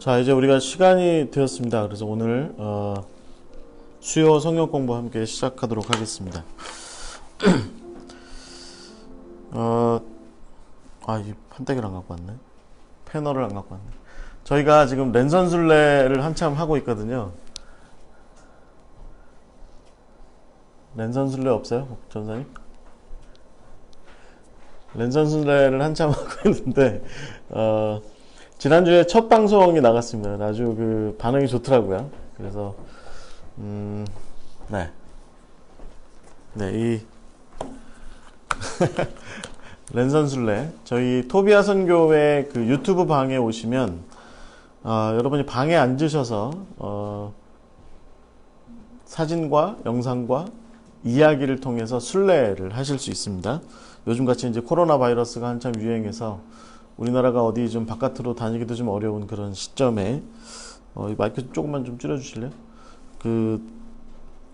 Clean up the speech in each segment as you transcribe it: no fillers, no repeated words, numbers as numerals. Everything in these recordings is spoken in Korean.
자, 이제 우리가 시간이 되었습니다. 그래서 오늘 수요 성경 공부 함께 시작하도록 하겠습니다. 이 판때기를 안 갖고 왔네. 패널을 안 갖고 왔네. 저희가 지금 랜선 순례를 한참 하고 있거든요. 랜선 순례 없어요? 전사님? 랜선 순례를 한참 하고 있는데 지난주에 첫 방송이 나갔습니다. 아주 그 반응이 좋더라고요. 그래서 이 랜선 순례 저희 토비아 선교회 그 유튜브 방에 오시면 여러분이 방에 앉으셔서 사진과 영상과 이야기를 통해서 순례를 하실 수 있습니다. 요즘같이 이제 코로나 바이러스가 한참 유행해서 우리나라가 어디 좀 바깥으로 다니기도 좀 어려운 그런 시점에 이 마이크 조금만 좀 줄여주실래요? 그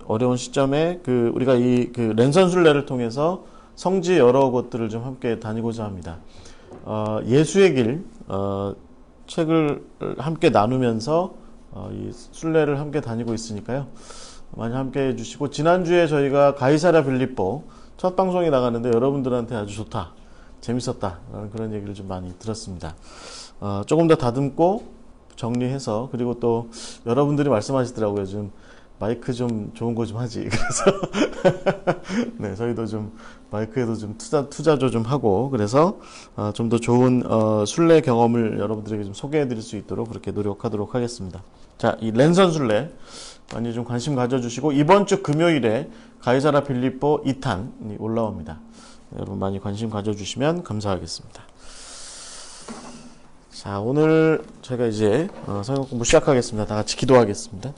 어려운 시점에 우리가 이 랜선 순례를 통해서 성지 여러 곳들을 좀 함께 다니고자 합니다. 예수의 길 책을 함께 나누면서 이 순례를 함께 다니고 있으니까요. 많이 함께 해주시고, 지난주에 저희가 가이사랴 빌립보 첫 방송이 나갔는데 여러분들한테 아주 좋다, 재밌었다 라는 그런 얘기를 좀 많이 들었습니다. 조금 더 다듬고 정리해서, 그리고 또 여러분들이 말씀하시더라고요. 좀 마이크 좀 좋은 거 좀 하지. 그래서 네, 저희도 좀 마이크에도 좀 투자도 좀 하고, 그래서 좀 더 좋은 순례 경험을 여러분들에게 좀 소개해 드릴 수 있도록 그렇게 노력하도록 하겠습니다. 자, 이 랜선 순례 많이 좀 관심 가져주시고, 이번 주 금요일에 가이사랴 빌립보 2탄이 올라옵니다. 여러분 많이 관심 가져주시면 감사하겠습니다. 자, 오늘 제가 이제 성경 공부 시작하겠습니다. 다 같이 기도하겠습니다.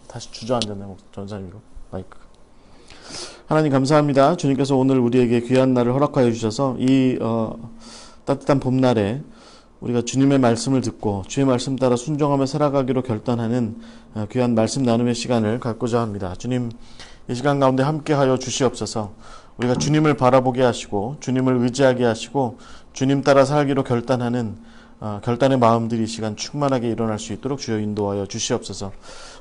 다시 주저앉았네요. 전사님으로 마이크. 하나님 감사합니다. 주님께서 오늘 우리에게 귀한 날을 허락하여 주셔서 이 따뜻한 봄날에 우리가 주님의 말씀을 듣고 주의 말씀 따라 순종하며 살아가기로 결단하는 귀한 말씀 나눔의 시간을 갖고자 합니다. 주님, 이 시간 가운데 함께하여 주시옵소서. 우리가 주님을 바라보게 하시고 주님을 의지하게 하시고 주님 따라 살기로 결단하는 결단의 마음들이 이 시간 충만하게 일어날 수 있도록 주여 인도하여 주시옵소서.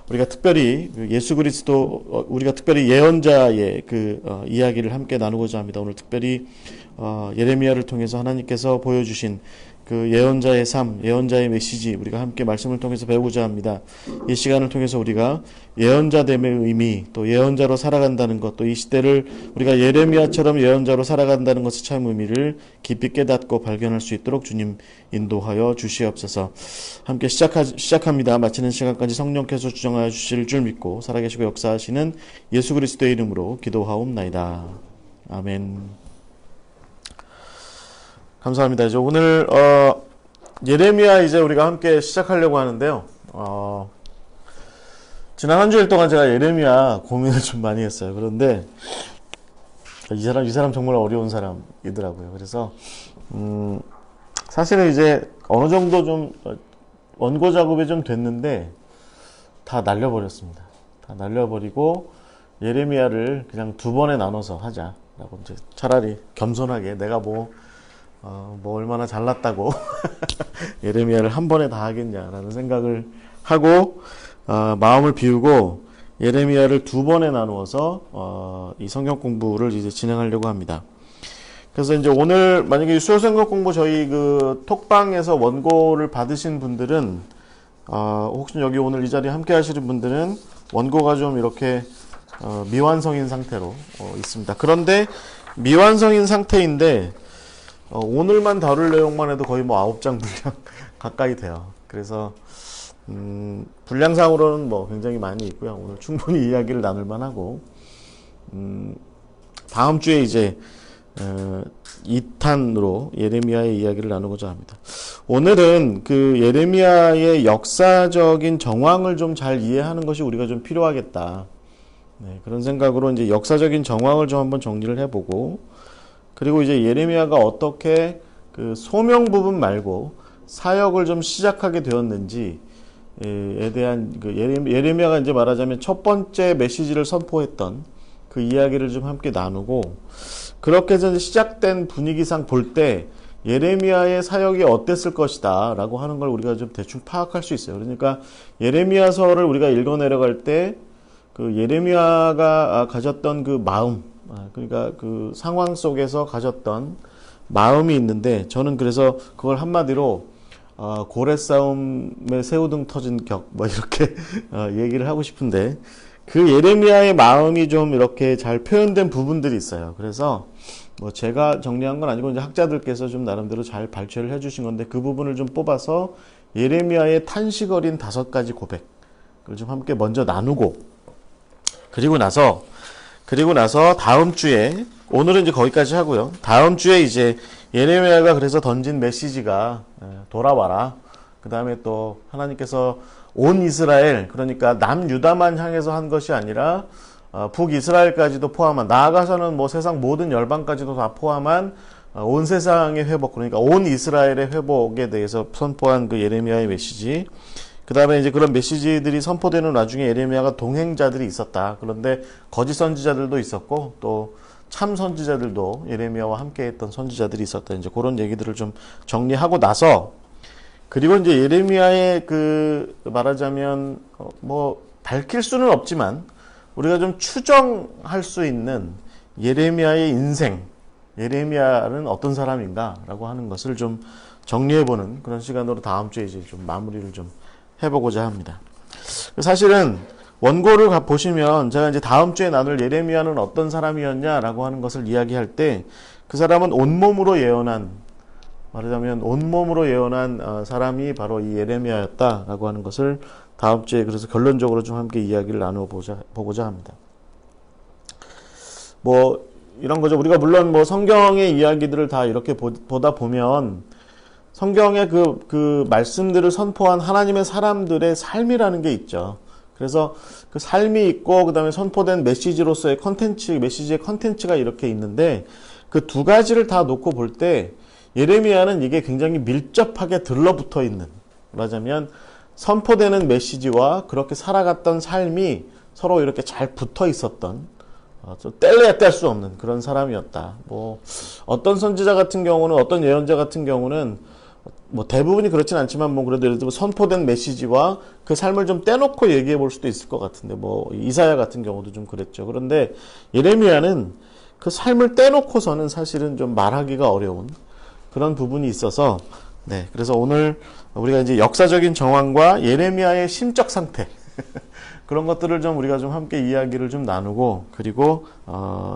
우리가 특별히 예수 그리스도, 우리가 특별히 예언자의 이야기를 함께 나누고자 합니다. 오늘 특별히 예레미야를 통해서 하나님께서 보여주신 그 예언자의 삶, 예언자의 메시지, 우리가 함께 말씀을 통해서 배우고자 합니다. 이 시간을 통해서 우리가 예언자됨의 의미, 또 예언자로 살아간다는 것, 또 이 시대를 우리가 예레미야처럼 예언자로 살아간다는 것의 참 의미를 깊이 깨닫고 발견할 수 있도록 주님 인도하여 주시옵소서. 함께 시작합니다. 마치는 시간까지 성령께서 주정하여 주실 줄 믿고 살아계시고 역사하시는 예수 그리스도의 이름으로 기도하옵나이다. 아멘. 감사합니다. 이제 오늘 예레미야 이제 우리가 함께 시작하려고 하는데요. 지난 한 주일 동안 제가 예레미야 고민을 좀 많이 했어요. 그런데 이 사람 정말 어려운 사람이더라고요. 그래서 사실은 이제 어느 정도 좀 원고 작업이 좀 됐는데 다 날려버렸습니다. 다 날려버리고 예레미야를 그냥 두 번에 나눠서 하자라고, 이제 차라리 겸손하게 내가 뭐 얼마나 잘났다고 예레미야를 한 번에 다 하겠냐라는 생각을 하고 마음을 비우고 예레미야를 두 번에 나누어서 이 성경 공부를 이제 진행하려고 합니다. 그래서 이제 오늘 만약에 수요 성경 공부 저희 그 톡방에서 원고를 받으신 분들은 혹시 여기 오늘 이 자리에 함께 하시는 분들은 원고가 좀 이렇게 미완성인 상태로 있습니다. 그런데 미완성인 상태인데 오늘만 다룰 내용만 해도 거의 뭐 9장 분량 가까이 돼요. 그래서 분량상으로는 뭐 굉장히 많이 있고요. 오늘 충분히 이야기를 나눌 만하고, 다음 주에 이제 2탄으로 예레미야의 이야기를 나누고자 합니다. 오늘은 그 예레미야의 역사적인 정황을 좀 잘 이해하는 것이 우리가 좀 필요하겠다. 네, 그런 생각으로 이제 역사적인 정황을 좀 한번 정리를 해보고, 그리고 이제 예레미야가 어떻게 그 소명 부분 말고 사역을 좀 시작하게 되었는지에 대한 예레미야가 이제 말하자면 첫 번째 메시지를 선포했던 그 이야기를 좀 함께 나누고, 그렇게 해서 시작된 분위기상 볼 때 예레미야의 사역이 어땠을 것이다 라고 하는 걸 우리가 좀 대충 파악할 수 있어요. 그러니까 예레미야서를 우리가 읽어 내려갈 때 그 예레미야가 가졌던 그 마음, 그러니까 그 상황 속에서 가졌던 마음이 있는데, 저는 그래서 그걸 한마디로 고래 싸움에 새우등 터진 격, 뭐 이렇게 얘기를 하고 싶은데, 그 예레미야의 마음이 좀 이렇게 잘 표현된 부분들이 있어요. 그래서 뭐 제가 정리한 건 아니고 이제 학자들께서 좀 나름대로 잘 발췌를 해주신 건데, 그 부분을 좀 뽑아서 예레미야의 탄식 어린 5가지 고백을 좀 함께 먼저 나누고, 그리고 나서 다음 주에, 오늘은 이제 거기까지 하고요. 다음 주에 이제 예레미야가 그래서 던진 메시지가 돌아와라. 그 다음에 또 하나님께서 온 이스라엘, 그러니까 남유다만 향해서 한 것이 아니라 북이스라엘까지도 포함한, 나아가서는 뭐 세상 모든 열방까지도 다 포함한 온 세상의 회복, 그러니까 온 이스라엘의 회복에 대해서 선포한 그 예레미야의 메시지. 그 다음에 이제 그런 메시지들이 선포되는 와중에 예레미야가 동행자들이 있었다. 그런데 거짓 선지자들도 있었고 또 참 선지자들도 예레미야와 함께 했던 선지자들이 있었다. 이제 그런 얘기들을 좀 정리하고 나서, 그리고 이제 예레미야의 그 말하자면 뭐 밝힐 수는 없지만 우리가 좀 추정할 수 있는 예레미야의 인생, 예레미야는 어떤 사람인가라고 하는 것을 좀 정리해보는 그런 시간으로 다음 주에 이제 좀 마무리를 좀 해보고자 합니다. 사실은 원고를 보시면 제가 이제 다음 주에 나눌 예레미야는 어떤 사람이었냐라고 하는 것을 이야기할 때, 그 사람은 온몸으로 예언한, 말하자면 온몸으로 예언한 사람이 바로 이 예레미야였다라고 하는 것을 다음 주에 그래서 결론적으로 좀 함께 이야기를 나눠보고자 합니다. 뭐 이런 거죠. 우리가 물론 뭐 성경의 이야기들을 다 이렇게 보다 보면 성경의 그 말씀들을 선포한 하나님의 사람들의 삶이라는 게 있죠. 그래서 그 삶이 있고, 그 다음에 선포된 메시지로서의 메시지의 컨텐츠가 이렇게 있는데, 그 두 가지를 다 놓고 볼 때, 예레미야는 이게 굉장히 밀접하게 들러붙어 있는, 말하자면, 선포되는 메시지와 그렇게 살아갔던 삶이 서로 이렇게 잘 붙어 있었던, 뗄래야 뗄 수 없는 그런 사람이었다. 뭐, 어떤 선지자 같은 경우는, 어떤 예언자 같은 경우는, 뭐 대부분이 그렇진 않지만 뭐 그래도 예를 들어 선포된 메시지와 그 삶을 좀 떼놓고 얘기해 볼 수도 있을 것 같은데, 뭐 이사야 같은 경우도 좀 그랬죠. 그런데 예레미야는 그 삶을 떼놓고서는 사실은 좀 말하기가 어려운 그런 부분이 있어서, 네, 그래서 오늘 우리가 이제 역사적인 정황과 예레미야의 심적 상태 그런 것들을 좀 우리가 좀 함께 이야기를 좀 나누고, 그리고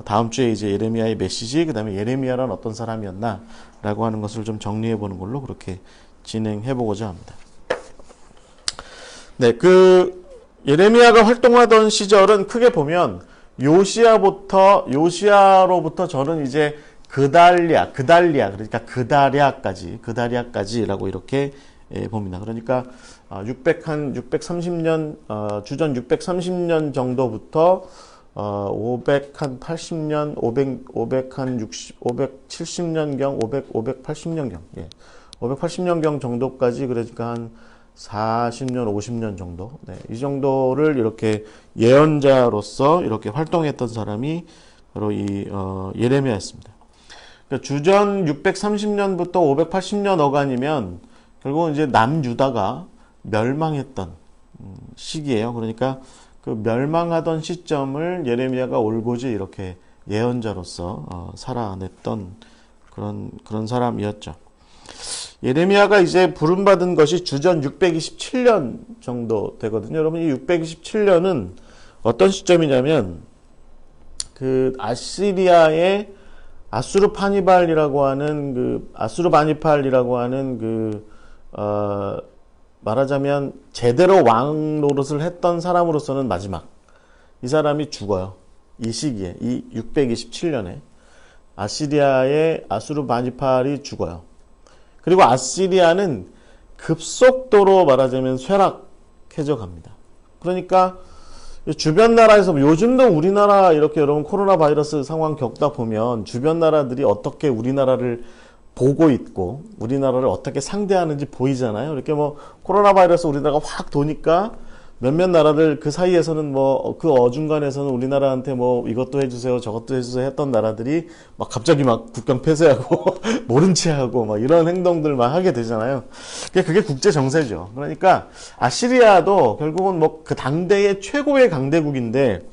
다음 주에 이제 예레미야의 메시지, 그 다음에 예레미야란 어떤 사람이었나 라고 하는 것을 좀 정리해 보는 걸로 그렇게 진행해 보고자 합니다. 네, 그 예레미야가 활동하던 시절은 크게 보면 요시야로부터 저는 이제 그달랴 그러니까 그다랴까지라고 이렇게 봅니다. 그러니까 630년 주전 630년 정도부터 580년 570년경 580년경 580년경 정도까지, 그러니까 한 40년 50년 정도, 네, 이 정도를 이렇게 예언자로서 이렇게 활동했던 사람이 바로 이 예레미야였습니다. 그러니까 주전 630년부터 580년 어간이면 결국은 이제 남유다가 멸망했던 시기예요. 그러니까 그 멸망하던 시점을 예레미야가 올고지 이렇게 예언자로서 살아냈던 그런 사람이었죠. 예레미야가 이제 부름받은 것이 주전 627년 정도 되거든요. 여러분, 이 627년은 어떤 시점이냐면 그 아시리아의 아수르바니팔이라고 하는 말하자면 제대로 왕 노릇을 했던 사람으로서는 마지막, 이 사람이 죽어요. 이 시기에, 이 627년에 아시리아의 아수르바니팔이 죽어요. 그리고 아시리아는 급속도로 말하자면 쇠락해져 갑니다. 그러니까 주변 나라에서, 요즘도 우리나라 이렇게 여러분 코로나 바이러스 상황 겪다 보면 주변 나라들이 어떻게 우리나라를 보고 있고 우리나라를 어떻게 상대하는지 보이잖아요. 이렇게 뭐 코로나 바이러스 우리나라가 확 도니까 몇몇 나라들 그 사이에서는 뭐 그 어중간에서는 우리나라한테 뭐 이것도 해주세요 저것도 해주세요 했던 나라들이 막 갑자기 막 국경 폐쇄하고 모른 채 하고 막 이런 행동들 막 하게 되잖아요. 그게 국제 정세죠. 그러니까 아시리아도 결국은 뭐 그 당대의 최고의 강대국인데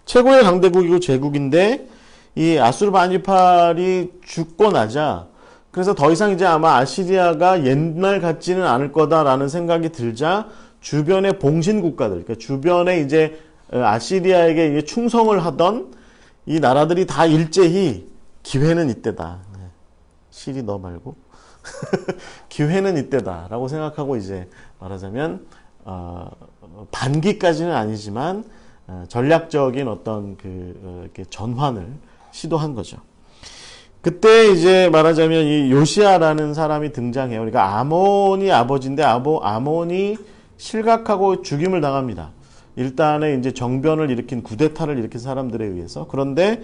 최고의 강대국이고 제국인데 이 아수르바니팔이 죽고 나자 그래서 더 이상 이제 아마 아시리아가 옛날 같지는 않을 거다라는 생각이 들자 주변의 봉신 국가들, 그러니까 주변에 이제 아시리아에게 이게 충성을 하던 이 나라들이 다 일제히 기회는 이때다. 네. 시리 너 말고 기회는 이때다라고 생각하고 이제 말하자면 반기까지는 아니지만 전략적인 어떤 이렇게 전환을 시도한 거죠. 그때 이제 말하자면 이 요시아라는 사람이 등장해요. 그러니까 아몬이 아버지인데 아몬이 실각하고 죽임을 당합니다. 일단은 이제 정변을 일으킨 쿠데타를 일으킨 사람들에 의해서. 그런데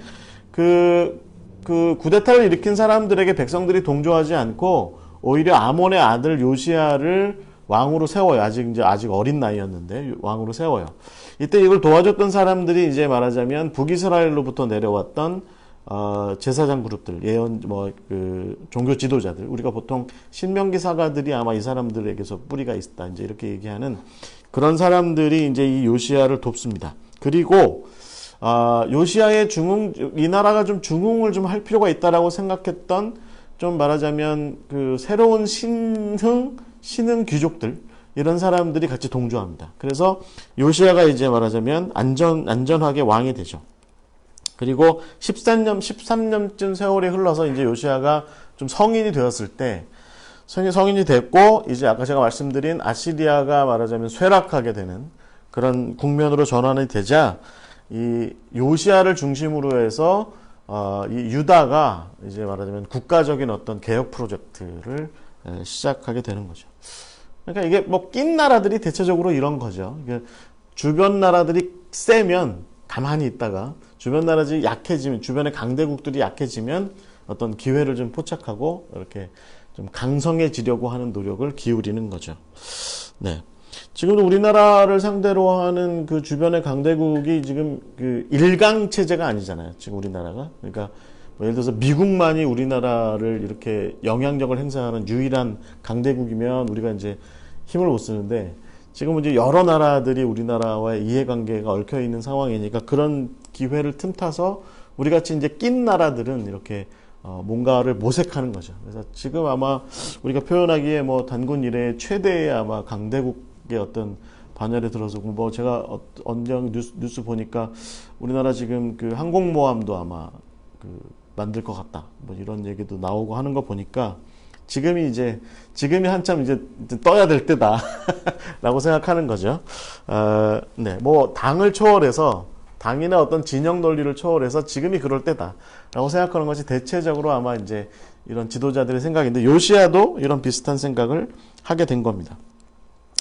그 쿠데타를 일으킨 사람들에게 백성들이 동조하지 않고 오히려 아몬의 아들 요시아를 왕으로 세워요. 아직 어린 나이였는데 왕으로 세워요. 이때 이걸 도와줬던 사람들이 이제 말하자면 북이스라엘로부터 내려왔던 제사장 그룹들, 종교 지도자들, 우리가 보통 신명기 사가들이 아마 이 사람들에게서 뿌리가 있다, 이제 이렇게 얘기하는 그런 사람들이 이제 이 요시아를 돕습니다. 그리고, 요시아의 이 나라가 좀 중흥을 좀 할 필요가 있다라고 생각했던 좀 말하자면 새로운 신흥 귀족들, 이런 사람들이 같이 동조합니다. 그래서 요시아가 이제 말하자면 안전하게 왕이 되죠. 그리고 13년쯤 세월이 흘러서 이제 요시아가 좀 성인이 되었을 때, 성인이 됐고, 이제 아까 제가 말씀드린 아시리아가 말하자면 쇠락하게 되는 그런 국면으로 전환이 되자, 이 요시아를 중심으로 해서, 이 유다가 이제 말하자면 국가적인 어떤 개혁 프로젝트를 시작하게 되는 거죠. 그러니까 이게 뭐 낀 나라들이 대체적으로 이런 거죠. 주변 나라들이 세면 가만히 있다가 주변 나라들이 약해지면, 주변의 강대국들이 약해지면 어떤 기회를 좀 포착하고 이렇게 좀 강성해지려고 하는 노력을 기울이는 거죠. 네. 지금도 우리나라를 상대로 하는 그 주변의 강대국이 지금 일강 체제가 아니잖아요. 지금 우리나라가. 그러니까 뭐 예를 들어서 미국만이 우리나라를 이렇게 영향력을 행사하는 유일한 강대국이면 우리가 이제 힘을 못 쓰는데, 지금은 이제 여러 나라들이 우리나라와의 이해관계가 얽혀 있는 상황이니까 그런 기회를 틈타서 우리 같이 이제 낀 나라들은 이렇게 뭔가를 모색하는 거죠. 그래서 지금 아마 우리가 표현하기에 뭐 단군 이래 최대의 아마 강대국의 어떤 반열에 들어서 뭐 제가 언제 뉴스 보니까 우리나라 지금 항공모함도 아마 만들 것 같다, 뭐 이런 얘기도 나오고 하는 거 보니까 지금이 한참 이제 떠야 될 때다 라고 생각하는 거죠. 네, 뭐 당을 초월해서, 당이나 어떤 진영 논리를 초월해서 지금이 그럴 때다 라고 생각하는 것이 대체적으로 아마 이제 이런 지도자들의 생각인데, 요시아도 이런 비슷한 생각을 하게 된 겁니다.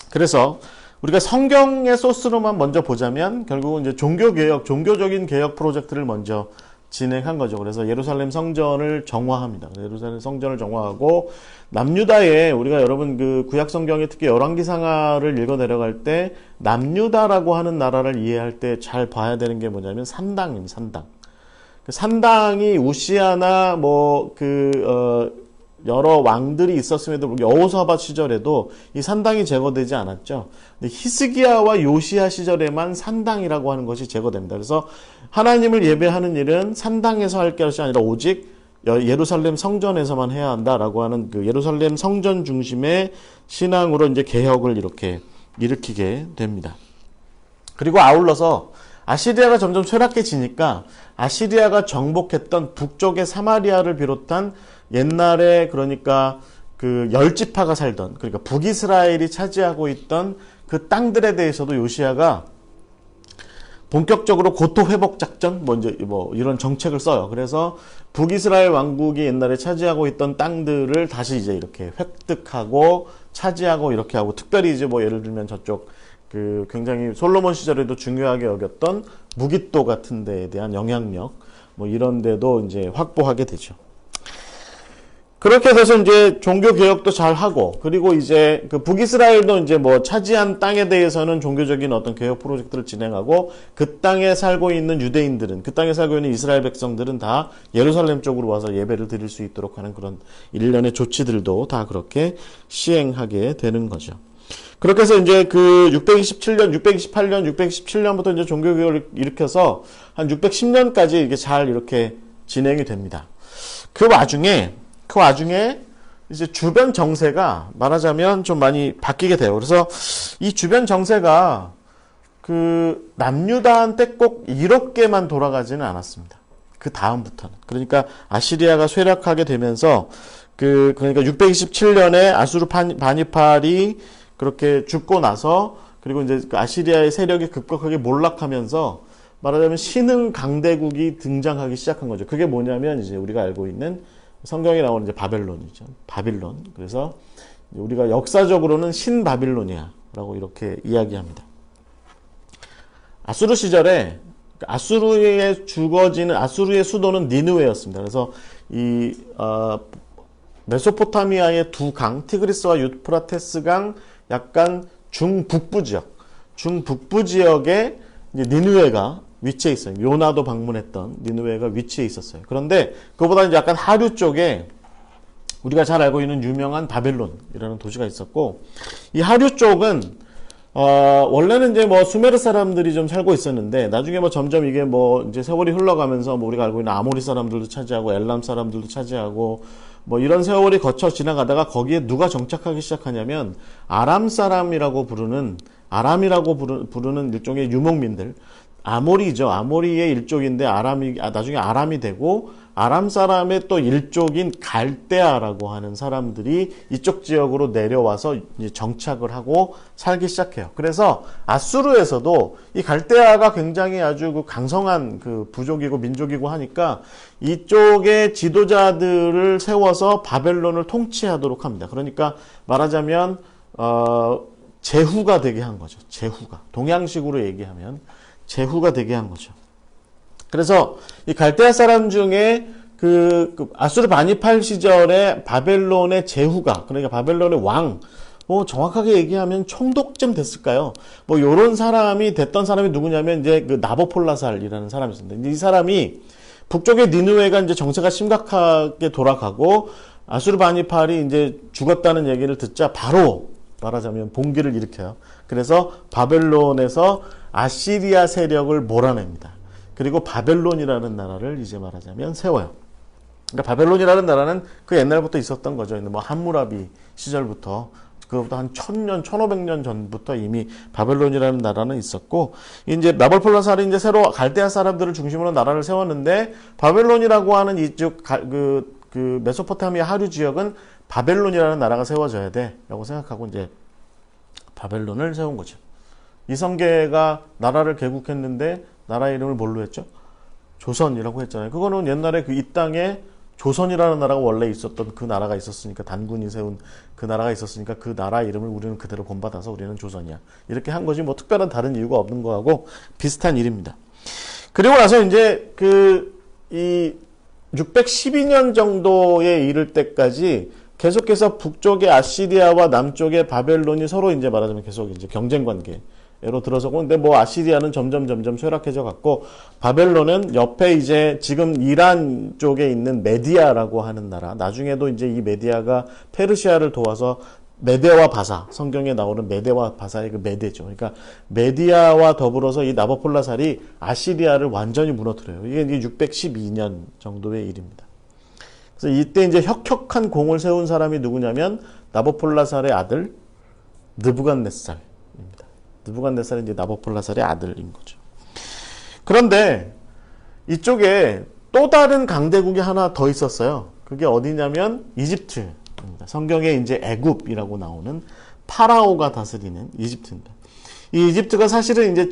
그래서 우리가 성경의 소스로만 먼저 보자면 결국은 이제 종교적인 개혁 프로젝트를 먼저 진행한 거죠. 그래서 예루살렘 성전을 정화합니다. 예루살렘 성전을 정화하고, 남유다에 우리가 여러분 구약 성경에 특히 열왕기상하를 읽어 내려갈 때 남유다라고 하는 나라를 이해할 때 잘 봐야 되는 게 뭐냐면 산당입니다. 산당이 우시아나 여러 왕들이 있었음에도 불구하고 여호사밧 시절에도 이 산당이 제거되지 않았죠. 근데 히스기야와 요시야 시절에만 산당이라고 하는 것이 제거됩니다. 그래서 하나님을 예배하는 일은 산당에서 할 것이 아니라 오직 예루살렘 성전에서만 해야 한다라고 하는 예루살렘 성전 중심의 신앙으로 이제 개혁을 이렇게 일으키게 됩니다. 그리고 아울러서 아시리아가 점점 쇠락해지니까 아시리아가 정복했던 북쪽의 사마리아를 비롯한 옛날에 그러니까 열지파가 살던, 그러니까 북이스라엘이 차지하고 있던 그 땅들에 대해서도 요시아가 본격적으로 고토 회복 작전 이런 정책을 써요. 그래서 북이스라엘 왕국이 옛날에 차지하고 있던 땅들을 다시 이제 이렇게 획득하고 차지하고 이렇게 하고, 특별히 이제 예를 들면 저쪽 굉장히 솔로몬 시절에도 중요하게 여겼던 무깃도 같은 데에 대한 영향력 이런 데도 이제 확보하게 되죠. 그렇게 돼서 이제 종교 개혁도 잘 하고, 그리고 이제 그 북이스라엘도 이제 뭐 차지한 땅에 대해서는 종교적인 어떤 개혁 프로젝트를 진행하고, 그 땅에 살고 있는 유대인들은, 그 땅에 살고 있는 이스라엘 백성들은 다 예루살렘 쪽으로 와서 예배를 드릴 수 있도록 하는 그런 일련의 조치들도 다 그렇게 시행하게 되는 거죠. 그렇게 해서 이제 그 628년, 617년부터 이제 종교개혁을 일으켜서 한 610년까지 이게 잘 이렇게 진행이 됩니다. 그 와중에 이제 주변 정세가 말하자면 좀 많이 바뀌게 돼요. 그래서 이 주변 정세가 그 남유다한테 꼭 이렇게만 돌아가지는 않았습니다. 그 다음부터는. 그러니까 아시리아가 쇠락하게 되면서 그러니까 627년에 아수르 바니팔이 그렇게 죽고 나서, 그리고 이제 그 아시리아의 세력이 급격하게 몰락하면서 말하자면 신흥 강대국이 등장하기 시작한 거죠. 그게 뭐냐면 이제 우리가 알고 있는 성경에 나오는 이제 바벨론이죠. 바빌론. 그래서 우리가 역사적으로는 신바빌로니아라고 이렇게 이야기합니다. 아수르 시절에 아수르의 수도는 니느웨였습니다. 그래서 메소포타미아의 두 강, 티그리스와 유프라테스 강 약간 중북부 지역에 이제 니느웨가 위치해 있어요. 요나도 방문했던 니느웨가 위치해 있었어요. 그런데 그보다 이제 약간 하류 쪽에 우리가 잘 알고 있는 유명한 바벨론이라는 도시가 있었고, 이 하류 쪽은 원래는 이제 뭐 수메르 사람들이 좀 살고 있었는데, 나중에 뭐 점점 이게 뭐 이제 세월이 흘러가면서 뭐 우리가 알고 있는 아모리 사람들도 차지하고 엘람 사람들도 차지하고 뭐 이런 세월이 거쳐 지나가다가 거기에 누가 정착하기 시작하냐면 아람이라고 부르는 일종의 유목민들, 아모리죠. 아모리의 일족인데 나중에 아람이 되고, 아람 사람의 또 일족인 갈대아라고 하는 사람들이 이쪽 지역으로 내려와서 이제 정착을 하고 살기 시작해요. 그래서 아수르에서도 이 갈대아가 굉장히 아주 그 강성한 그 부족이고 민족이고 하니까 이쪽의 지도자들을 세워서 바벨론을 통치하도록 합니다. 그러니까 말하자면 제후가 되게 한 거죠. 제후가. 동양식으로 얘기하면 제후가 되게 한 거죠. 그래서 이 갈대아 사람 중에 그 아수르 바니팔 시절에 바벨론의 제후가, 그러니까 바벨론의 왕, 뭐 정확하게 얘기하면 총독쯤 됐을까요? 뭐 요런 사람이 됐던 사람이 누구냐면 이제 그 나보폴라살이라는 사람이 있었는데, 이 사람이 북쪽의 니느웨가 이제 정세가 심각하게 돌아가고 아수르 바니팔이 이제 죽었다는 얘기를 듣자 바로 말하자면 봉기를 일으켜요. 그래서 바벨론에서 아시리아 세력을 몰아냅니다. 그리고 바벨론이라는 나라를 이제 말하자면 세워요. 그러니까 바벨론이라는 나라는 그 옛날부터 있었던 거죠. 뭐 함무라비 시절부터, 그거보다 한 1000년, 1500년 전부터 이미 바벨론이라는 나라는 있었고, 이제 나볼폴라살이 이제 새로 갈대아 사람들을 중심으로 나라를 세웠는데, 바벨론이라고 하는 이쪽 그 메소포타미아 하류 지역은 바벨론이라는 나라가 세워져야 돼라고 생각하고 이제 바벨론을 세운 거죠. 이성계가 나라를 개국했는데 나라 이름을 뭘로 했죠? 조선이라고 했잖아요. 그거는 옛날에 이 땅에 조선이라는 나라가 원래 있었던 그 나라가 있었으니까, 단군이 세운 그 나라가 있었으니까 그 나라 이름을 우리는 그대로 본받아서 우리는 조선이야, 이렇게 한 거지 뭐 특별한 다른 이유가 없는 거하고 비슷한 일입니다. 그리고 나서 이제 이 612년 정도에 이를 때까지 계속해서 북쪽의 아시리아와 남쪽의 바벨론이 서로 이제 말하자면 계속 이제 경쟁 관계로 들어서고, 근데 뭐 아시리아는 점점 쇠락해져 갔고, 바벨론은 옆에 이제 지금 이란 쪽에 있는 메디아라고 하는 나라, 나중에도 이제 이 메디아가 페르시아를 도와서 메데와 바사, 성경에 나오는 메데와 바사의 그 메데죠. 그러니까 메디아와 더불어서 이 나보폴라살이 아시리아를 완전히 무너뜨려요. 이게 이제 612년 정도의 일입니다. 그래서 이때 이제 혁혁한 공을 세운 사람이 누구냐면 나보폴라살의 아들 느부갓네살입니다. 느부갓네살이 이제 나보폴라살의 아들인 거죠. 그런데 이쪽에 또 다른 강대국이 하나 더 있었어요. 그게 어디냐면 이집트입니다. 성경에 이제 애굽이라고 나오는 파라오가 다스리는 이집트입니다. 이 이집트가 사실은 이제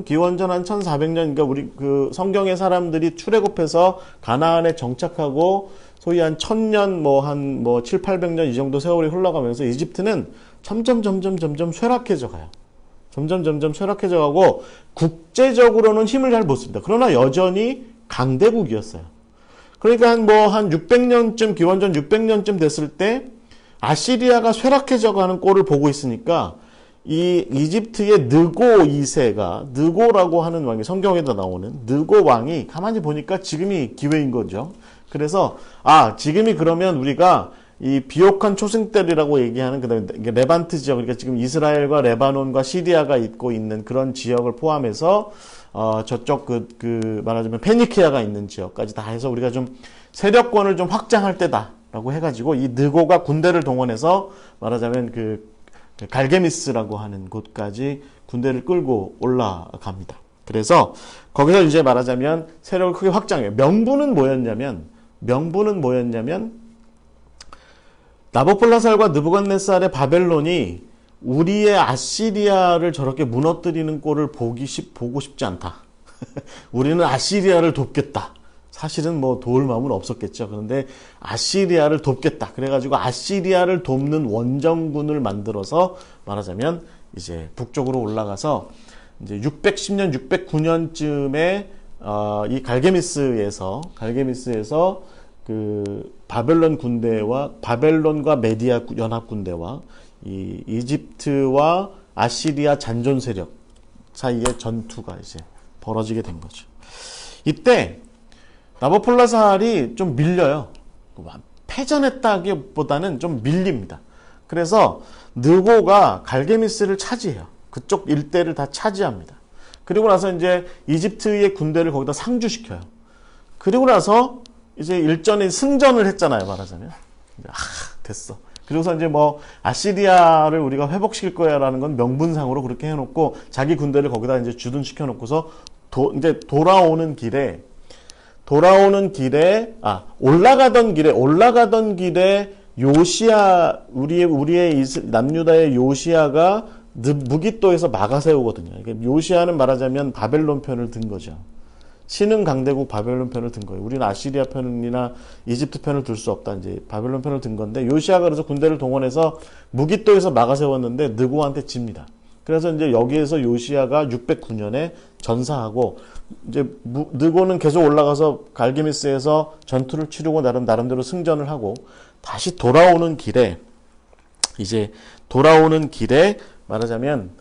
기원전 한 1400년, 그러니까 우리 그 성경의 사람들이 출애굽해서 가나안에 정착하고 소위 한 1000년, 한 7, 800년 이 정도 세월이 흘러가면서 이집트는 점점 쇠락해져 가요. 점점 쇠락해져 가고 국제적으로는 힘을 잘 못 씁니다. 그러나 여전히 강대국이었어요. 그러니까 한 600년쯤, 기원전 600년쯤 됐을 때 아시리아가 쇠락해져 가는 꼴을 보고 있으니까 이 이집트의 느고 2세가, 느고라고 하는 왕이, 성경에도 나오는 느고 왕이 가만히 보니까 지금이 기회인 거죠. 그래서 지금이 그러면 우리가 이 비옥한 초승달이라고 얘기하는, 그다음에 레반트 지역, 그러니까 지금 이스라엘과 레바논과 시리아가 있고 있는 그런 지역을 포함해서 저쪽 말하자면 페니키아가 있는 지역까지 다 해서 우리가 좀 세력권을 좀 확장할 때다라고 해가지고 이 느고가 군대를 동원해서 말하자면 갈게미스라고 하는 곳까지 군대를 끌고 올라갑니다. 그래서 거기서 이제 말하자면 세력을 크게 확장해요. 명분은 뭐였냐면 나부콜라살과 느부갓네살의 바벨론이 우리의 아시리아를 저렇게 무너뜨리는 꼴을 보고 싶지 않다. 우리는 아시리아를 돕겠다. 사실은 도울 마음은 없었겠죠. 그런데 아시리아를 돕겠다. 그래가지고 아시리아를 돕는 원정군을 만들어서 말하자면 이제 북쪽으로 올라가서 이제 610년, 609년쯤에 이 갈게미스에서 바벨론 군대와 바벨론과 메디아 연합 군대와 이 이집트와 아시리아 잔존 세력 사이의 전투가 이제 벌어지게 된 거죠. 이때 나부콜라살이 좀 밀려요. 패전했다기보다는 좀 밀립니다. 그래서 느고가 갈게미스를 차지해요. 그쪽 일대를 다 차지합니다. 그리고 나서 이제 이집트의 군대를 거기다 상주시켜요. 그리고 나서 이제 일전에 승전을 했잖아요, 말하자면. 됐어. 그래서 이제 아시리아를 우리가 회복시킬 거야라는 건 명분상으로 그렇게 해놓고 자기 군대를 거기다 이제 주둔시켜 놓고서 이제 돌아오는 길에 올라가던 길에 요시야, 우리의 남유다의 요시야가 무깃도에서 막아세우거든요. 요시야는 말하자면 바벨론 편을 든 거죠. 신흥 강대국 바벨론 편을 든 거예요. 우리는 아시리아 편이나 이집트 편을 들 수 없다. 이제 바벨론 편을 든 건데, 요시아가 그래서 군대를 동원해서 무깃도에서 막아세웠는데 느고한테 집니다. 그래서 이제 여기에서 요시아가 609년에 전사하고, 이제 느고는 계속 올라가서 갈게미스에서 전투를 치르고 나름대로 승전을 하고, 다시 돌아오는 길에 말하자면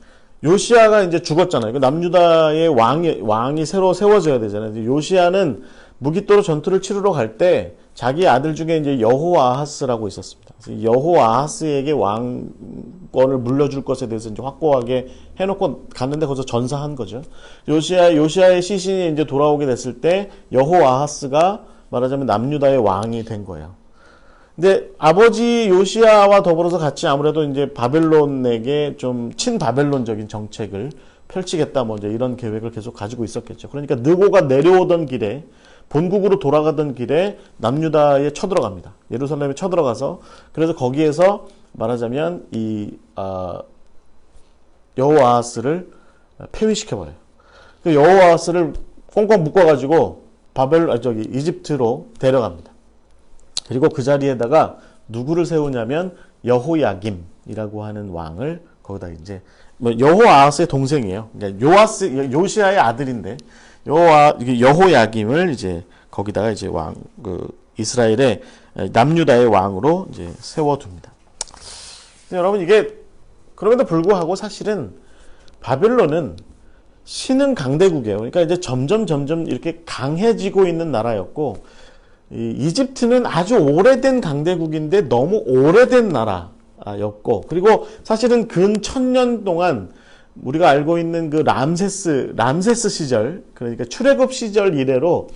요시아가 이제 죽었잖아요. 남유다의 왕이 새로 세워져야 되잖아요. 요시아는 무깃도로 전투를 치르러 갈 때 자기 아들 중에 이제 여호아하스라고 있었습니다. 여호아하스에게 왕권을 물려줄 것에 대해서 이제 확고하게 해놓고 갔는데 거기서 전사한 거죠. 요시아의 시신이 이제 돌아오게 됐을 때 여호아하스가 말하자면 남유다의 왕이 된 거예요. 근데 아버지 요시아와 더불어서 같이 아무래도 이제 바벨론에게 좀 친바벨론적인 정책을 펼치겠다, 이제 이런 계획을 계속 가지고 있었겠죠. 그러니까 느고가 내려오던 길에, 본국으로 돌아가던 길에 남유다에 쳐들어갑니다. 예루살렘에 쳐들어가서, 그래서 거기에서 말하자면 여호아하스를 폐위시켜버려요. 그 여호아하스를 꽁꽁 묶어가지고 이집트로 데려갑니다. 그리고 그 자리에다가 누구를 세우냐면 여호야김이라고 하는 왕을 거기다 이제 여호아하스의 동생이에요. 그러니까 요시아의 아들인데 여호야김을 이제 거기다가 이제 이스라엘의 남유다의 왕으로 이제 세워둡니다. 여러분, 이게 그럼에도 불구하고 사실은 바벨론은 신흥 강대국이에요. 그러니까 이제 점점 이렇게 강해지고 있는 나라였고, 이집트는 아주 오래된 강대국인데 너무 오래된 나라였고, 그리고 사실은 근 1000년 동안 우리가 알고 있는 그 람세스 시절, 그러니까 출애굽 시절 이래로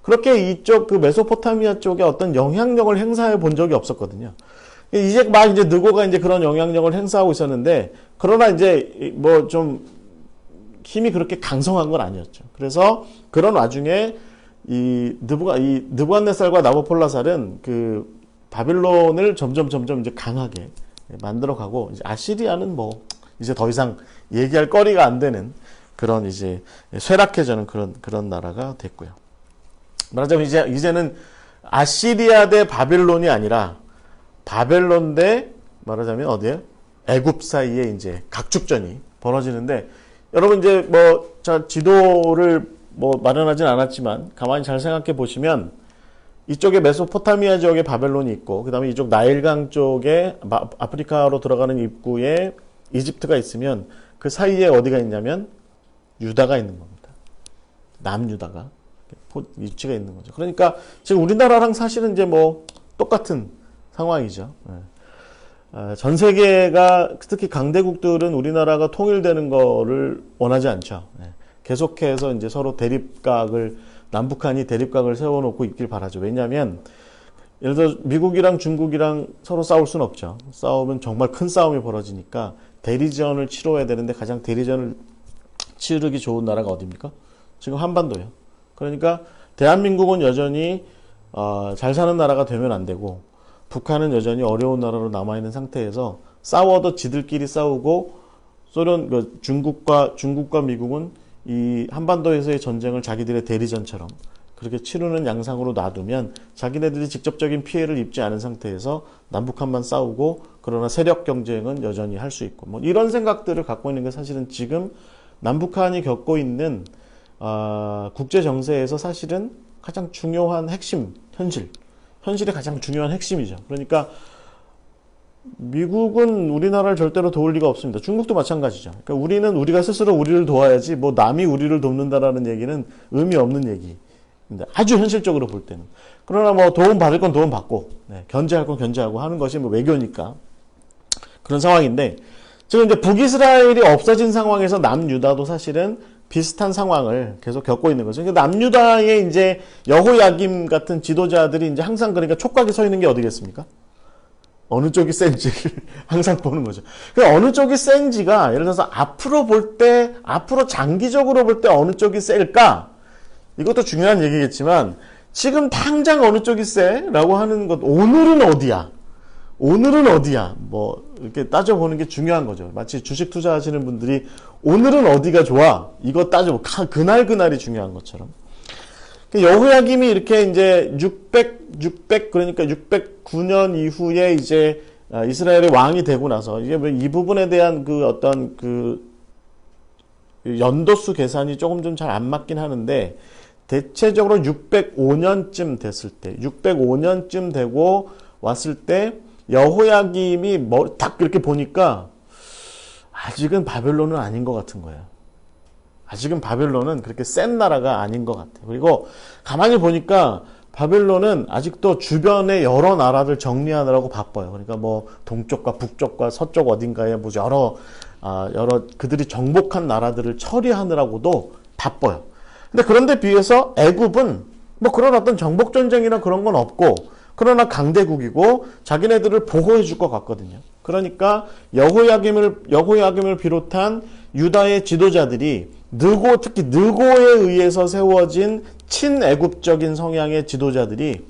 그렇게 이쪽 메소포타미아 쪽에 어떤 영향력을 행사해 본 적이 없었거든요. 이제 느고가 이제 그런 영향력을 행사하고 있었는데, 그러나 이제 좀 힘이 그렇게 강성한 건 아니었죠. 그래서 그런 와중에 느부갓네살과 나부콜라살은 바벨론을 점점 이제 강하게 만들어가고, 이제 아시리아는 이제 더 이상 얘기할 거리가 안 되는 그런 이제 쇠락해지는 그런 나라가 됐고요. 말하자면 이제는 아시리아 대 바벨론이 아니라 바벨론 대 말하자면 어디에? 애굽 사이에 이제 각축전이 벌어지는데, 여러분 이제 지도를 마련하진 않았지만 가만히 잘 생각해 보시면 이쪽에 메소포타미아 지역에 바벨론이 있고 그 다음에 이쪽 나일강 쪽에 아프리카로 들어가는 입구에 이집트가 있으면 그 사이에 어디가 있냐면 유다가 있는 겁니다. 남유다가 위치가 있는 거죠. 그러니까 지금 우리나라랑 사실은 이제 뭐 똑같은 상황이죠. 전 세계가 특히 강대국들은 우리나라가 통일되는 거를 원하지 않죠. 계속해서 이제 서로 남북한이 대립각을 세워놓고 있길 바라죠. 왜냐하면 예를 들어 미국이랑 중국이랑 서로 싸울 수는 없죠. 싸우면 정말 큰 싸움이 벌어지니까 대리전을 치러야 되는데 가장 대리전을 치르기 좋은 나라가 어디입니까? 지금 한반도예요. 그러니까 대한민국은 여전히 잘 사는 나라가 되면 안 되고 북한은 여전히 어려운 나라로 남아있는 상태에서 싸워도 지들끼리 싸우고 중국과 미국은 이 한반도에서의 전쟁을 자기들의 대리전처럼 그렇게 치르는 양상으로 놔두면 자기네들이 직접적인 피해를 입지 않은 상태에서 남북한만 싸우고 그러나 세력 경쟁은 여전히 할 수 있고 뭐 이런 생각들을 갖고 있는 게 사실은 지금 남북한이 겪고 있는 국제 정세에서 사실은 가장 중요한 핵심 현실의 가장 중요한 핵심이죠. 그러니까 미국은 우리나라를 절대로 도울 리가 없습니다. 중국도 마찬가지죠. 그러니까 우리는 우리가 스스로 우리를 도와야지 뭐 남이 우리를 돕는다라는 얘기는 의미 없는 얘기입니다. 아주 현실적으로 볼 때는. 그러나 뭐 도움 받을 건 도움 받고 견제할 건 견제하고 하는 것이 뭐 외교니까 그런 상황인데 지금 이제 북이스라엘이 없어진 상황에서 남유다도 사실은 비슷한 상황을 계속 겪고 있는 거죠. 그러니까 남유다의 이제 여호야김 같은 지도자들이 이제 항상 그러니까 촉각이 서 있는 게 어디겠습니까? 어느 쪽이 센지를 항상 보는 거죠. 그러니까 어느 쪽이 센지가 예를 들어서 앞으로 장기적으로 볼 때 어느 쪽이 셀까? 이것도 중요한 얘기겠지만 지금 당장 어느 쪽이 세?라고 하는 것 오늘은 어디야? 뭐 이렇게 따져보는 게 중요한 거죠. 마치 주식 투자하시는 분들이 오늘은 어디가 좋아? 이거 따져보고 그날이 중요한 것처럼. 여호야김이 이렇게 이제 600 그러니까 609년 이후에 이제 이스라엘의 왕이 되고 나서 이게 이 부분에 대한 그 어떤 그 연도수 계산이 조금 좀 잘 안 맞긴 하는데 대체적으로 605년쯤 됐을 때 605년쯤 되고 왔을 때 여호야김이 딱 이렇게 보니까 아직은 바벨론은 아닌 것 같은 거예요. 아직은 바벨론은 그렇게 센 나라가 아닌 것 같아요. 그리고 가만히 보니까 바벨론은 아직도 주변의 여러 나라를 정리하느라고 바빠요. 그러니까 뭐 동쪽과 북쪽과 서쪽 어딘가에 뭐 여러 그들이 정복한 나라들을 처리하느라고도 바빠요. 근데 그런데 비해서 애굽은 뭐 그런 어떤 정복 전쟁이나 그런 건 없고 그러나 강대국이고 자기네들을 보호해 줄 것 같거든요. 그러니까 여호야김을 비롯한 유다의 지도자들이 특히 느고에 의해서 세워진 친애굽적인 성향의 지도자들이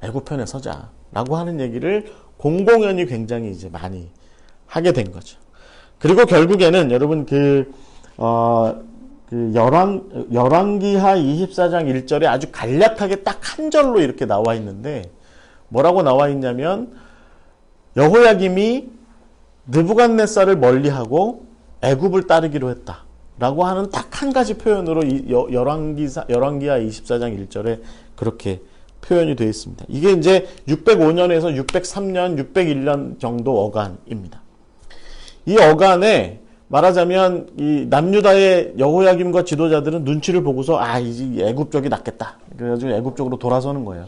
애굽 편에 서자라고 하는 얘기를 공공연히 굉장히 이제 많이 하게 된 거죠. 그리고 결국에는 여러분 열왕기하 24장 1절에 아주 간략하게 딱 한 절로 이렇게 나와 있는데 뭐라고 나와 있냐면 여호야김이 느부갓네살을 멀리하고 애굽을 따르기로 했다라고 하는 딱 한 가지 표현으로 열왕기하 24장 1절에 그렇게 표현이 되어 있습니다. 이게 이제 605년에서 603년, 601년 정도 어간입니다. 이 어간에 말하자면 이 남유다의 여호야김과 지도자들은 눈치를 보고서 이제 애굽 쪽이 낫겠다. 그래가지고 애굽 쪽으로 돌아서는 거예요.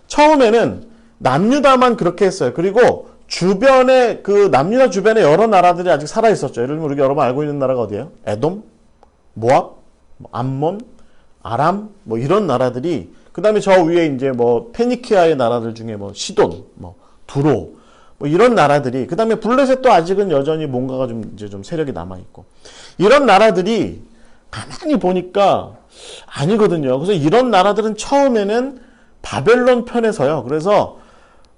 처음에는 남유다만 그렇게 했어요. 그리고 주변에 남유다 주변에 여러 나라들이 아직 살아 있었죠. 예를 들면 우리가 여러분 알고 있는 나라가 어디예요? 에돔, 모압, 암몬, 아람 뭐 이런 나라들이 그다음에 저 위에 이제 뭐 페니키아의 나라들 중에 뭐 시돈, 뭐 두로 뭐 이런 나라들이 그다음에 블레셋도 아직은 여전히 뭔가가 좀 세력이 남아 있고 이런 나라들이 가만히 보니까 아니거든요. 그래서 이런 나라들은 처음에는 바벨론 편에 서요. 그래서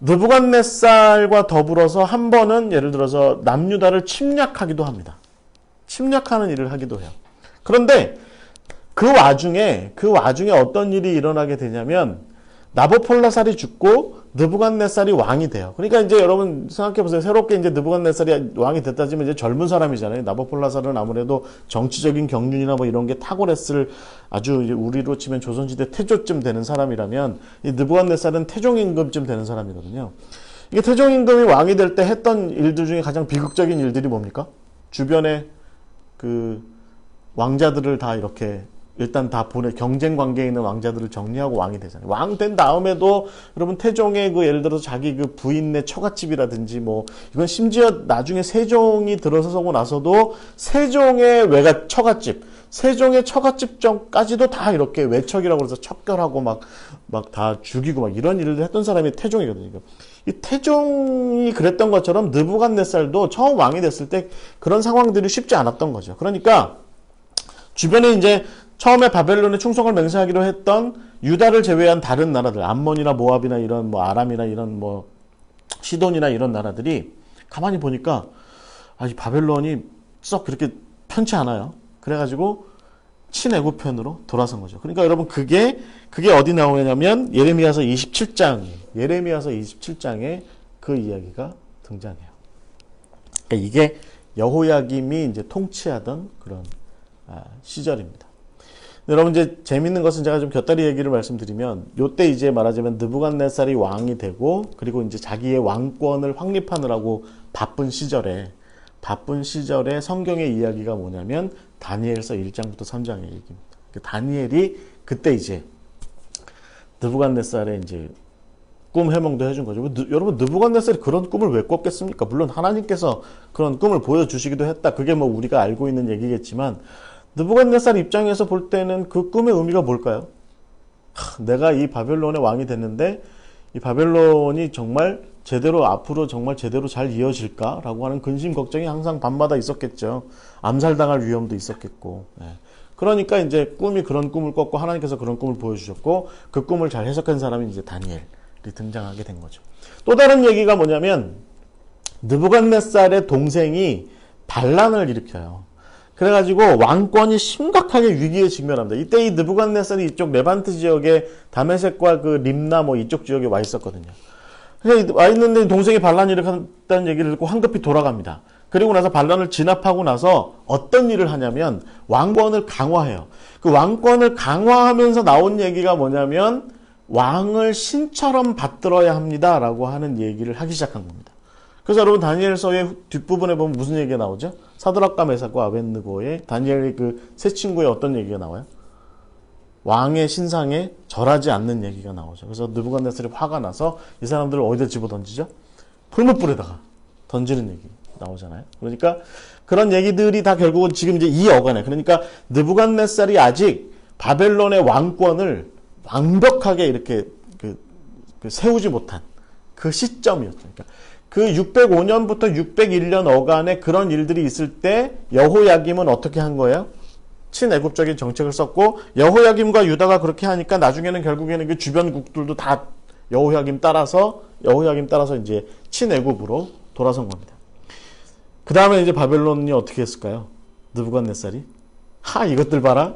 느부갓네살과 더불어서 한 번은 예를 들어서 남유다를 침략하기도 합니다. 침략하는 일을 하기도 해요. 그런데 그 와중에 어떤 일이 일어나게 되냐면 나보폴라살이 죽고 느부갓네살이 왕이 돼요. 그러니까 이제 여러분 생각해 보세요. 새롭게 이제 느부갓네살이 왕이 됐다 지면 이제 젊은 사람이잖아요. 나보폴라살은 아무래도 정치적인 경륜이나 뭐 이런 게 탁월했을 아주 이제 우리로 치면 조선시대 태조쯤 되는 사람이라면 이 느부갓네살은 태종임금쯤 되는 사람이거든요. 이게 태종임금이 왕이 될 때 했던 일들 중에 가장 비극적인 일들이 뭡니까? 주변에 그 왕자들을 다 이렇게 일단 다 경쟁 관계에 있는 왕자들을 정리하고 왕이 되잖아요. 왕 된 다음에도 여러분 태종의 그 예를 들어서 자기 그 부인네 처갓집이라든지 뭐 이건 심지어 나중에 세종이 들어서고 나서도 세종의 외가 처갓집, 세종의 처갓집 전까지도 다 이렇게 외척이라고 해서 척결하고 막 다 죽이고 막 이런 일을 했던 사람이 태종이거든요. 이 태종이 그랬던 것처럼 느부갓네살도 처음 왕이 됐을 때 그런 상황들이 쉽지 않았던 거죠. 그러니까 주변에 이제 처음에 바벨론에 충성을 맹세하기로 했던 유다를 제외한 다른 나라들, 암몬이나 모압이나 이런 뭐 아람이나 이런 뭐 시돈이나 이런 나라들이 가만히 보니까 이 바벨론이 썩 그렇게 편치 않아요. 그래가지고 친애굽편으로 돌아선 거죠. 그러니까 여러분 그게 어디 나오냐면 예레미야서 27장에 그 이야기가 등장해요. 그러니까 이게 여호야김이 이제 통치하던 그런 시절입니다. 여러분 이제 재밌는 것은 제가 좀 곁다리 얘기를 말씀드리면 요때 이제 말하자면 느부갓네살이 왕이 되고 그리고 이제 자기의 왕권을 확립하느라고 바쁜 시절에 성경의 이야기가 뭐냐면 다니엘서 1장부터 3장의 얘기입니다. 다니엘이 그때 이제 느부갓네살의 이제 꿈 해몽도 해준 거죠. 여러분 느부갓네살이 그런 꿈을 왜 꿨겠습니까? 물론 하나님께서 그런 꿈을 보여주시기도 했다. 그게 뭐 우리가 알고 있는 얘기겠지만 느부갓네살 입장에서 볼 때는 그 꿈의 의미가 뭘까요? 내가 이 바벨론의 왕이 됐는데 이 바벨론이 정말 앞으로 정말 제대로 잘 이어질까라고 하는 근심 걱정이 항상 밤마다 있었겠죠. 암살당할 위험도 있었겠고. 그러니까 이제 그런 꿈을 꿨고 하나님께서 그런 꿈을 보여주셨고 그 꿈을 잘 해석한 사람이 이제 다니엘이 등장하게 된 거죠. 또 다른 얘기가 뭐냐면 느부갓네살의 동생이 반란을 일으켜요. 그래가지고 왕권이 심각하게 위기에 직면합니다. 이때 이 느부갓네살이 이쪽 레반트 지역에 다메섹과 그 림나 뭐 이쪽 지역에 와 있었거든요. 그래서 와 있는데 동생이 반란을 일으켰다는 얘기를 듣고 황급히 돌아갑니다. 그리고 나서 반란을 진압하고 나서 어떤 일을 하냐면 왕권을 강화해요. 그 왕권을 강화하면서 나온 얘기가 뭐냐면 왕을 신처럼 받들어야 합니다라고 하는 얘기를 하기 시작한 겁니다. 그래서 여러분 다니엘서의 뒷부분에 보면 무슨 얘기가 나오죠? 사드락과 메삭과 아벳느고의 다니엘의 그 세 친구의 어떤 얘기가 나와요? 왕의 신상에 절하지 않는 얘기가 나오죠. 그래서 느부갓네살이 화가 나서 이 사람들을 어디다 집어던지죠? 풀무불에다가 던지는 얘기 나오잖아요. 그러니까 그런 얘기들이 다 결국은 지금 이제 이 어간에 그러니까 느부갓네살이 아직 바벨론의 왕권을 완벽하게 이렇게 세우지 못한 그 시점이었죠. 그러니까 그 605년부터 601년 어간에 그런 일들이 있을 때 여호야김은 어떻게 한 거예요? 친애굽적인 정책을 썼고 여호야김과 유다가 그렇게 하니까 나중에는 결국에는 그 주변국들도 다 여호야김 따라서 이제 친애굽으로 돌아선 겁니다. 그 다음에 이제 바벨론이 어떻게 했을까요? 느부갓네살이 이것들 봐라.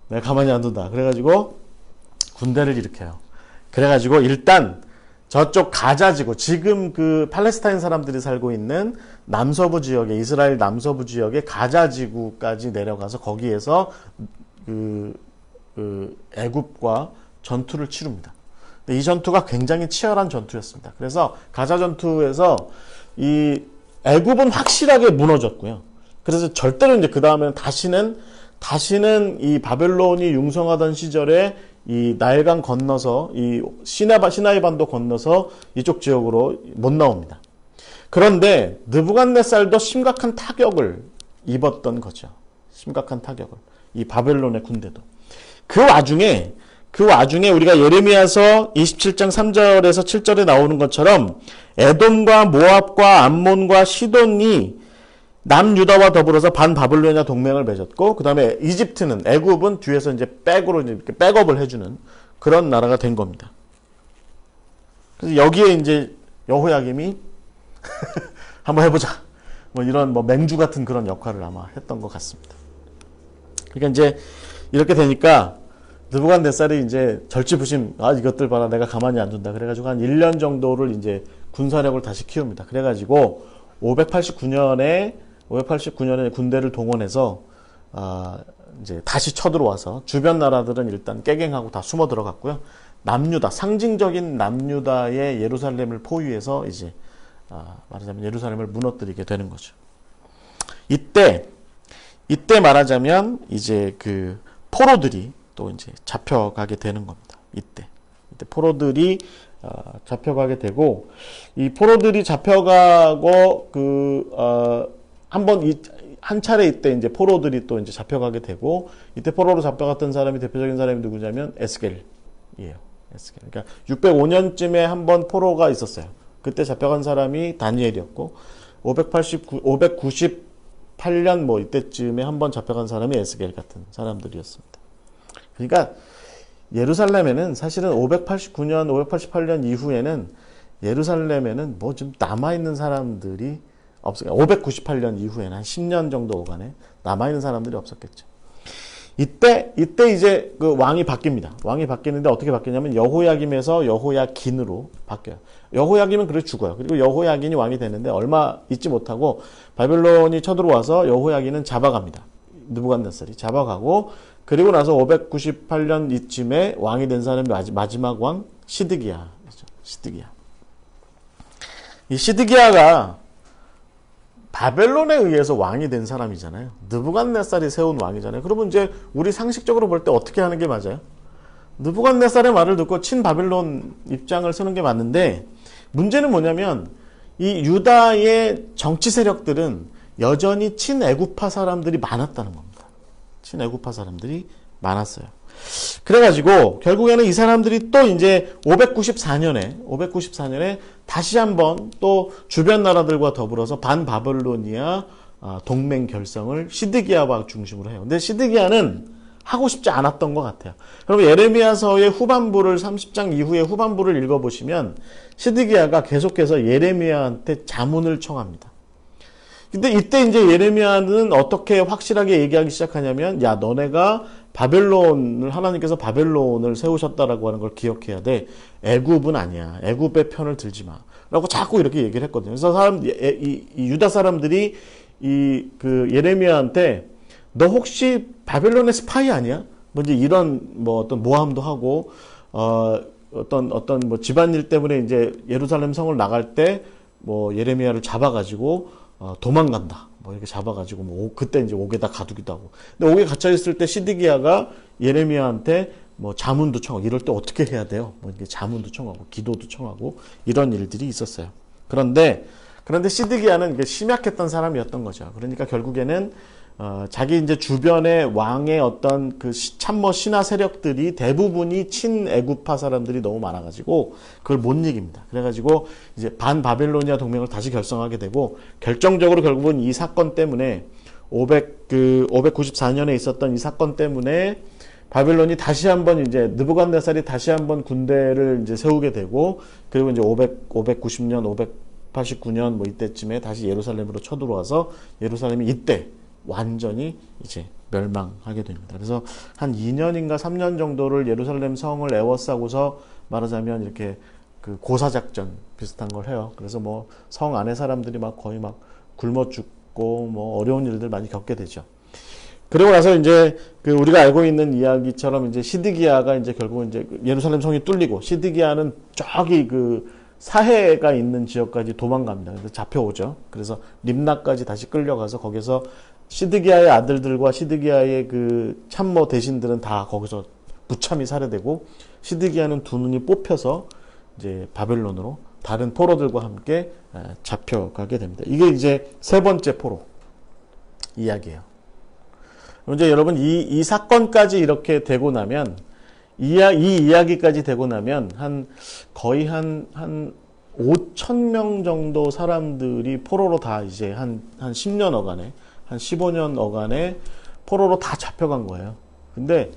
내가 가만히 안 둔다. 그래가지고 군대를 일으켜요. 그래가지고 일단 저쪽 가자지구, 지금 그 팔레스타인 사람들이 살고 있는 남서부 지역에, 이스라엘 남서부 지역의 가자지구까지 내려가서 거기에서 애굽과 전투를 치릅니다. 이 전투가 굉장히 치열한 전투였습니다. 그래서 가자 전투에서 이 애굽은 확실하게 무너졌고요. 그래서 절대로 이제 그 다음에는 다시는 이 바벨론이 융성하던 시절에 이 나일강 건너서 이 시나이 반도 건너서 이쪽 지역으로 못 나옵니다. 그런데 느부갓네살도 심각한 타격을 입었던 거죠. 심각한 타격을. 이 바벨론의 군대도. 그 와중에 우리가 예레미야서 27장 3절에서 7절에 나오는 것처럼 에돔과 모압과 암몬과 시돈이 남유다와 더불어서 반바벨로니아 동맹을 맺었고, 그 다음에 이집트는, 애굽은 뒤에서 이제 백으로 이렇게 백업을 해주는 그런 나라가 된 겁니다. 그래서 여기에 이제 여호야김이 한번 해보자. 뭐 이런 뭐 맹주 같은 그런 역할을 아마 했던 것 같습니다. 그러니까 이제 이렇게 되니까 느부갓네살이 이제 절치부심, 이것들 봐라, 내가 가만히 안 둔다. 그래가지고 한 1년 정도를 이제 군사력을 다시 키웁니다. 그래가지고 589년에 군대를 동원해서 이제 다시 쳐들어와서 주변 나라들은 일단 깨갱하고 다 숨어 들어갔고요. 남유다, 상징적인 남유다의 예루살렘을 포위해서 이제 말하자면 예루살렘을 무너뜨리게 되는 거죠. 이때 말하자면 이제 그 포로들이 또 이제 잡혀가게 되는 겁니다. 이때 포로들이 잡혀가게 되고, 이 포로들이 잡혀가고 한 차례 이때 이제 포로들이 또 이제 잡혀가게 되고, 이때 포로로 잡혀갔던 사람이 대표적인 사람이 누구냐면 에스겔이에요. 에스겔. 그러니까 605년쯤에 한 번 포로가 있었어요. 그때 잡혀간 사람이 다니엘이었고, 598년 뭐 이때쯤에 한 번 잡혀간 사람이 에스겔 같은 사람들이었습니다. 그러니까 예루살렘에는 사실은 589년, 588년 이후에는 예루살렘에는 뭐 좀 남아있는 사람들이 없어요. 598년 이후에는 한 10년 정도 오간에 남아있는 사람들이 없었겠죠. 이때 이제 그 왕이 바뀝니다. 왕이 바뀌는데 어떻게 바뀌냐면 여호야김에서 여호야긴으로 바뀌어요. 여호야김은 그래서 죽어요. 그리고 여호야긴이 왕이 되는데 얼마 있지 못하고 바벨론이 쳐들어와서 여호야긴은 잡아갑니다. 느부갓네살이 잡아가고, 그리고 나서 598년 이쯤에 왕이 된 사람이 마지막 왕 시드기야죠. 이 시드기야가 바벨론에 의해서 왕이 된 사람이잖아요. 느부갓네살이 세운 왕이잖아요. 그러면 이제 우리 상식적으로 볼 때 어떻게 하는 게 맞아요? 느부갓네살의 말을 듣고 친바벨론 입장을 쓰는 게 맞는데, 문제는 뭐냐면 이 유다의 정치 세력들은 여전히 친애굽파 사람들이 많았다는 겁니다. 친애굽파 사람들이 많았어요. 그래가지고 결국에는 이 사람들이 또 이제 594년에 다시 한번 또 주변 나라들과 더불어서 반바벨로니아 동맹 결성을 시드기야와 중심으로 해요. 근데 시드기야는 하고 싶지 않았던 것 같아요. 그럼 예레미야서의 후반부를 30장 이후의 후반부를 읽어보시면 시드기야가 계속해서 예레미야한테 자문을 청합니다. 근데 이때 이제 예레미야는 어떻게 확실하게 얘기하기 시작하냐면, 야, 너네가 하나님께서 바벨론을 세우셨다라고 하는 걸 기억해야 돼. 애굽은 아니야. 애굽의 편을 들지 마. 라고 자꾸 이렇게 얘기를 했거든요. 그래서 이 유다 사람들이 그 예레미야한테 너 혹시 바벨론의 스파이 아니야? 뭐 이제 이런 뭐 어떤 모함도 하고, 어떤 뭐 집안일 때문에 이제 예루살렘 성을 나갈 때 뭐 예레미야를 잡아가지고 도망간다. 뭐 이렇게 잡아가지고 뭐 그때 이제 옥에다 가두기도 하고. 근데 옥에 갇혀 있을 때 시드기야가 예레미야한테 뭐 자문도 청하고, 이럴 때 어떻게 해야 돼요? 뭐 이렇게 자문도 청하고 기도도 청하고 이런 일들이 있었어요. 그런데 시드기야는 이게 심약했던 사람이었던 거죠. 그러니까 결국에는 자기 이제 주변의 왕의 어떤 그 참모 신하 세력들이 대부분이 친애굽파 사람들이 너무 많아가지고 그걸 못 이깁니다. 그래가지고 이제 반바벨로니아 동맹을 다시 결성하게 되고, 결정적으로 결국은 이 사건 때문에 594년에 있었던 이 사건 때문에 바벨론이 다시 한번 이제 느부갓네살이 다시 한번 군대를 이제 세우게 되고, 그리고 이제 590년, 589년 뭐 이때쯤에 다시 예루살렘으로 쳐들어와서 예루살렘이 이때 완전히 이제 멸망하게 됩니다. 그래서 한 2년인가 3년 정도를 예루살렘 성을 에워싸고서 말하자면 이렇게 그 고사작전 비슷한 걸 해요. 그래서 뭐 성 안에 사람들이 막 거의 막 굶어 죽고 뭐 어려운 일들 많이 겪게 되죠. 그리고 나서 이제 그 우리가 알고 있는 이야기처럼 이제 시드기야가 이제 결국은 이제 예루살렘 성이 뚫리고, 시드기야는 저기 그 사해가 있는 지역까지 도망갑니다. 그래서 잡혀오죠. 그래서 림나까지 다시 끌려가서 거기서 시드기야의 아들들과 시드기야의 그 참모 대신들은 다 거기서 무참히 살해되고, 시드기야는 두 눈이 뽑혀서 이제 바벨론으로 다른 포로들과 함께 잡혀가게 됩니다. 이게 이제 세 번째 포로 이야기예요. 이제 여러분 이 사건까지 이렇게 되고 나면, 이 이야기까지 되고 나면 거의 한 5,000명 정도 사람들이 포로로 다 이제 한 10년 어간에, 한 15년 어간에 포로로 다 잡혀간 거예요. 근데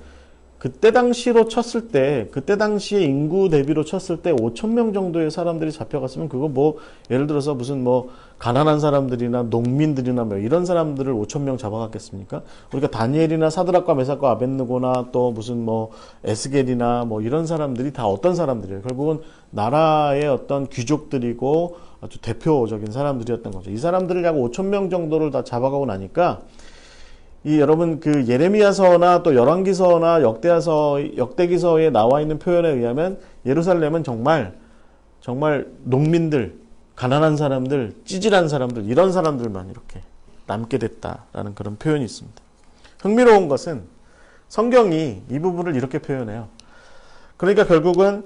그때 당시로 쳤을 때, 그때 당시에 인구 대비로 쳤을 때 5천 명 정도의 사람들이 잡혀갔으면 그거 뭐 예를 들어서 무슨 뭐 가난한 사람들이나 농민들이나 뭐 이런 사람들을 5천 명 잡아갔겠습니까? 우리가 다니엘이나 사드락과 메삭과 아벳느고나 또 무슨 뭐 에스겔이나 뭐 이런 사람들이 다 어떤 사람들이에요? 결국은 나라의 어떤 귀족들이고 아주 대표적인 사람들이었던 거죠. 이 사람들을 약 5천 명 정도를 다 잡아가고 나니까 이 여러분 그 예레미야서나 또 열왕기서나 역대기서에 나와 있는 표현에 의하면 예루살렘은 정말 농민들, 가난한 사람들, 찌질한 사람들 이런 사람들만 이렇게 남게 됐다라는 그런 표현이 있습니다. 흥미로운 것은 성경이 이 부분을 이렇게 표현해요. 그러니까 결국은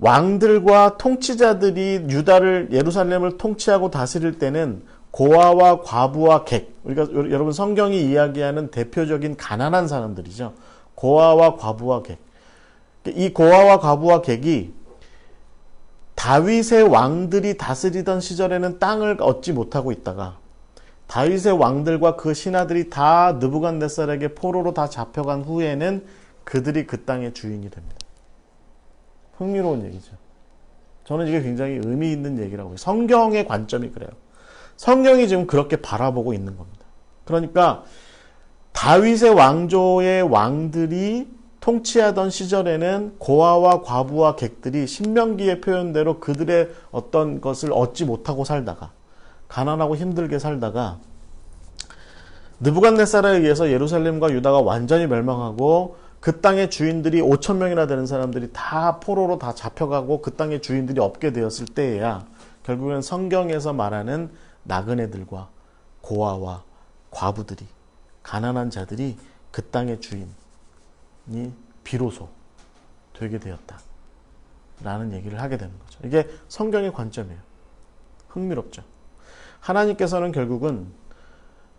왕들과 통치자들이 유다를 예루살렘을 통치하고 다스릴 때는 고아와 과부와 객, 그러니까 여러분 성경이 이야기하는 대표적인 가난한 사람들이죠. 고아와 과부와 객. 이 고아와 과부와 객이 다윗의 왕들이 다스리던 시절에는 땅을 얻지 못하고 있다가 다윗의 왕들과 그 신하들이 다 느부갓네살에게 포로로 다 잡혀간 후에는 그들이 그 땅의 주인이 됩니다. 흥미로운 얘기죠. 저는 이게 굉장히 의미 있는 얘기라고 해요. 성경의 관점이 그래요. 성경이 지금 그렇게 바라보고 있는 겁니다. 그러니까 다윗의 왕조의 왕들이 통치하던 시절에는 고아와 과부와 객들이 신명기의 표현대로 그들의 어떤 것을 얻지 못하고 살다가 가난하고 힘들게 살다가 느부갓네살에 의해서 예루살렘과 유다가 완전히 멸망하고 그 땅의 주인들이 5천 명이나 되는 사람들이 다 포로로 다 잡혀가고 그 땅의 주인들이 없게 되었을 때에야 결국엔 성경에서 말하는 나그네들과 고아와 과부들이 가난한 자들이 그 땅의 주인이 비로소 되게 되었다 라는 얘기를 하게 되는 거죠. 이게 성경의 관점이에요. 흥미롭죠. 하나님께서는 결국은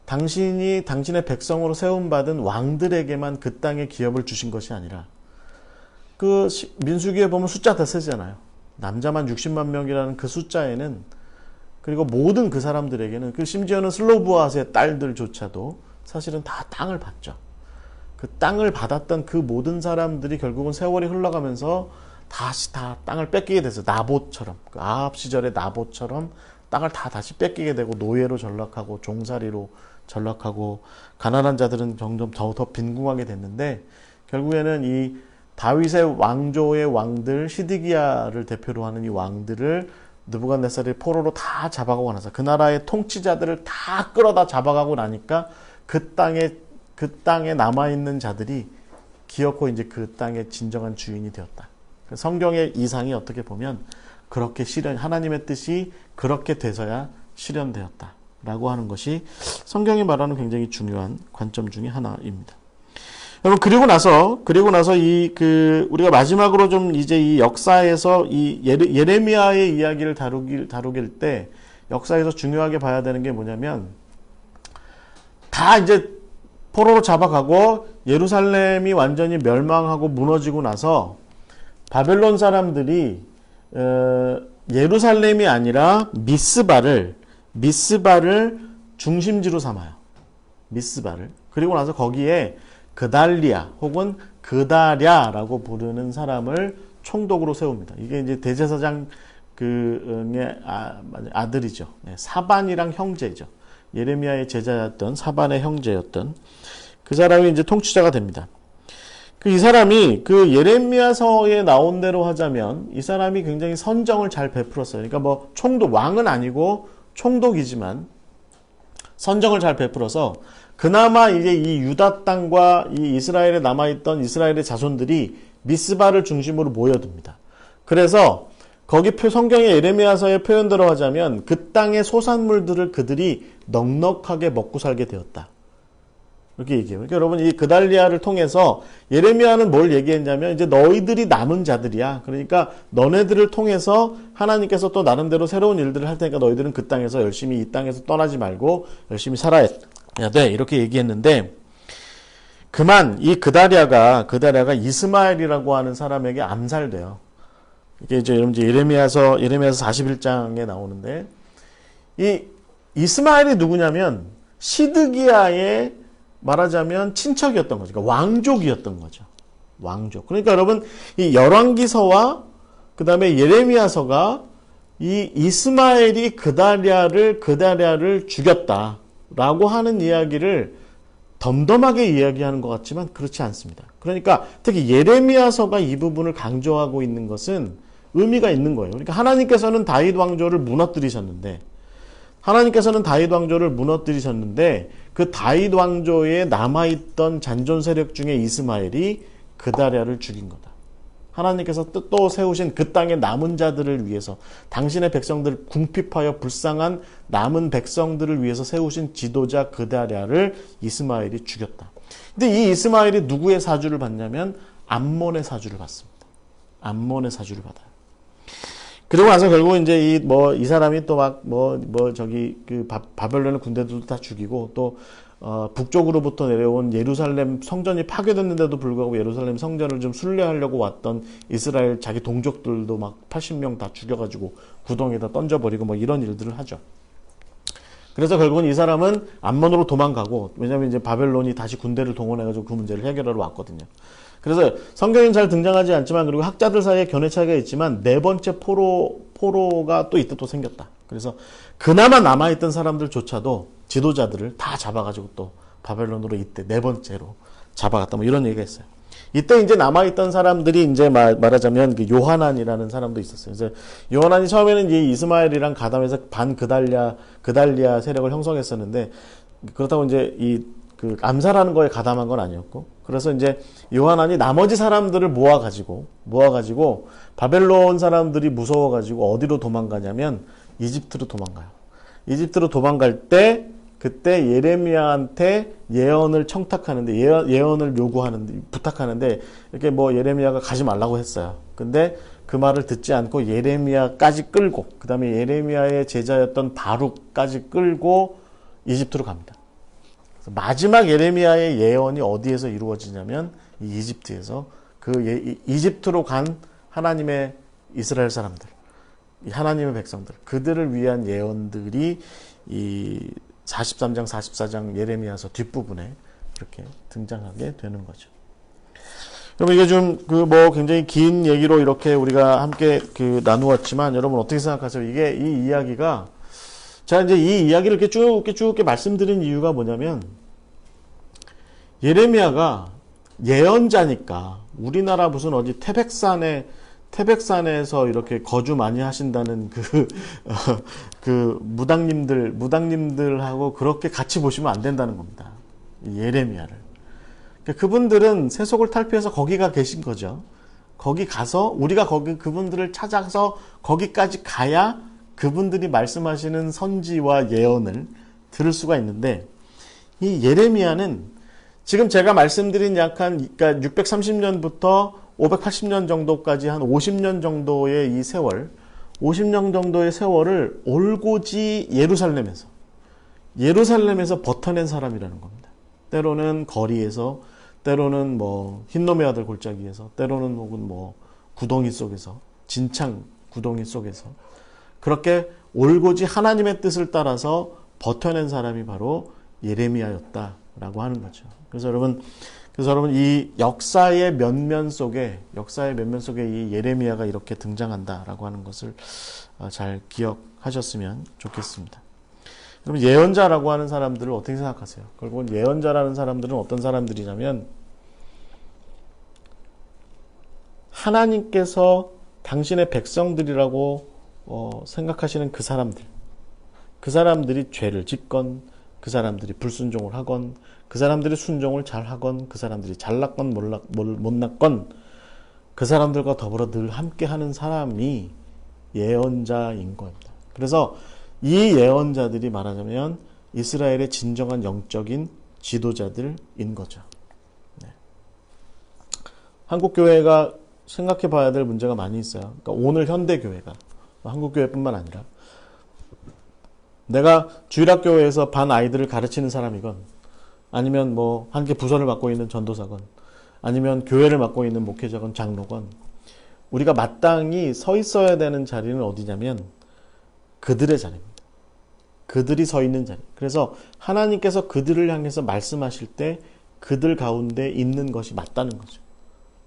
당신의 백성으로 세움받은 왕들에게만 그 땅의 기업을 주신 것이 아니라 그 민수기에 보면 숫자 다 쓰잖아요. 남자만 60만 명이라는 그 숫자에는 그리고 모든 그 사람들에게는 그 심지어는 슬로브아스의 딸들조차도 사실은 다 땅을 받죠. 그 땅을 받았던 그 모든 사람들이 결국은 세월이 흘러가면서 다시 다 땅을 뺏기게 돼서 나봇처럼 그 아합 시절의 나봇처럼 땅을 다 다시 뺏기게 되고 노예로 전락하고 종살이로 전락하고 가난한 자들은 점점 더 빈궁하게 됐는데 결국에는 이 다윗의 왕조의 왕들 시드기야를 대표로 하는 이 왕들을 느부갓네살이 포로로 다 잡아가고 나서 그 나라의 통치자들을 다 끌어다 잡아가고 나니까 그 땅에 남아있는 자들이 기어코 이제 그 땅의 진정한 주인이 되었다. 성경의 이상이 어떻게 보면 그렇게 하나님의 뜻이 그렇게 돼서야 실현되었다라고 하는 것이 성경이 말하는 굉장히 중요한 관점 중에 하나입니다. 여러분 그리고 나서 우리가 마지막으로 좀 이제 이 역사에서 이 예레미야의 이야기를 다루길 때 역사에서 중요하게 봐야 되는 게 뭐냐면 다 이제 포로로 잡아가고 예루살렘이 완전히 멸망하고 무너지고 나서 바벨론 사람들이 예루살렘이 아니라 미스바를 중심지로 삼아요. 미스바를. 그리고 나서 거기에 그달리아 혹은 그다랴라고 부르는 사람을 총독으로 세웁니다. 이게 이제 대제사장 그의 아들이죠. 사반이랑 형제죠. 예레미야의 제자였던 사반의 형제였던 그 사람이 이제 통치자가 됩니다. 이 사람이 그 예레미야서에 나온 대로 하자면 이 사람이 굉장히 선정을 잘 베풀었어요. 그러니까 뭐 총독, 왕은 아니고 총독이지만 선정을 잘 베풀어서 그나마 이제 이 유다 땅과 이 이스라엘에 남아있던 이스라엘의 자손들이 미스바를 중심으로 모여듭니다. 그래서 거기 성경의 예레미야서의 표현대로 하자면 그 땅의 소산물들을 그들이 넉넉하게 먹고 살게 되었다. 이렇게 얘기해요. 그러니까 여러분 이 그달리아를 통해서 예레미야는 뭘 얘기했냐면 이제 너희들이 남은 자들이야. 그러니까 너네들을 통해서 하나님께서 또 나름대로 새로운 일들을 할 테니까 너희들은 그 땅에서 열심히 이 땅에서 떠나지 말고 열심히 살아야 돼. 이렇게 얘기했는데 그만 이 그달리아가 이스마엘이라고 하는 사람에게 암살돼요. 이게 이제 여러분 예레미야서 41장에 나오는데 이 이스마엘이 누구냐면 시드기야의 말하자면 친척이었던 거죠. 그러니까 왕족이었던 거죠. 왕조. 그러니까 여러분 이 열왕기서와 그 다음에 예레미야서가 이 이스마엘이 그다랴를 죽였다라고 하는 이야기를 덤덤하게 이야기하는 것 같지만 그렇지 않습니다. 그러니까 특히 예레미야서가 이 부분을 강조하고 있는 것은 의미가 있는 거예요. 그러니까 하나님께서는 다윗 왕조를 무너뜨리셨는데 그 다윗 왕조에 남아있던 잔존 세력 중에 이스마엘이 그다랴를 죽인 거다. 하나님께서 또 세우신 그 땅의 남은 자들을 위해서 당신의 백성들 궁핍하여 불쌍한 남은 백성들을 위해서 세우신 지도자 그다랴를 이스마엘이 죽였다. 근데 이 이스마엘이 누구의 사주를 받냐면 암몬의 사주를 받습니다. 암몬의 사주를 받아요. 그리고 나서 결국 이제 이 사람이 또 바벨론의 군대들도 다 죽이고 또 북쪽으로부터 내려온 예루살렘 성전이 파괴됐는데도 불구하고 예루살렘 성전을 좀 순례하려고 왔던 이스라엘 자기 동족들도 막 80명 다 죽여가지고 구덩이에다 던져버리고 뭐 이런 일들을 하죠. 그래서 결국은 이 사람은 암몬으로 도망가고, 왜냐면 이제 바벨론이 다시 군대를 동원해가지고 그 문제를 해결하러 왔거든요. 그래서 성경에는 잘 등장하지 않지만, 그리고 학자들 사이에 견해 차이가 있지만 네 번째 포로가 또 이때 또 생겼다. 그래서 그나마 남아있던 사람들조차도 지도자들을 다 잡아가지고 또 바벨론으로 이때 네 번째로 잡아갔다. 뭐 이런 얘기가 있어요. 이때 이제 남아있던 사람들이 이제 말하자면 그 요하난이라는 사람도 있었어요. 그래서 요하난이 처음에는 이 이스마엘이랑 가담해서 그달리아 세력을 형성했었는데, 그렇다고 이제 그 암살하는 거에 가담한 건 아니었고, 그래서 이제 요하난이 나머지 사람들을 모아가지고 바벨론 사람들이 무서워가지고 어디로 도망가냐면 이집트로 도망가요. 이집트로 도망갈 때 그때 예레미야한테 예언을 청탁하는데, 예언을 부탁하는데, 이렇게 뭐 예레미야가 가지 말라고 했어요. 근데 그 말을 듣지 않고 예레미야까지 끌고, 그 다음에 예레미야의 제자였던 바룩까지 끌고 이집트로 갑니다. 그래서 마지막 예레미야의 예언이 어디에서 이루어지냐면 이 이집트에서, 이집트로 간 하나님의 이스라엘 사람들, 하나님의 백성들, 그들을 위한 예언들이 이 43장, 44장 예레미야서 뒷부분에 이렇게 등장하게 되는 거죠. 여러분, 이게 좀 굉장히 긴 얘기로 이렇게 우리가 함께 나누었지만, 여러분 어떻게 생각하세요? 이 이야기가, 제가 이제 이 이야기를 이렇게 쭉 말씀드린 이유가 뭐냐면, 예레미야가 예언자니까, 우리나라 무슨 어디 태백산에서 이렇게 거주 많이 하신다는 무당님들하고 그렇게 같이 보시면 안 된다는 겁니다. 예레미야를. 그러니까 그분들은 세속을 탈피해서 거기가 계신 거죠. 거기 가서 우리가 그분들을 찾아서 거기까지 가야 그분들이 말씀하시는 선지와 예언을 들을 수가 있는데, 이 예레미야는 지금 제가 말씀드린 그러니까 630년부터 580년 정도까지 한 50년 정도의 이 세월, 50년 정도의 세월을 올고지 예루살렘에서 버텨낸 사람이라는 겁니다. 때로는 거리에서, 때로는 흰놈의 아들 골짜기에서, 때로는 혹은 구덩이 속에서, 진창 구덩이 속에서, 그렇게 올고지 하나님의 뜻을 따라서 버텨낸 사람이 바로 예레미야였다라고 하는 거죠. 그래서 여러분 이 역사의 면면 속에 이 예레미야가 이렇게 등장한다라고 하는 것을 잘 기억하셨으면 좋겠습니다. 그럼 예언자라고 하는 사람들을 어떻게 생각하세요? 결국은 예언자라는 사람들은 어떤 사람들이냐면, 하나님께서 당신의 백성들이라고 생각하시는 그 사람들이 죄를 짓건, 그 사람들이 불순종을 하건, 그 사람들이 순종을 잘하건, 그 사람들이 잘났건 못났건, 그 사람들과 더불어 늘 함께하는 사람이 예언자인 겁니다. 그래서 이 예언자들이 말하자면 이스라엘의 진정한 영적인 지도자들인 거죠. 네. 한국교회가 생각해 봐야 될 문제가 많이 있어요. 그러니까 오늘 현대교회가, 한국교회뿐만 아니라, 내가 주일학교에서 반 아이들을 가르치는 사람이건, 아니면 한 개 부서를 맡고 있는 전도사건, 아니면 교회를 맡고 있는 목회자건 장로건, 우리가 마땅히 서 있어야 되는 자리는 어디냐면 그들의 자리입니다. 그들이 서 있는 자리. 그래서 하나님께서 그들을 향해서 말씀하실 때 그들 가운데 있는 것이 맞다는 거죠.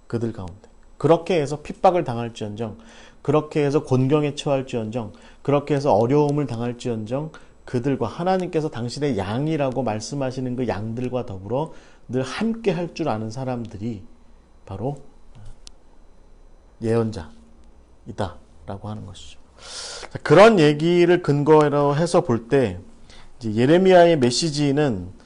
그들 가운데. 그렇게 해서 핍박을 당할지언정, 그렇게 해서 곤경에 처할지언정, 그렇게 해서 어려움을 당할지언정, 그들과 하나님께서 당신의 양이라고 말씀하시는 그 양들과 더불어 늘 함께 할 줄 아는 사람들이 바로 예언자이다 라고 하는 것이죠. 그런 얘기를 근거로 해서 볼 때 예레미야의 메시지는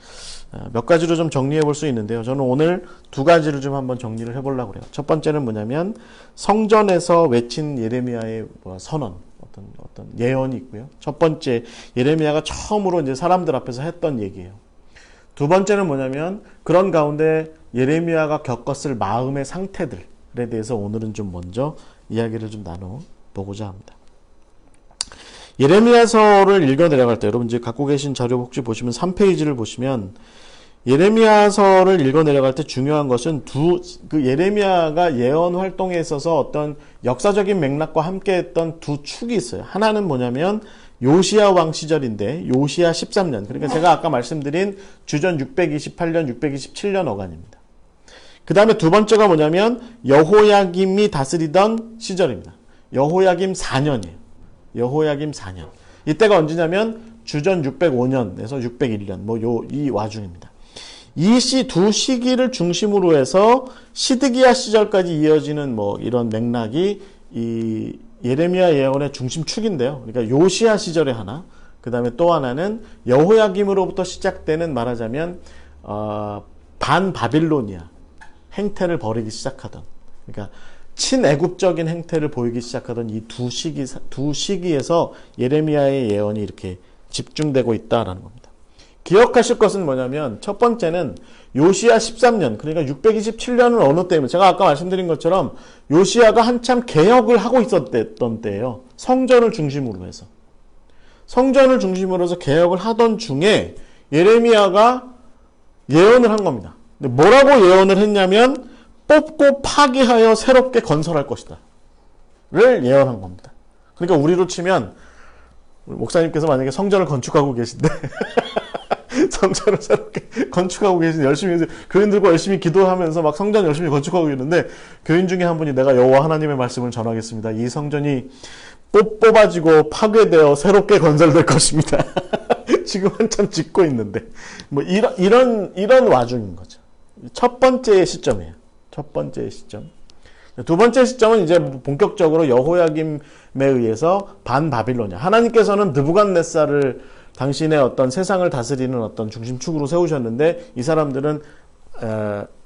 몇 가지로 좀 정리해 볼 수 있는데요. 저는 오늘 두 가지를 좀 한번 정리를 해보려고 그래요. 첫 번째는 뭐냐면 성전에서 외친 예레미야의 선언, 어떤 예언이 있고요. 첫 번째, 예레미야가 처음으로 이제 사람들 앞에서 했던 얘기예요. 두 번째는 뭐냐면 그런 가운데 예레미야가 겪었을 마음의 상태들에 대해서 오늘은 좀 먼저 이야기를 좀 나눠보고자 합니다. 예레미야서를 읽어 내려갈 때 여러분 이제 갖고 계신 자료 혹시 보시면 3페이지를 보시면 예레미야서를 읽어 내려갈 때 중요한 것은 그 예레미야가 예언 활동에 있어서 어떤 역사적인 맥락과 함께 했던 두 축이 있어요. 하나는 뭐냐면 요시야 왕 시절인데 요시야 13년. 그러니까 제가 아까 말씀드린 주전 628년, 627년 어간입니다. 그 다음에 두 번째가 뭐냐면 여호야김이 다스리던 시절입니다. 여호야김 4년이에요. 여호야김 4년. 이때가 언제냐면 주전 605년에서 601년 이 와중입니다. 이 두 시기를 중심으로 해서 시드기야 시절까지 이어지는 이런 맥락이 이 예레미야 예언의 중심축인데요. 그러니까 요시야 시절에 하나, 그 다음에 또 하나는 여호야김으로부터 시작되는 말하자면 반바빌로니아 행태를 벌이기 시작하던, 그러니까 친애굽적인 행태를 보이기 시작하던 이 두 시기에서 예레미야의 예언이 이렇게 집중되고 있다라는 겁니다. 기억하실 것은 뭐냐면 첫 번째는 요시야 13년, 그러니까 627년은 어느 때입니까? 제가 아까 말씀드린 것처럼 요시야가 한참 개혁을 하고 있었던 때예요. 성전을 중심으로 해서. 성전을 중심으로 해서 개혁을 하던 중에 예레미야가 예언을 한 겁니다. 근데 뭐라고 예언을 했냐면 뽑고 파괴하여 새롭게 건설할 것이다 를 예언한 겁니다. 그러니까 우리로 치면 목사님께서 만약에 성전을 건축하고 계신데 성전을 새롭게 건축하고 계신 열심히 교인들과 열심히 기도하면서 막 성전 열심히 건축하고 있는데 교인 중에 한 분이 내가 여호와 하나님의 말씀을 전하겠습니다. 이 성전이 뽑아지고 파괴되어 새롭게 건설될 것입니다. 지금 한참 짓고 있는데 이런 와중인 거죠. 첫 번째 시점이에요. 첫 번째 시점. 두 번째 시점은 이제 본격적으로 여호야김에 의해서 반바빌로니아. 하나님께서는 느부갓네살을 당신의 어떤 세상을 다스리는 어떤 중심축으로 세우셨는데 이 사람들은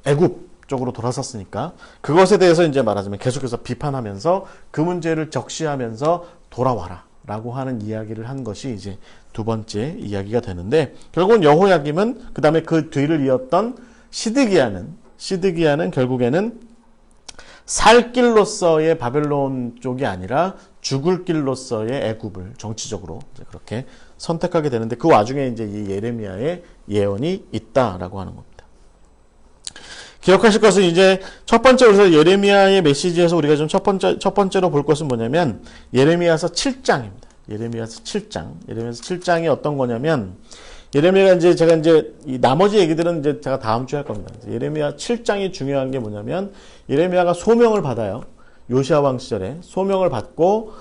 애굽 쪽으로 돌아섰으니까 그것에 대해서 이제 말하자면 계속해서 비판하면서 그 문제를 적시하면서 돌아와라 라고 하는 이야기를 한 것이 이제 두 번째 이야기가 되는데 결국은 여호야김은 그 다음에 그 뒤를 이었던 시드기야는 결국에는 살 길로서의 바벨론 쪽이 아니라 죽을 길로서의 애굽을 정치적으로 그렇게 선택하게 되는데 그 와중에 이제 이 예레미야의 예언이 있다라고 하는 겁니다. 기억하실 것은 이제 첫 번째 그래서 예레미야의 메시지에서 우리가 좀 첫 번째로 볼 것은 뭐냐면 예레미야서 7장입니다. 예레미야서 7장이 어떤 거냐면 예레미야가 제가 이 나머지 얘기들은 이제 제가 다음 주에 할 겁니다. 예레미야 7장이 중요한 게 뭐냐면 예레미야가 소명을 받아요. 요시야 왕 시절에 소명을 받고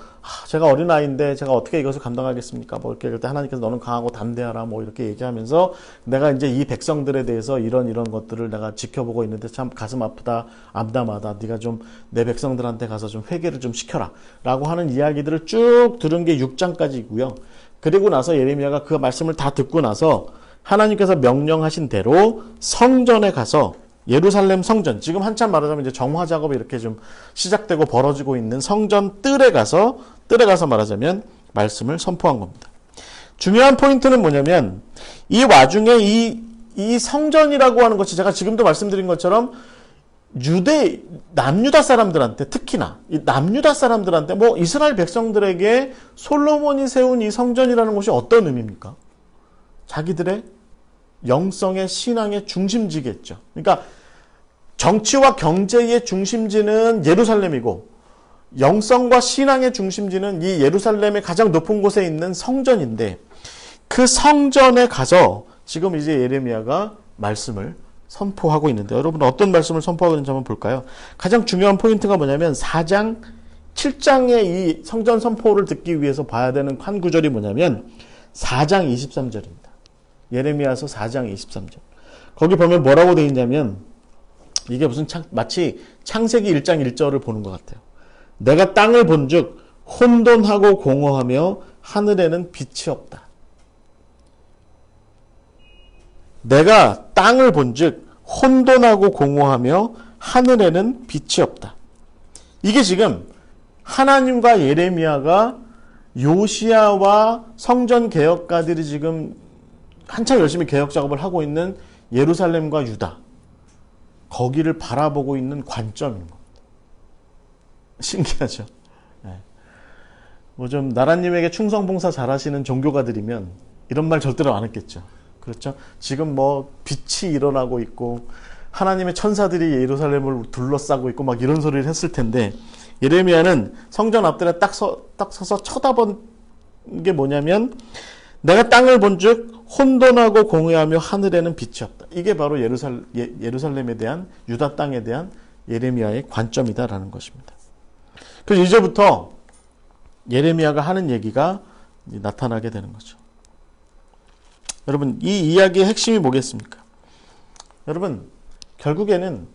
제가 어린아이인데 제가 어떻게 이것을 감당하겠습니까? 이렇게 그럴 때 하나님께서 너는 강하고 담대하라 이렇게 얘기하면서 내가 이제 이 백성들에 대해서 이런 것들을 내가 지켜보고 있는데 참 가슴 아프다, 암담하다. 네가 좀 내 백성들한테 가서 좀 회개를 좀 시켜라. 라고 하는 이야기들을 쭉 들은 게 6장까지고요. 그리고 나서 예레미야가 그 말씀을 다 듣고 나서 하나님께서 명령하신 대로 성전에 가서 예루살렘 성전, 지금 한참 말하자면 이제 정화 작업이 이렇게 좀 시작되고 벌어지고 있는 성전 뜰에 가서 말하자면 말씀을 선포한 겁니다. 중요한 포인트는 뭐냐면 이 와중에 이 성전이라고 하는 것이 제가 지금도 말씀드린 것처럼 남유다 사람들한테 특히나 이 남유다 사람들한테 이스라엘 백성들에게 솔로몬이 세운 이 성전이라는 것이 어떤 의미입니까? 자기들의 영성의 신앙의 중심지겠죠. 그러니까 정치와 경제의 중심지는 예루살렘이고 영성과 신앙의 중심지는 이 예루살렘의 가장 높은 곳에 있는 성전인데 그 성전에 가서 지금 이제 예레미야가 말씀을 선포하고 있는데 여러분 어떤 말씀을 선포하고 있는지 한번 볼까요? 가장 중요한 포인트가 뭐냐면 4장 7장의 이 성전 선포를 듣기 위해서 봐야 되는 한 구절이 뭐냐면 4장 23절입니다. 예레미야서 4장 23절. 거기 보면 뭐라고 되어 있냐면 이게 무슨 마치 창세기 1장 1절을 보는 것 같아요. 내가 땅을 본즉 혼돈하고 공허하며 하늘에는 빛이 없다. 내가 땅을 본즉 혼돈하고 공허하며 하늘에는 빛이 없다. 이게 지금 하나님과 예레미야가 요시야와 성전 개혁가들이 지금 한참 열심히 개혁 작업을 하고 있는 예루살렘과 유다, 거기를 바라보고 있는 관점인 겁니다. 신기하죠? 네. 뭐 좀 나라님에게 충성봉사 잘하시는 종교가들이면 이런 말 절대로 안 했겠죠. 그렇죠? 지금 뭐 빛이 일어나고 있고 하나님의 천사들이 예루살렘을 둘러싸고 있고 막 이런 소리를 했을 텐데 예레미야는 성전 앞들에 딱 서서 쳐다본 게 뭐냐면 내가 땅을 본즉 혼돈하고 공허하며 하늘에는 빛이 없다. 이게 바로 예루살렘에 대한 유다 땅에 대한 예레미야의 관점이다라는 것입니다. 그래서 이제부터 예레미야가 하는 얘기가 나타나게 되는 거죠. 여러분 이 이야기의 핵심이 뭐겠습니까? 여러분 결국에는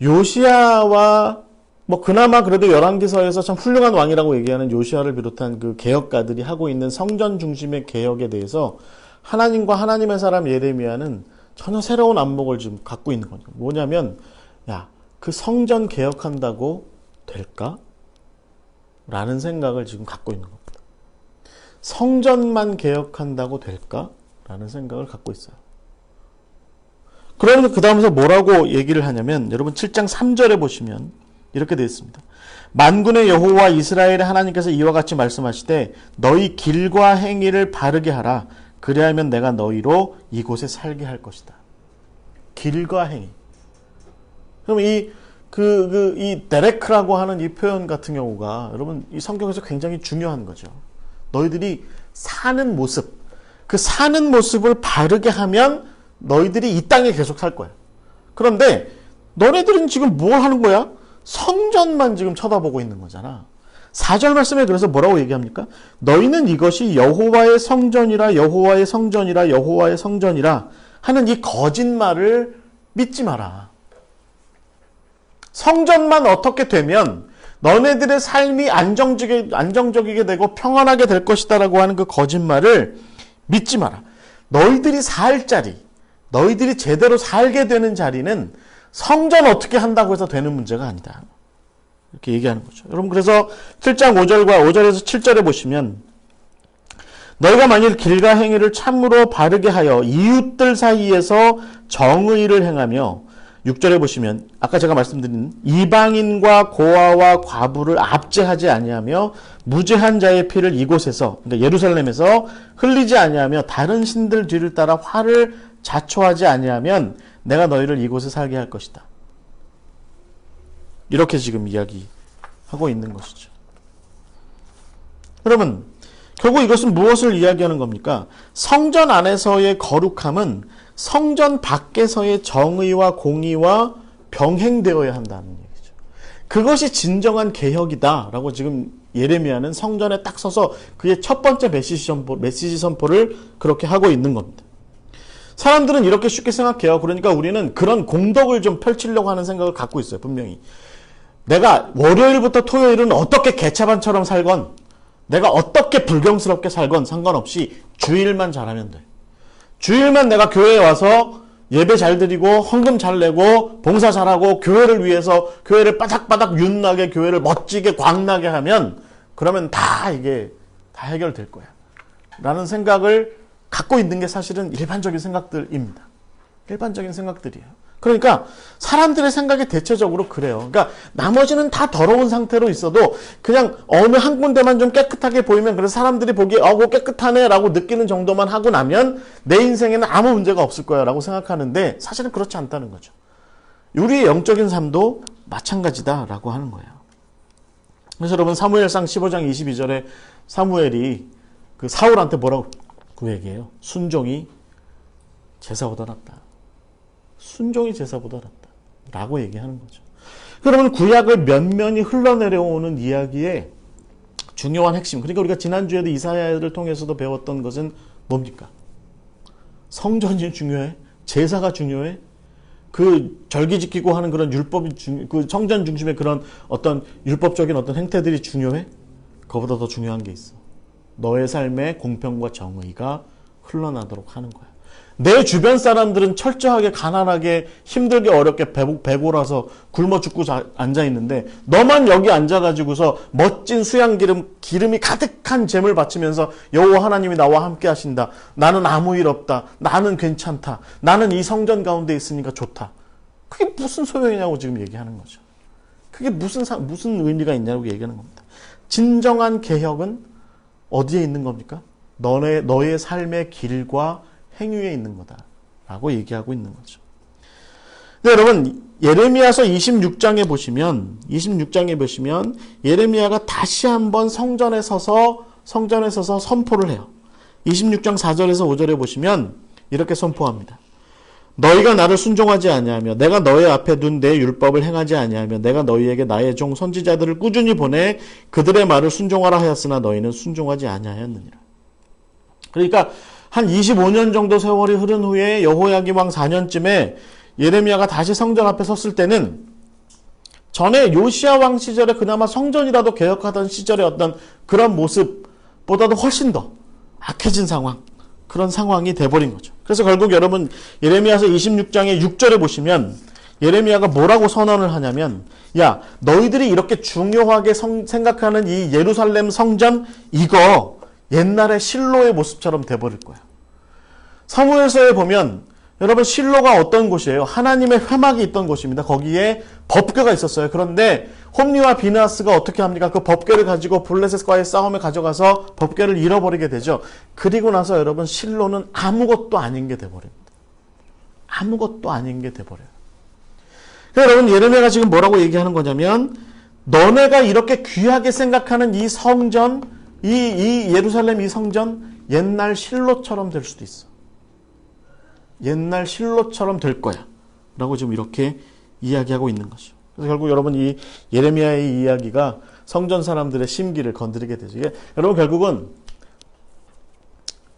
요시야와 뭐 그나마 그래도 열왕기서에서 참 훌륭한 왕이라고 얘기하는 요시야를 비롯한 그 개혁가들이 하고 있는 성전 중심의 개혁에 대해서 하나님과 하나님의 사람 예레미야는 전혀 새로운 안목을 지금 갖고 있는 거죠. 뭐냐면 야, 그 성전 개혁한다고 될까? 라는 생각을 지금 갖고 있는 겁니다. 성전만 개혁한다고 될까? 라는 생각을 갖고 있어요. 그러면서 그 다음에서 뭐라고 얘기를 하냐면 여러분 7장 3절에 보시면 이렇게 되어 있습니다. 만군의 여호와 이스라엘의 하나님께서 이와 같이 말씀하시되 너희 길과 행위를 바르게 하라. 그리하면 내가 너희로 이곳에 살게 할 것이다. 길과 행위. 그럼 이 데레크라고 하는 이 표현 같은 경우가 여러분 이 성경에서 굉장히 중요한 거죠. 너희들이 사는 모습, 그 사는 모습을 바르게 하면 너희들이 이 땅에 계속 살 거야. 그런데 너네들은 지금 뭘 하는 거야? 성전만 지금 쳐다보고 있는 거잖아. 4절 말씀에 그래서 뭐라고 얘기합니까? 너희는 이것이 여호와의 성전이라 여호와의 성전이라 여호와의 성전이라 하는 이 거짓말을 믿지 마라. 성전만 어떻게 되면 너네들의 삶이 안정적이게 되고 평안하게 될 것이다라고 하는 그 거짓말을 믿지 마라. 너희들이 살 자리, 너희들이 제대로 살게 되는 자리는 성전 어떻게 한다고 해서 되는 문제가 아니다. 이렇게 얘기하는 거죠. 여러분 그래서 7장 5절에서 7절에 보시면 너희가 만일 길과 행위를 참으로 바르게 하여 이웃들 사이에서 정의를 행하며 6절에 보시면 아까 제가 말씀드린 이방인과 고아와 과부를 압제하지 아니하며 무죄한 자의 피를 이곳에서 그러니까 예루살렘에서 흘리지 아니하며 다른 신들 뒤를 따라 화를 자초하지 아니하면 내가 너희를 이곳에 살게 할 것이다. 이렇게 지금 이야기하고 있는 것이죠. 여러분 결국 이것은 무엇을 이야기하는 겁니까? 성전 안에서의 거룩함은 성전 밖에서의 정의와 공의와 병행되어야 한다는 얘기죠. 그것이 진정한 개혁이다라고 지금 예레미야는 성전에 딱 서서 그의 첫 번째 메시지 선포를 그렇게 하고 있는 겁니다. 사람들은 이렇게 쉽게 생각해요. 그러니까 우리는 그런 공덕을 좀 펼치려고 하는 생각을 갖고 있어요. 분명히. 내가 월요일부터 토요일은 어떻게 개차반처럼 살건 내가 어떻게 불경스럽게 살건 상관없이 주일만 잘하면 돼. 주일만 내가 교회에 와서 예배 잘 드리고 헌금 잘 내고 봉사 잘하고 교회를 위해서 교회를 바닥바닥 윤나게 교회를 멋지게 광나게 하면 그러면 다 이게 다 해결될 거야. 라는 생각을 갖고 있는 게 사실은 일반적인 생각들입니다. 일반적인 생각들이에요. 그러니까 사람들의 생각이 대체적으로 그래요. 그러니까 나머지는 다 더러운 상태로 있어도 그냥 어느 한 군데만 좀 깨끗하게 보이면 그래서 사람들이 보기에 깨끗하네 라고 느끼는 정도만 하고 나면 내 인생에는 아무 문제가 없을 거야 라고 생각하는데 사실은 그렇지 않다는 거죠. 우리의 영적인 삶도 마찬가지다라고 하는 거예요. 그래서 여러분 사무엘상 15장 22절에 사무엘이 그 사울한테 뭐라고 얘기해요? 순종이 제사보다 낫다. 순종이 제사보다 낫다 라고 얘기하는 거죠. 그러면 구약을 면면이 흘러내려오는 이야기의 중요한 핵심, 그러니까 우리가 지난주에도 이사야를 통해서도 배웠던 것은 뭡니까? 성전이 중요해? 제사가 중요해? 그 절기 지키고 하는 그런 율법이 그 성전 중심의 그런 어떤 율법적인 어떤 행태들이 중요해? 그거보다 더 중요한 게 있어. 너의 삶에 공평과 정의가 흘러나도록 하는 거야. 내 주변 사람들은 철저하게 가난하게 힘들게 어렵게 배고라서 굶어 죽고 앉아 있는데 너만 여기 앉아가지고서 멋진 기름이 가득한 제물 바치면서 여호와 하나님이 나와 함께 하신다. 나는 아무 일 없다. 나는 괜찮다. 나는 이 성전 가운데 있으니까 좋다. 그게 무슨 소용이냐고 지금 얘기하는 거죠. 그게 무슨 의미가 있냐고 얘기하는 겁니다. 진정한 개혁은 어디에 있는 겁니까? 너의 삶의 길과 행위에 있는 거다라고 얘기하고 있는 거죠. 네, 여러분 예레미야서 26장에 보시면 예레미야가 다시 한번 성전에 서서 선포를 해요. 26장 4절에서 5절에 보시면 이렇게 선포합니다. 너희가 나를 순종하지 아니하며 내가 너희 앞에 둔 내 율법을 행하지 아니하며 내가 너희에게 나의 종 선지자들을 꾸준히 보내 그들의 말을 순종하라 하였으나 너희는 순종하지 아니하였느니라. 그러니까 한 25년 정도 세월이 흐른 후에 여호야김 왕 4년쯤에 예레미야가 다시 성전 앞에 섰을 때는 전에 요시야 왕 시절에 그나마 성전이라도 개혁하던 시절의 어떤 그런 모습보다도 훨씬 더 악해진 상황, 그런 상황이 돼버린 거죠. 그래서 결국 여러분 예레미야서 26장의 6절에 보시면 예레미야가 뭐라고 선언을 하냐면, 야 너희들이 이렇게 중요하게 생각하는 이 예루살렘 성전 이거 옛날의 실로의 모습처럼 돼버릴 거야. 사무엘서에 보면 여러분 실로가 어떤 곳이에요? 하나님의 회막이 있던 곳입니다. 거기에 법궤가 있었어요. 그런데 홈리와 비느하스가 어떻게 합니까? 그 법궤를 가지고 블레셋과의 싸움에 가져가서 법궤를 잃어버리게 되죠. 그리고 나서 여러분 실로는 아무것도 아닌 게 돼버립니다. 아무것도 아닌 게 돼버려요. 그러니까 여러분 예레미야가 지금 뭐라고 얘기하는 거냐면 너네가 이렇게 귀하게 생각하는 이 성전, 이 예루살렘 이 성전 옛날 실로처럼 될 수도 있어. 옛날 실로처럼 될 거야 라고 지금 이렇게 이야기하고 있는 거죠. 그래서 결국 여러분 이 예레미야의 이야기가 성전 사람들의 심기를 건드리게 되죠. 이게 여러분 결국은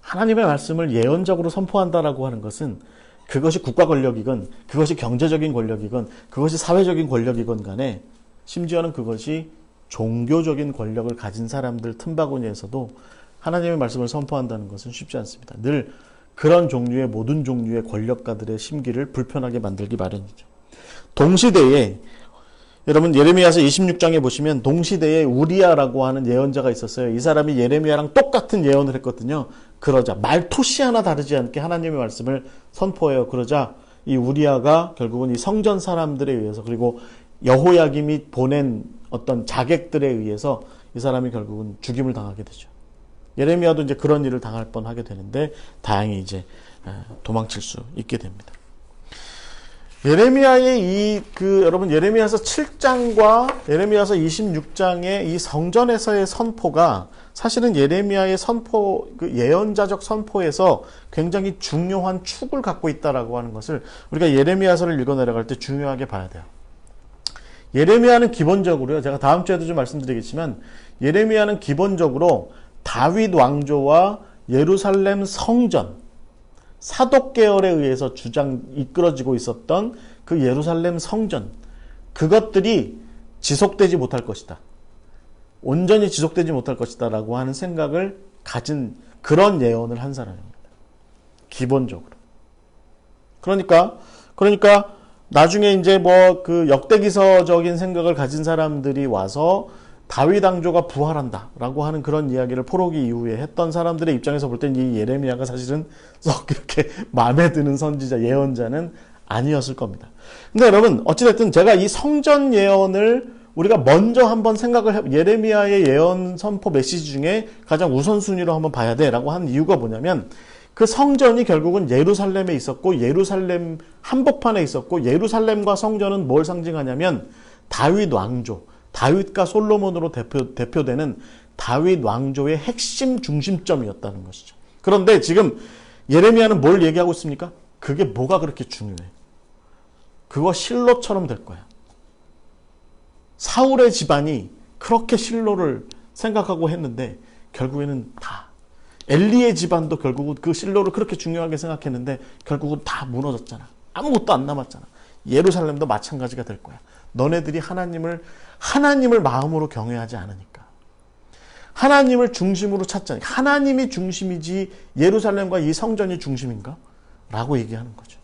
하나님의 말씀을 예언적으로 선포한다라고 하는 것은 그것이 국가 권력이건 그것이 경제적인 권력이건 그것이 사회적인 권력이건 간에 심지어는 그것이 종교적인 권력을 가진 사람들 틈바구니에서도 하나님의 말씀을 선포한다는 것은 쉽지 않습니다. 늘 그런 종류의 모든 종류의 권력가들의 심기를 불편하게 만들기 마련이죠. 동시대에 여러분 예레미야서 26장에 보시면 동시대에 우리야라고 하는 예언자가 있었어요. 이 사람이 예레미야랑 똑같은 예언을 했거든요. 그러자 말토시 하나 다르지 않게 하나님의 말씀을 선포해요. 그러자 이 우리야가 결국은 이 성전 사람들에 의해서 그리고 여호야김이 보낸 어떤 자객들에 의해서 이 사람이 결국은 죽임을 당하게 되죠. 예레미야도 이제 그런 일을 당할 뻔하게 되는데 다행히 이제 도망칠 수 있게 됩니다. 예레미야의 여러분 예레미야서 7장과 예레미야서 26장의 이 성전에서의 선포가 사실은 예레미야의 선포, 그 예언자적 선포에서 굉장히 중요한 축을 갖고 있다라고 하는 것을 우리가 예레미야서를 읽어 내려갈 때 중요하게 봐야 돼요. 예레미야는 기본적으로요, 제가 다음 주에도 좀 말씀드리겠지만 예레미야는 기본적으로 다윗 왕조와 예루살렘 성전, 사독 계열에 의해서 이끌어지고 있었던 그 예루살렘 성전, 그것들이 지속되지 못할 것이다. 온전히 지속되지 못할 것이다 라고 하는 생각을 가진 그런 예언을 한 사람입니다. 기본적으로. 그러니까 나중에 이제 그 역대기서적인 생각을 가진 사람들이 와서 다윗 왕조가 부활한다라고 하는 그런 이야기를 포로기 이후에 했던 사람들의 입장에서 볼 땐 이 예레미야가 사실은 썩 그렇게 마음에 드는 선지자, 예언자는 아니었을 겁니다. 근데 여러분 어찌됐든 제가 이 성전 예언을 우리가 먼저 한번 예레미야의 예언 선포 메시지 중에 가장 우선순위로 한번 봐야 돼라고 하는 이유가 뭐냐면 그 성전이 결국은 예루살렘에 있었고 예루살렘 한복판에 있었고 예루살렘과 성전은 뭘 상징하냐면 다윗 왕조, 다윗과 솔로몬으로 대표되는 다윗 왕조의 핵심 중심점이었다는 것이죠. 그런데 지금 예레미야는 뭘 얘기하고 있습니까? 그게 뭐가 그렇게 중요해? 그거 실로처럼 될 거야. 사울의 집안이 그렇게 실로를 생각하고 했는데 결국에는 다 엘리의 집안도 결국은 그 실로를 그렇게 중요하게 생각했는데 결국은 다 무너졌잖아. 아무것도 안 남았잖아. 예루살렘도 마찬가지가 될 거야. 너네들이 하나님을 마음으로 경외하지 않으니까. 하나님을 중심으로 찾지 않으니까. 하나님이 중심이지 예루살렘과 이 성전이 중심인가? 라고 얘기하는 거죠.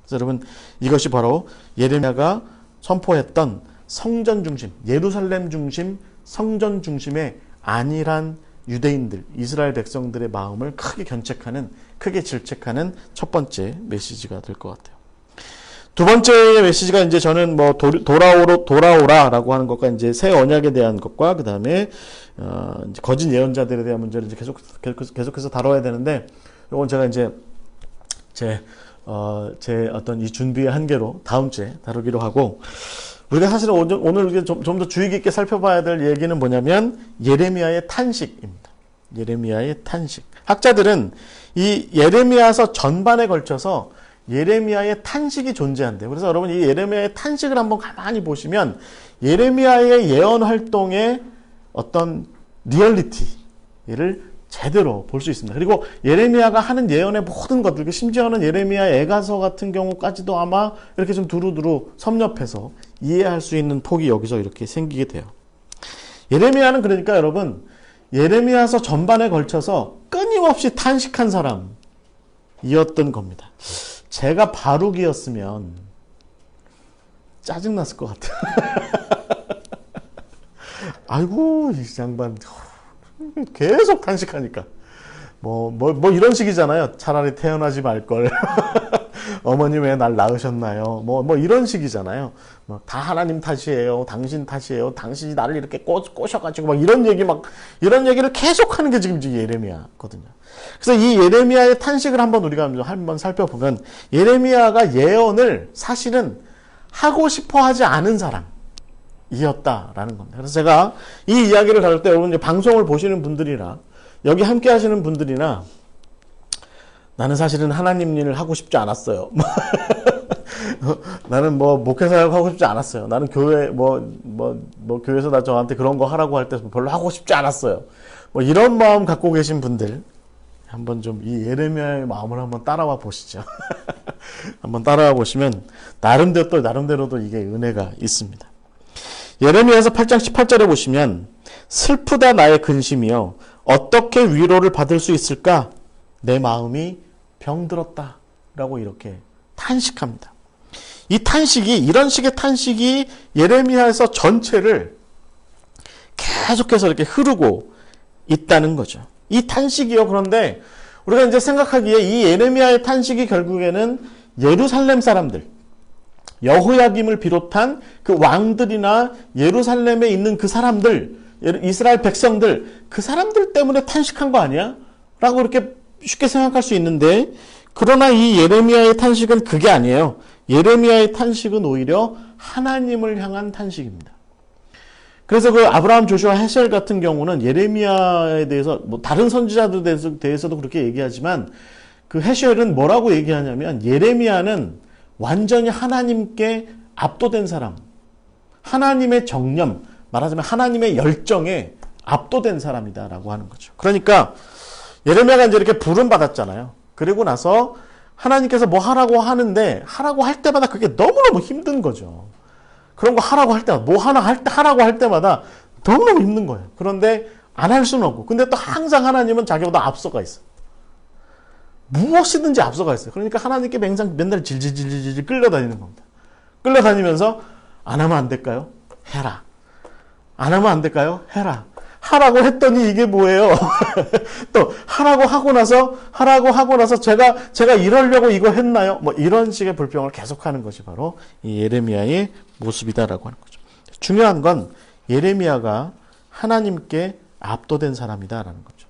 그래서 여러분, 이것이 바로 예레미야가 선포했던 성전 중심, 예루살렘 중심, 성전 중심의 안일한 유대인들, 이스라엘 백성들의 마음을 크게 견책하는, 크게 질책하는 첫 번째 메시지가 될 것 같아요. 두 번째 메시지가 이제 저는 뭐 돌아오라라고 하는 것과 이제 새 언약에 대한 것과 그 다음에 이제 거짓 예언자들에 대한 문제를 이제 계속해서 다뤄야 되는데, 이건 제가 이제 제 어떤 이 준비의 한계로 다음 주에 다루기로 하고, 우리가 사실은 오늘 좀 더 주의 깊게 살펴봐야 될 얘기는 뭐냐면 예레미야의 탄식입니다. 예레미야의 탄식. 학자들은 이 예레미야서 전반에 걸쳐서 예레미야의 탄식이 존재한대요. 그래서 여러분 이 예레미야의 탄식을 한번 가만히 보시면 예레미야의 예언 활동의 어떤 리얼리티를 제대로 볼 수 있습니다. 그리고 예레미야가 하는 예언의 모든 것들, 심지어는 예레미야 애가서 같은 경우까지도 아마 이렇게 좀 두루두루 섭렵해서 이해할 수 있는 폭이 여기서 이렇게 생기게 돼요. 예레미야는 그러니까 여러분, 예레미야서 전반에 걸쳐서 끊임없이 탄식한 사람이었던 겁니다. 제가 바룩이었으면 짜증났을 것 같아요. 아이고, 이 양반 계속 탄식하니까 뭐 이런 식이잖아요. 차라리 태어나지 말걸. 어머니 왜 날 낳으셨나요? 뭐 이런 식이잖아요. 뭐 다 하나님 탓이에요. 당신 탓이에요. 당신이 나를 이렇게 꼬셔가지고 막 이런 얘기를 계속하는 게 지금 예레미야거든요. 그래서 이 예레미야의 탄식을 한번 살펴보면 예레미야가 예언을 사실은 하고 싶어 하지 않은 사람이었다라는 겁니다. 그래서 제가 이 이야기를 다룰 때 여러분 방송을 보시는 분들이나 여기 함께 하시는 분들이나 나는 사실은 하나님 일을 하고 싶지 않았어요. 나는 뭐 목회사역 하고 싶지 않았어요. 나는 교회 교회에서 나 저한테 그런 거 하라고 할 때 별로 하고 싶지 않았어요. 뭐 이런 마음 갖고 계신 분들 한번 좀 이 예레미야의 마음을 한번 따라와 보시죠. 한번 따라와 보시면 나름대로도 이게 은혜가 있습니다. 예레미야서 8장 18절에 보시면 슬프다 나의 근심이여 어떻게 위로를 받을 수 있을까? 내 마음이 병들었다 라고 이렇게 탄식합니다. 이 탄식이, 이런 식의 탄식이 예레미야에서 전체를 계속해서 이렇게 흐르고 있다는 거죠. 이 탄식이요. 그런데 우리가 이제 생각하기에 이 예레미야의 탄식이 결국에는 예루살렘 사람들, 여호야김을 비롯한 그 왕들이나 예루살렘에 있는 그 사람들, 이스라엘 백성들, 그 사람들 때문에 탄식한 거 아니야? 라고 이렇게 쉽게 생각할 수 있는데, 그러나 이 예레미야의 탄식은 그게 아니에요. 예레미야의 탄식은 오히려 하나님을 향한 탄식입니다. 그래서 그 아브라함, 조슈아, 헤셀 같은 경우는 예레미야에 대해서 뭐 다른 선지자들에 대해서도 그렇게 얘기하지만 그 헤셀은 뭐라고 얘기하냐면 예레미야는 완전히 하나님께 압도된 사람, 하나님의 정념, 말하자면 하나님의 열정에 압도된 사람이다라고 하는 거죠. 그러니까 예레미야가 이제 이렇게 부름 받았잖아요. 그리고 나서 하나님께서 뭐 하라고 하는데 하라고 할 때마다 그게 너무너무 힘든 거죠. 그런 거 하라고 할 때마다 하라고 할 때마다 너무너무 힘든 거예요. 그런데 안 할 수는 없고, 근데 또 항상 하나님은 자기보다 앞서가 있어. 무엇이든지 앞서가 있어요. 그러니까 하나님께 맨날 질질질질 끌려다니는 겁니다. 끌려다니면서 안 하면 안 될까요? 해라. 안 하면 안 될까요? 해라. 하라고 했더니 이게 뭐예요? 또 하라고 하고 나서 제가 이러려고 이거 했나요? 뭐 이런 식의 불평을 계속하는 것이 바로 이 예레미야의 모습이다라고 하는 거죠. 중요한 건 예레미야가 하나님께 압도된 사람이다라는 거죠.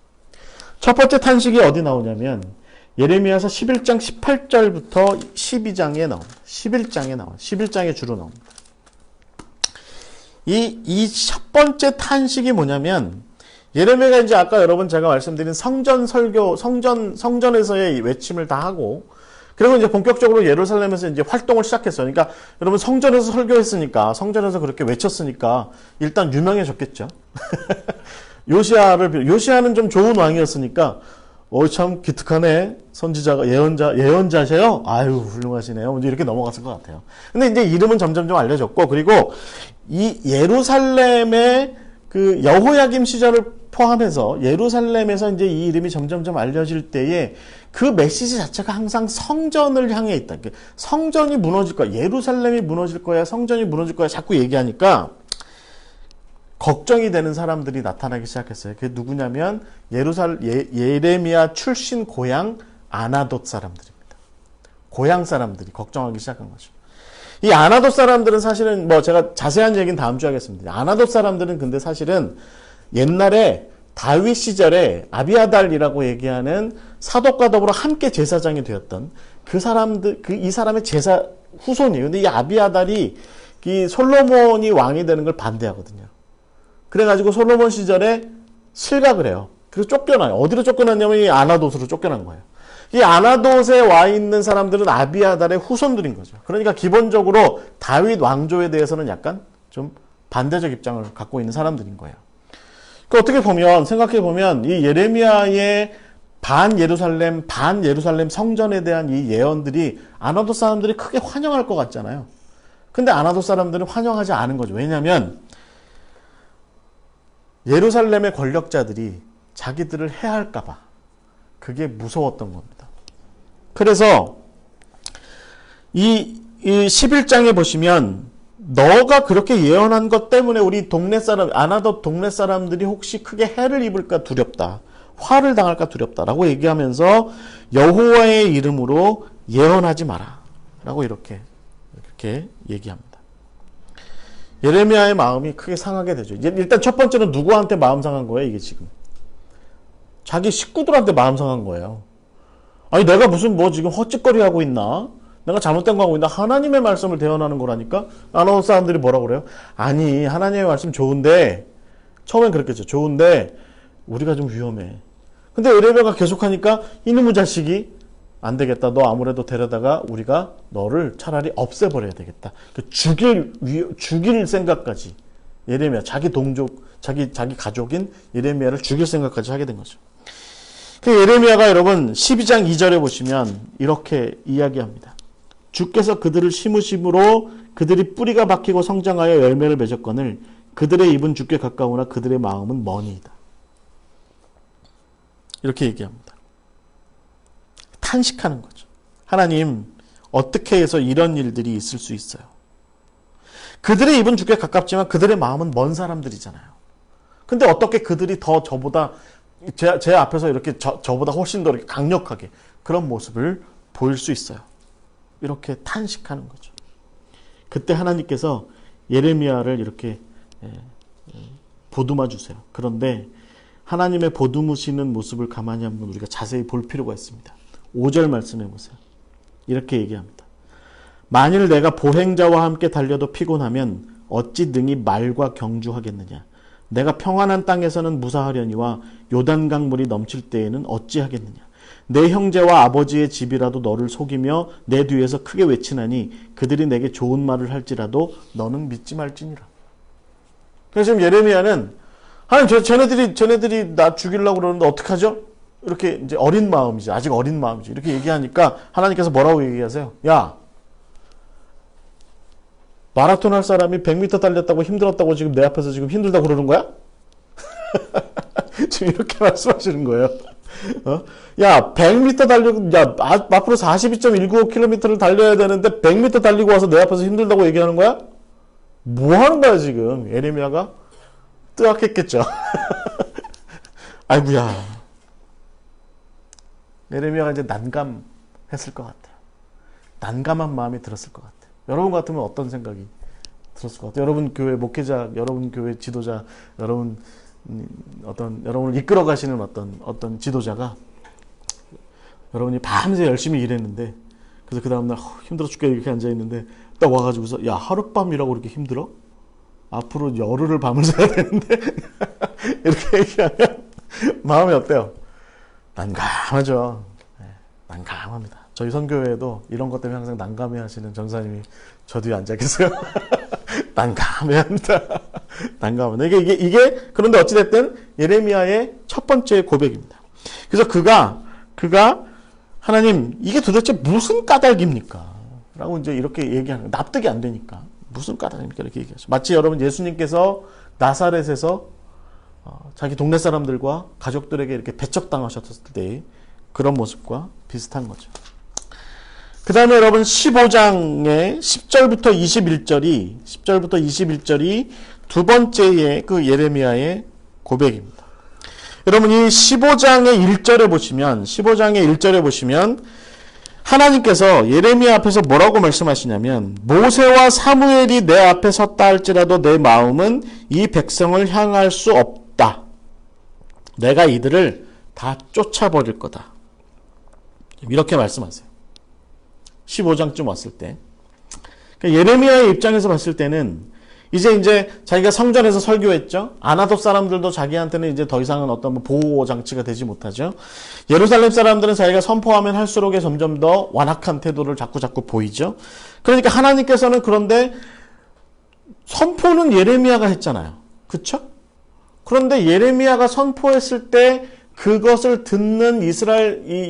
첫 번째 탄식이 어디 나오냐면 예레미야서 11장 18절부터 12장에 나옵니다. 11장에 주로 나옵니다. 이 첫 번째 탄식이 뭐냐면, 예레미야가 이제 아까 여러분 제가 말씀드린 성전에서의 외침을 다 하고, 그리고 이제 본격적으로 예루살렘에서 이제 활동을 시작했어요. 그러니까 여러분 성전에서 설교했으니까, 성전에서 그렇게 외쳤으니까 일단 유명해졌겠죠. 요시야는 좀 좋은 왕이었으니까, 참 기특하네. 선지자가, 예언자세요? 아유, 훌륭하시네요. 이제 이렇게 넘어갔을 것 같아요. 근데 이제 이름은 점점 좀 알려졌고, 그리고 이 예루살렘의 그 여호야김 시절을 포함해서 예루살렘에서 이제 이 이름이 점점점 알려질 때에 그 메시지 자체가 항상 성전을 향해 있다. 성전이 무너질 거야. 예루살렘이 무너질 거야. 성전이 무너질 거야. 자꾸 얘기하니까 걱정이 되는 사람들이 나타나기 시작했어요. 그게 누구냐면 예레미야 출신 고향 아나돗 사람들입니다. 고향 사람들이 걱정하기 시작한 거죠. 이 아나돗 사람들은 사실은 뭐 제가 자세한 얘기는 다음 주에 하겠습니다. 아나돗 사람들은 근데 사실은 옛날에 다윗 시절에 아비아달이라고 얘기하는 사독과 더불어 함께 제사장이 되었던 그 사람들, 이 사람의 제사 후손이에요. 근데 이 아비아달이 이 솔로몬이 왕이 되는 걸 반대하거든요. 그래가지고 솔로몬 시절에 실각을 해요. 그래서 쫓겨나요. 어디로 쫓겨났냐면 이 아나돗으로 쫓겨난 거예요. 이 아나돗에 와 있는 사람들은 아비아달의 후손들인 거죠. 그러니까 기본적으로 다윗 왕조에 대해서는 약간 좀 반대적 입장을 갖고 있는 사람들인 거예요. 그 어떻게 보면, 생각해 보면 이 예레미야의 반 예루살렘 성전에 대한 이 예언들이 아나돗 사람들이 크게 환영할 것 같잖아요. 근데 아나돗 사람들은 환영하지 않은 거죠. 왜냐하면 예루살렘의 권력자들이 자기들을 해할까봐 그게 무서웠던 겁니다. 그래서 이 11장에 보시면 너가 그렇게 예언한 것 때문에 우리 동네 사람, 아나돗 동네 사람들이 혹시 크게 해를 입을까 두렵다. 화를 당할까 두렵다라고 얘기하면서 여호와의 이름으로 예언하지 마라. 라고 이렇게 얘기합니다. 예레미야의 마음이 크게 상하게 되죠. 일단 첫 번째는 누구한테 마음 상한 거예요, 이게 지금? 자기 식구들한테 마음 상한 거예요. 아니, 내가 무슨 지금 헛짓거리 하고 있나? 내가 잘못된 거 하고 있나? 하나님의 말씀을 대언하는 거라니까? 아나돗 사람들이 뭐라고 그래요? 아니, 하나님의 말씀 좋은데, 처음엔 그랬겠죠. 좋은데, 우리가 좀 위험해. 근데 예레미야가 계속하니까, 이놈의 자식이, 안 되겠다. 너 아무래도 데려다가 우리가 너를 차라리 없애버려야 되겠다. 죽일 생각까지. 예레미야, 자기 동족, 자기 가족인 예레미야를 죽일 생각까지 하게 된 거죠. 그 예레미야가 여러분 12장 2절에 보시면 이렇게 이야기합니다. 주께서 그들을 심으심으로 그들이 뿌리가 박히고 성장하여 열매를 맺었거늘 그들의 입은 주께 가까우나 그들의 마음은 머니이다. 이렇게 얘기합니다. 탄식하는 거죠. 하나님, 어떻게 해서 이런 일들이 있을 수 있어요? 그들의 입은 주께 가깝지만 그들의 마음은 먼 사람들이잖아요. 근데 어떻게 그들이 더 저보다 제 앞에서 이렇게 저보다 훨씬 더 이렇게 강력하게 그런 모습을 보일 수 있어요. 이렇게 탄식하는 거죠. 그때 하나님께서 예레미야를 이렇게 보듬어 주세요. 그런데 하나님의 보듬으시는 모습을 가만히 한번 우리가 자세히 볼 필요가 있습니다. 5절 말씀해 보세요. 이렇게 얘기합니다. 만일 내가 보행자와 함께 달려도 피곤하면 어찌 능히 말과 경주하겠느냐. 내가 평안한 땅에서는 무사하려니와 요단강 물이 넘칠 때에는 어찌하겠느냐. 내 형제와 아버지의 집이라도 너를 속이며 내 뒤에서 크게 외치나니 그들이 내게 좋은 말을 할지라도 너는 믿지 말지니라. 그래서 지금 예레미야는 하나님 쟤네들이 나 죽이려고 그러는데 어떡하죠? 이렇게 이제 어린 마음이지. 아직 어린 마음이지. 이렇게 얘기하니까 하나님께서 뭐라고 얘기하세요? 야, 마라톤 할 사람이 100m 달렸다고 힘들었다고 지금 내 앞에서 지금 힘들다고 그러는 거야? 지금 이렇게 말씀하시는 거예요. 야, 100m 앞으로 42.195km를 달려야 되는데 100m 달리고 와서 내 앞에서 힘들다고 얘기하는 거야? 뭐 하는 거야, 지금? 예레미야가 뜨악했겠죠. 아이고야. 예레미야가 이제 난감했을 것 같아요. 난감한 마음이 들었을 것 같아요. 여러분 같으면 어떤 생각이 들었을 것 같아요? 여러분 교회 목회자, 여러분 교회 지도자, 여러분을 이끌어 가시는 어떤 지도자가 여러분이 밤새 열심히 일했는데 그래서 그 다음날 힘들어 죽게 이렇게 앉아 있는데 딱 와가지고서 야, 하룻밤이라고 그렇게 힘들어? 앞으로 열흘을 밤을 새야 되는데 이렇게 얘기하면 마음이 어때요? 난감하죠. 네, 난감합니다. 저희 선교회에도 이런 것 때문에 항상 난감해 하시는 전사님이 저 뒤에 앉아 계세요. 난감해 합니다. 난감합니다. 이게, 그런데 어찌됐든 예레미야의 첫 번째 고백입니다. 그래서 그가, 하나님, 이게 도대체 무슨 까닭입니까? 라고 이제 이렇게 얘기하는, 납득이 안 되니까. 무슨 까닭입니까? 이렇게 얘기하죠. 마치 여러분 예수님께서 나사렛에서 자기 동네 사람들과 가족들에게 이렇게 배척당하셨을 때 그런 모습과 비슷한 거죠. 그 다음에 여러분 15장의 10절부터 21절이 두 번째의 그 예레미야의 고백입니다. 여러분 이 15장의 1절에 보시면 하나님께서 예레미야 앞에서 뭐라고 말씀하시냐면 모세와 사무엘이 내 앞에 섰다 할지라도 내 마음은 이 백성을 향할 수 없다. 내가 이들을 다 쫓아버릴 거다. 이렇게 말씀하세요. 15장쯤 왔을 때. 그러니까 예레미야의 입장에서 봤을 때는 이제 자기가 성전에서 설교했죠. 아나돗 사람들도 자기한테는 이제 더 이상은 어떤 보호 장치가 되지 못하죠. 예루살렘 사람들은 자기가 선포하면 할수록 점점 더 완악한 태도를 자꾸 보이죠. 그러니까 하나님께서는 그런데 선포는 예레미야가 했잖아요. 그렇죠? 그런데 예레미야가 선포했을 때 그것을 듣는 이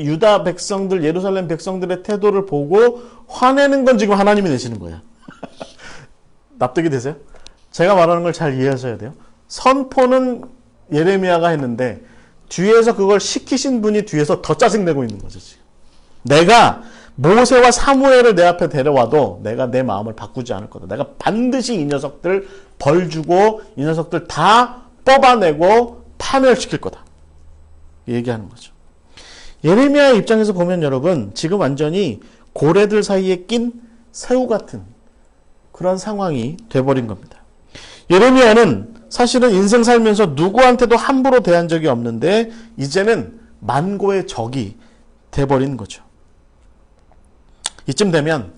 유다 백성들, 예루살렘 백성들의 태도를 보고 화내는 건 지금 하나님이 내시는 거예요. 납득이 되세요? 제가 말하는 걸 잘 이해하셔야 돼요. 선포는 예레미야가 했는데 뒤에서 그걸 시키신 분이 뒤에서 더 짜증내고 있는 거죠. 지금. 내가 모세와 사무엘을 내 앞에 데려와도 내가 내 마음을 바꾸지 않을 거다. 내가 반드시 이 녀석들 벌 주고 이 녀석들 다 뽑아내고 파멸시킬 거다. 얘기하는 거죠. 예레미야의 입장에서 보면 여러분 지금 완전히 고래들 사이에 낀 새우 같은 그런 상황이 돼버린 겁니다. 예레미야는 사실은 인생 살면서 누구한테도 함부로 대한 적이 없는데 이제는 만고의 적이 돼버린 거죠. 이쯤 되면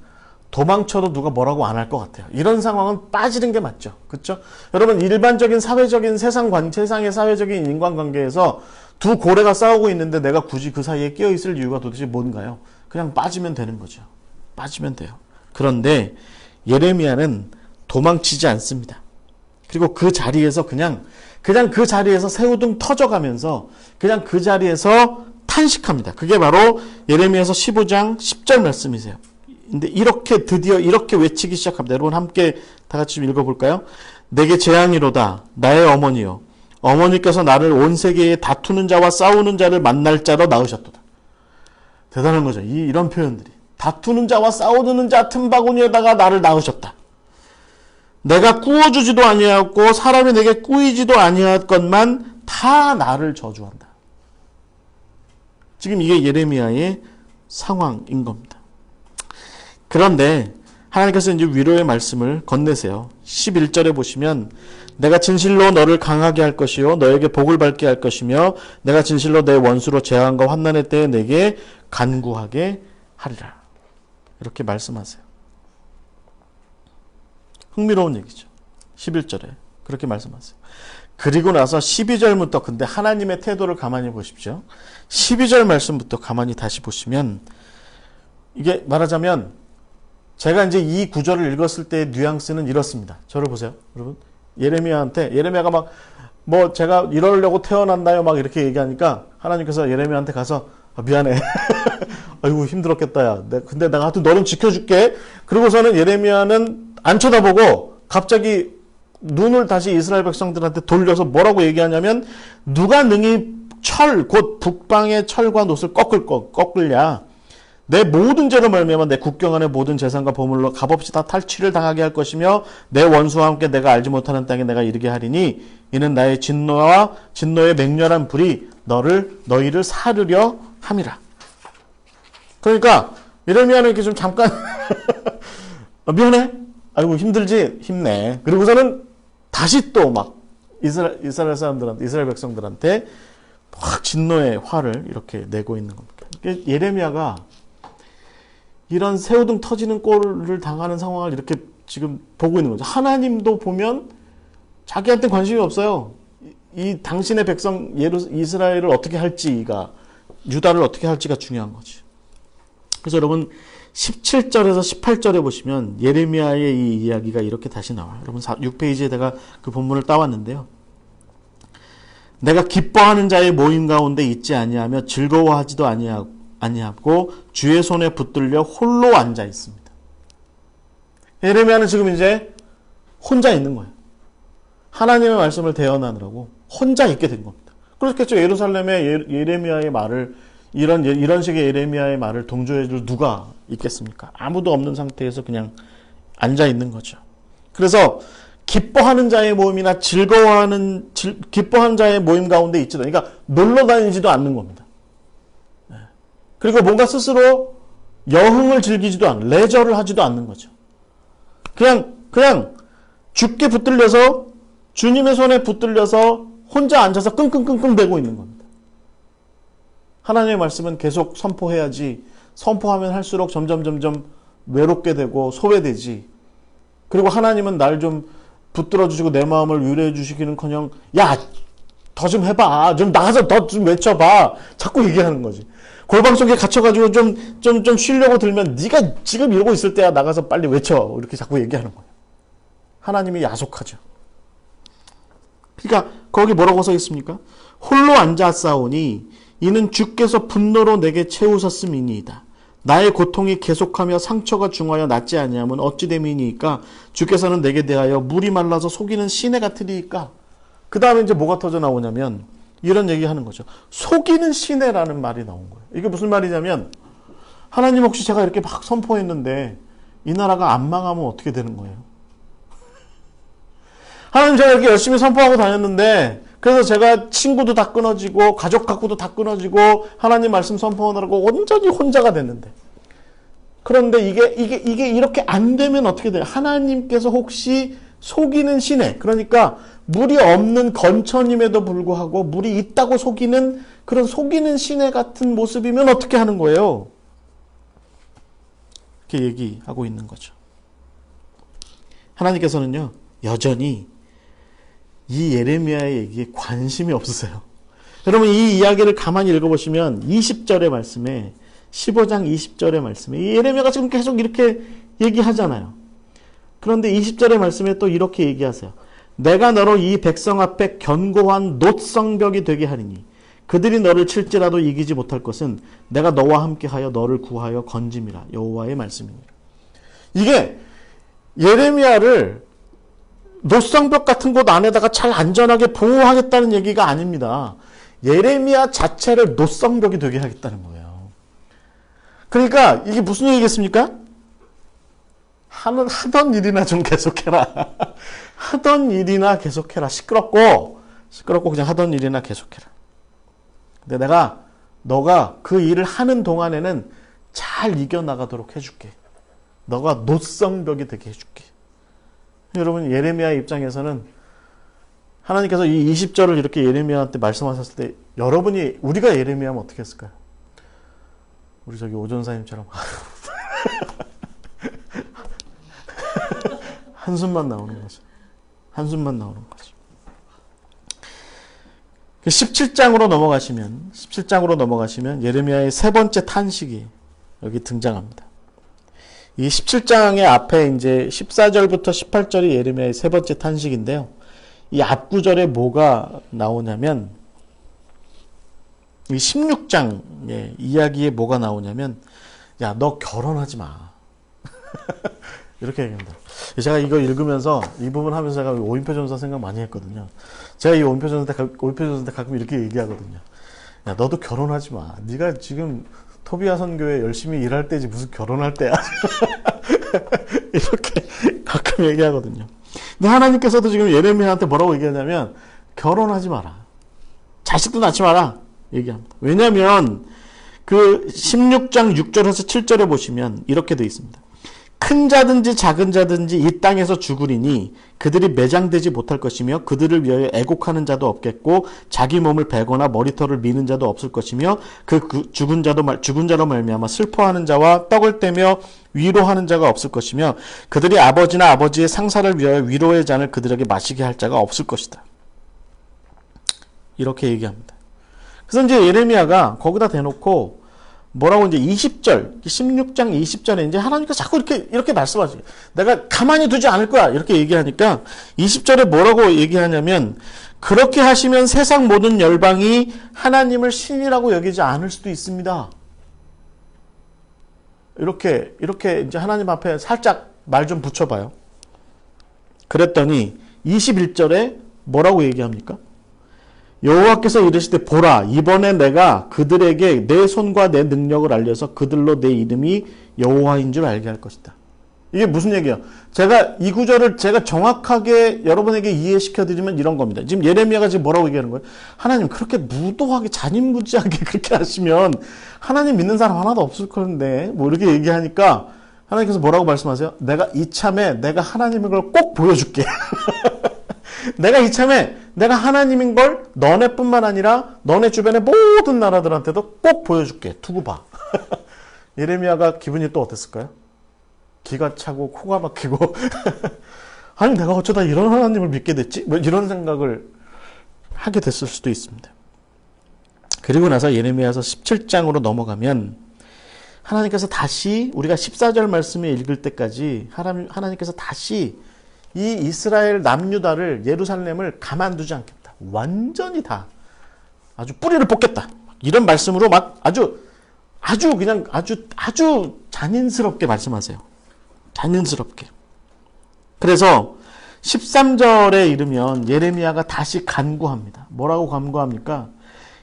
도망쳐도 누가 뭐라고 안 할 것 같아요. 이런 상황은 빠지는 게 맞죠. 그렇죠? 여러분 일반적인 세상의 사회적인 인간관계에서 두 고래가 싸우고 있는데 내가 굳이 그 사이에 끼어 있을 이유가 도대체 뭔가요? 그냥 빠지면 되는 거죠. 빠지면 돼요. 그런데 예레미야는 도망치지 않습니다. 그리고 그 자리에서 그냥 그 자리에서 새우등 터져가면서 그냥 그 자리에서 탄식합니다. 그게 바로 예레미야서 15장 10절 말씀이세요. 근데 드디어 이렇게 외치기 시작합니다. 여러분 함께 다 같이 좀 읽어볼까요? 내게 재앙이로다 나의 어머니여 어머니께서 나를 온 세계에 다투는 자와 싸우는 자를 만날 자로 낳으셨도다. 대단한 거죠. 이런 표현들이. 다투는 자와 싸우는 자 틈바구니에다가 나를 낳으셨다. 내가 꾸어주지도 아니하였고 사람이 내게 꾸이지도 아니하였건만 다 나를 저주한다. 지금 이게 예레미야의 상황인 겁니다. 그런데 하나님께서 이제 위로의 말씀을 건네세요. 11절에 보시면 내가 진실로 너를 강하게 할 것이요 너에게 복을 받게 할 것이며 내가 진실로 내 원수로 재앙과 환난의 때에 내게 간구하게 하리라. 이렇게 말씀하세요. 흥미로운 얘기죠. 11절에 그렇게 말씀하세요. 그리고 나서 12절부터 근데 하나님의 태도를 가만히 보십시오. 12절 말씀부터 가만히 다시 보시면 이게 말하자면 제가 이제 이 구절을 읽었을 때의 뉘앙스는 이렇습니다. 저를 보세요. 여러분. 예레미야가 막 뭐 제가 이러려고 태어났나요? 막 이렇게 얘기하니까 하나님께서 예레미야한테 가서 미안해. 아이고 힘들었겠다 야. 근데 내가 하여튼 너는 지켜줄게. 그러고서는 예레미야는 안 쳐다보고 갑자기 눈을 다시 이스라엘 백성들한테 돌려서 뭐라고 얘기하냐면 누가 능히 곧 북방의 철과 놋을 꺾을냐. 내 모든 죄로 말미암아 내 국경 안의 모든 재산과 보물로 값없이 다 탈취를 당하게 할 것이며 내 원수와 함께 내가 알지 못하는 땅에 내가 이르게 하리니 이는 나의 진노의 맹렬한 불이 너희를 사르려 함이라. 그러니까 예레미야는 이렇게 좀 잠깐 미안해. 아이고 힘들지? 힘내. 그리고서는 다시 또 막 이스라엘 백성들한테 막 진노의 화를 이렇게 내고 있는 겁니다. 예레미야가 이런 새우등 터지는 꼴을 당하는 상황을 이렇게 지금 보고 있는 거죠. 하나님도 보면 자기한테 관심이 없어요. 이 당신의 백성 이스라엘을 어떻게 할지가 유다를 어떻게 할지가 중요한 거지. 그래서 여러분 17절에서 18절에 보시면 예레미야의 이 이야기가 이렇게 다시 나와요. 여러분 6페이지에 내가 그 본문을 따왔는데요. 내가 기뻐하는 자의 모임 가운데 있지 아니하며 즐거워하지도 아니하고 주의 손에 붙들려 홀로 앉아 있습니다. 예레미야는 지금 이제 혼자 있는 거예요. 하나님의 말씀을 대언하느라고 혼자 있게 된 겁니다. 그렇겠죠. 예루살렘에 예레미야의 말을 이런 식의 예레미야의 말을 동조해줄 누가 있겠습니까? 아무도 없는 상태에서 그냥 앉아 있는 거죠. 그래서 기뻐하는 자의 모임이나 기뻐하는 자의 모임 가운데 있지도, 그러니까 놀러 다니지도 않는 겁니다. 그리고 뭔가 스스로 여흥을 즐기지도 않는, 레저를 하지도 않는 거죠. 그냥 주께 붙들려서, 주님의 손에 붙들려서 혼자 앉아서 끙끙끙끙 대고 있는 겁니다. 하나님의 말씀은 계속 선포해야지, 선포하면 할수록 점점 외롭게 되고 소외되지. 그리고 하나님은 날 좀 붙들어 주시고 내 마음을 위로해 주시기는커녕, 야, 더 좀 해봐, 좀 나가서 더 좀 외쳐봐, 자꾸 얘기하는 거지. 골방 속에 갇혀가지고 좀 쉬려고 들면, 네가 지금 이러고 있을 때야, 나가서 빨리 외쳐, 이렇게 자꾸 얘기하는 거예요. 하나님이 야속하죠. 그러니까 거기 뭐라고 써 있습니까? 홀로 앉았사오니 이는 주께서 분노로 내게 채우셨음이니이다. 나의 고통이 계속하며 상처가 중하여 낫지 아니하면 어찌 됨이니까 주께서는 내게 대하여 물이 말라서 속이는 시내 같으리이까. 그 다음에 이제 뭐가 터져 나오냐면 이런 얘기하는 거죠. 속이는 시내라는 말이 나온 거예요. 이게 무슨 말이냐면, 하나님 혹시 제가 이렇게 막 선포했는데 이 나라가 안 망하면 어떻게 되는 거예요? 하나님, 제가 이렇게 열심히 선포하고 다녔는데, 그래서 제가 친구도 다 끊어지고 가족 갖고도 다 끊어지고 하나님 말씀 선포하느라고 온전히 혼자가 됐는데, 그런데 이게 이렇게 안 되면 어떻게 돼요? 하나님께서 혹시 속이는 시내, 그러니까 물이 없는 건천임에도 불구하고 물이 있다고 속이는 그런 속이는 시내 같은 모습이면 어떻게 하는 거예요? 이렇게 얘기하고 있는 거죠. 하나님께서는요, 여전히 이 예레미야의 얘기에 관심이 없으세요. 여러분, 이 이야기를 가만히 읽어보시면 20절의 말씀에, 15장 20절의 말씀에 이 예레미야가 지금 계속 이렇게 얘기하잖아요. 그런데 20절의 말씀에 또 이렇게 얘기하세요. 내가 너로 이 백성 앞에 견고한 놋성벽이 되게 하리니 그들이 너를 칠지라도 이기지 못할 것은 내가 너와 함께하여 너를 구하여 건짐이라. 여호와의 말씀입니다. 이게 예레미야를 놋성벽 같은 곳 안에다가 잘 안전하게 보호하겠다는 얘기가 아닙니다. 예레미야 자체를 놋성벽이 되게 하겠다는 거예요. 그러니까 이게 무슨 얘기겠습니까? 하던 일이나 좀 계속해라. 하던 일이나 계속해라. 시끄럽고 그냥 하던 일이나 계속해라. 근데 너가 그 일을 하는 동안에는 잘 이겨나가도록 해줄게. 너가 놋성벽이 되게 해줄게. 여러분, 예레미야의 입장에서는 하나님께서 이 20절을 이렇게 예레미야한테 말씀하셨을 때 우리가 예레미야면 어떻게 했을까요? 우리 저기 오전사님처럼 한숨만 나오는 거죠. 한숨만 나오는 거죠. 17장으로 넘어가시면 예레미야의 세 번째 탄식이 여기 등장합니다. 이 17장의 앞에 이제 14절부터 18절이 예레미야의 세 번째 탄식인데요. 이 앞구절에 뭐가 나오냐면, 이 16장의 이야기에 뭐가 나오냐면, 야, 너 결혼하지 마. 이렇게 얘기합니다. 제가 이거 읽으면서, 이 부분 하면서 제가 오인표 전사 생각 많이 했거든요. 제가 이 오인표 전사 때 가끔 이렇게 얘기하거든요. 야, 너도 결혼하지 마. 네가 지금 토비아 선교회 열심히 일할 때지 무슨 결혼할 때야. 이렇게 가끔 얘기하거든요. 근데 하나님께서도 지금 예레미야한테 뭐라고 얘기하냐면, 결혼하지 마라. 자식도 낳지 마라. 얘기합니다. 왜냐하면 그 16장 6절에서 7절에 보시면 이렇게 되어 있습니다. 큰 자든지 작은 자든지 이 땅에서 죽으리니 그들이 매장되지 못할 것이며 그들을 위하여 애곡하는 자도 없겠고 자기 몸을 베거나 머리털을 미는 자도 없을 것이며 그 죽은 자로 말미암아 슬퍼하는 자와 떡을 떼며 위로하는 자가 없을 것이며 그들이 아버지나 아버지의 상사를 위하여 위로의 잔을 그들에게 마시게 할 자가 없을 것이다. 이렇게 얘기합니다. 그래서 이제 예레미야가 거기다 대놓고 뭐라고 이제 20절, 16장 20절에 이제 하나님께서 자꾸 이렇게 말씀하세요. 내가 가만히 두지 않을 거야. 이렇게 얘기하니까 20절에 뭐라고 얘기하냐면 그렇게 하시면 세상 모든 열방이 하나님을 신이라고 여기지 않을 수도 있습니다. 이렇게 이제 하나님 앞에 살짝 말 좀 붙여봐요. 그랬더니 21절에 뭐라고 얘기합니까? 여호와께서 이르시되 보라 이번에 내가 그들에게 내 손과 내 능력을 알려서 그들로 내 이름이 여호와인 줄 알게 할 것이다. 이게 무슨 얘기예요? 제가 이 구절을 제가 정확하게 여러분에게 이해시켜 드리면 이런 겁니다. 지금 예레미야가 지금 뭐라고 얘기하는 거예요? 하나님 그렇게 무도하게 잔인무지하게 그렇게 하시면 하나님 믿는 사람 하나도 없을 건데 뭐 이렇게 얘기하니까 하나님께서 뭐라고 말씀하세요? 내가 이참에 내가 하나님인 걸 꼭 보여줄게. 내가 이참에 내가 하나님인 걸 너네뿐만 아니라 너네 주변의 모든 나라들한테도 꼭 보여줄게. 두고 봐. 예레미야가 기분이 또 어땠을까요? 기가 차고 코가 막히고 아니 내가 어쩌다 이런 하나님을 믿게 됐지? 뭐 이런 생각을 하게 됐을 수도 있습니다. 그리고 나서 예레미야서 17장으로 넘어가면 하나님께서 다시 우리가 14절 말씀을 읽을 때까지 하나님께서 다시 이 이스라엘 남유다를 예루살렘을 가만두지 않겠다. 완전히 다 아주 뿌리를 뽑겠다. 이런 말씀으로 막 아주 잔인스럽게 말씀하세요. 잔인스럽게. 그래서 13절에 이르면 예레미야가 다시 간구합니다. 뭐라고 간구합니까?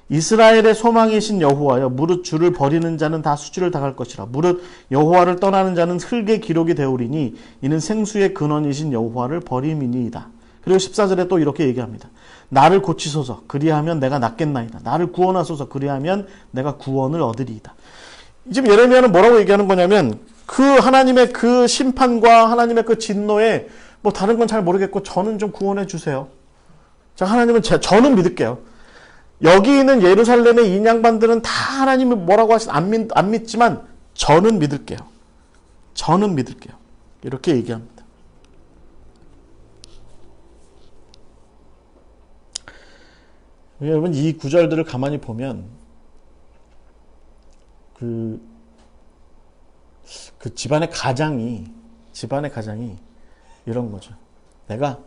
이스라엘의 소망이신 여호와여 무릇 주를 버리는 자는 다 수치를 당할 것이라 무릇 여호와를 떠나는 자는 흙의 기록이 되오리니 이는 생수의 근원이신 여호와를 버림이니이다. 그리고 14절에 또 이렇게 얘기합니다. 나를 고치소서 그리하면 내가 낫겠나이다. 나를 구원하소서 그리하면 내가 구원을 얻으리이다. 지금 예레미야는 뭐라고 얘기하는 거냐면 그 하나님의 그 심판과 하나님의 그 진노에 뭐 다른 건 잘 모르겠고 저는 좀 구원해 주세요. 자, 하나님은 저는 믿을게요. 여기 있는 예루살렘의 인양반들은 다 하나님이 뭐라고 하시든 안 믿지만 저는 믿을게요. 저는 믿을게요. 이렇게 얘기합니다. 여러분 이 구절들을 가만히 보면 그 집안의 가장이 이런 거죠. 내가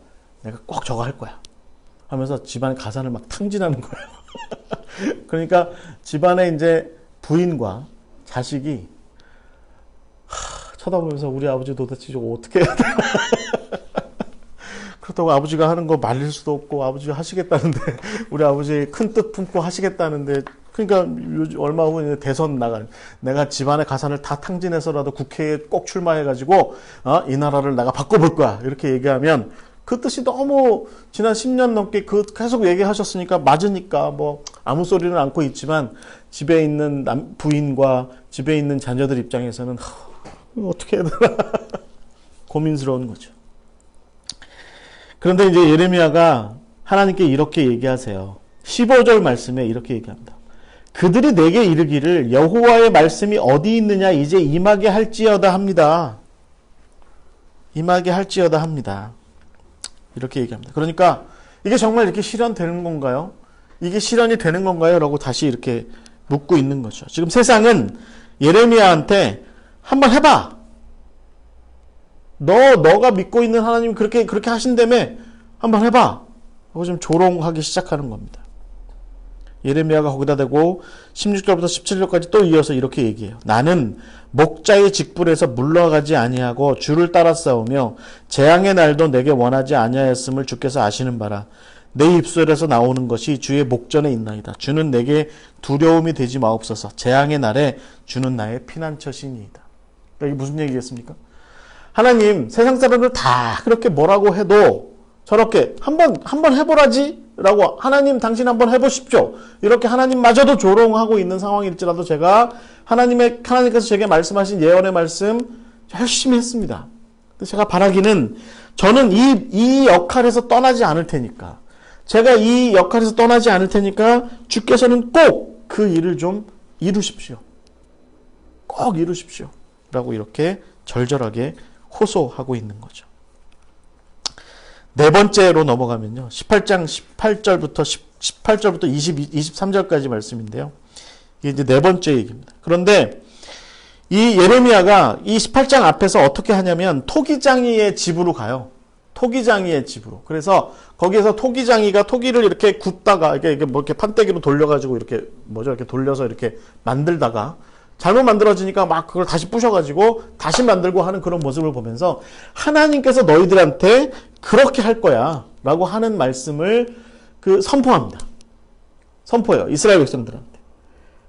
꼭 저거 할 거야 하면서 집안의 가산을 막 탕진하는 거예요. 그러니까 집안의 이제 부인과 자식이 쳐다보면서 우리 아버지 도대체 저거 어떻게 해야 되나. 그렇다고 아버지가 하는 거 말릴 수도 없고 아버지가 하시겠다는데 우리 아버지 큰 뜻 품고 하시겠다는데 그러니까 얼마 후 대선 나갈 내가 집안의 가산을 다 탕진해서라도 국회에 꼭 출마해가지고 이 나라를 내가 바꿔볼 거야 이렇게 얘기하면 그 뜻이 너무 지난 10년 넘게 계속 얘기하셨으니까 맞으니까 뭐 아무 소리는 않고 있지만 집에 있는 부인과 집에 있는 자녀들 입장에서는 어떻게 해야 되나 고민스러운 거죠. 그런데 이제 예레미야가 하나님께 이렇게 얘기하세요. 15절 말씀에 이렇게 얘기합니다. 그들이 내게 이르기를 여호와의 말씀이 어디 있느냐 이제 임하게 할지어다 합니다. 임하게 할지어다 합니다. 이렇게 얘기합니다. 그러니까 이게 정말 이렇게 실현되는 건가요? 이게 실현이 되는 건가요? 라고 다시 이렇게 묻고 있는 거죠. 지금 세상은 예레미야한테 한번 해봐. 너가 믿고 있는 하나님 그렇게 하신다며 한번 해봐. 하고 좀 조롱하기 시작하는 겁니다. 예레미야가 거기다 대고 16절부터 17절까지 또 이어서 이렇게 얘기해요. 나는 목자의 직분에서 물러가지 아니하고 주를 따라 싸우며 재앙의 날도 내게 원하지 아니하였음을 주께서 아시는 바라. 내 입술에서 나오는 것이 주의 목전에 있나이다. 주는 내게 두려움이 되지 마옵소서. 재앙의 날에 주는 나의 피난처시니이다. 그러니까 이게 무슨 얘기겠습니까? 하나님 세상 사람들 다 그렇게 뭐라고 해도 저렇게 한번 해보라지 라고 하나님 당신 한번 해보십시오. 이렇게 하나님마저도 조롱하고 있는 상황일지라도 제가 하나님께서 제게 말씀하신 예언의 말씀 열심히 했습니다. 제가 바라기는 저는 이 역할에서 떠나지 않을 테니까 제가 이 역할에서 떠나지 않을 테니까 주께서는 꼭 그 일을 좀 이루십시오. 꼭 이루십시오. 라고 이렇게 절절하게 호소하고 있는 거죠. 네 번째로 넘어가면요. 18장 18절부터 23절까지 말씀인데요. 이게 이제 네 번째 얘기입니다. 그런데 이 예레미야가 이 18장 앞에서 어떻게 하냐면 토기장이의 집으로 가요. 토기장이의 집으로. 그래서 거기에서 토기장이가 토기를 이렇게 굽다가 이게 뭐 이렇게 판때기로 돌려가지고 이렇게 이렇게 돌려서 이렇게 만들다가 잘못 만들어지니까 막 그걸 다시 부셔가지고 다시 만들고 하는 그런 모습을 보면서 하나님께서 너희들한테 그렇게 할 거야 라고 하는 말씀을 선포합니다. 선포해요. 이스라엘 백성들한테.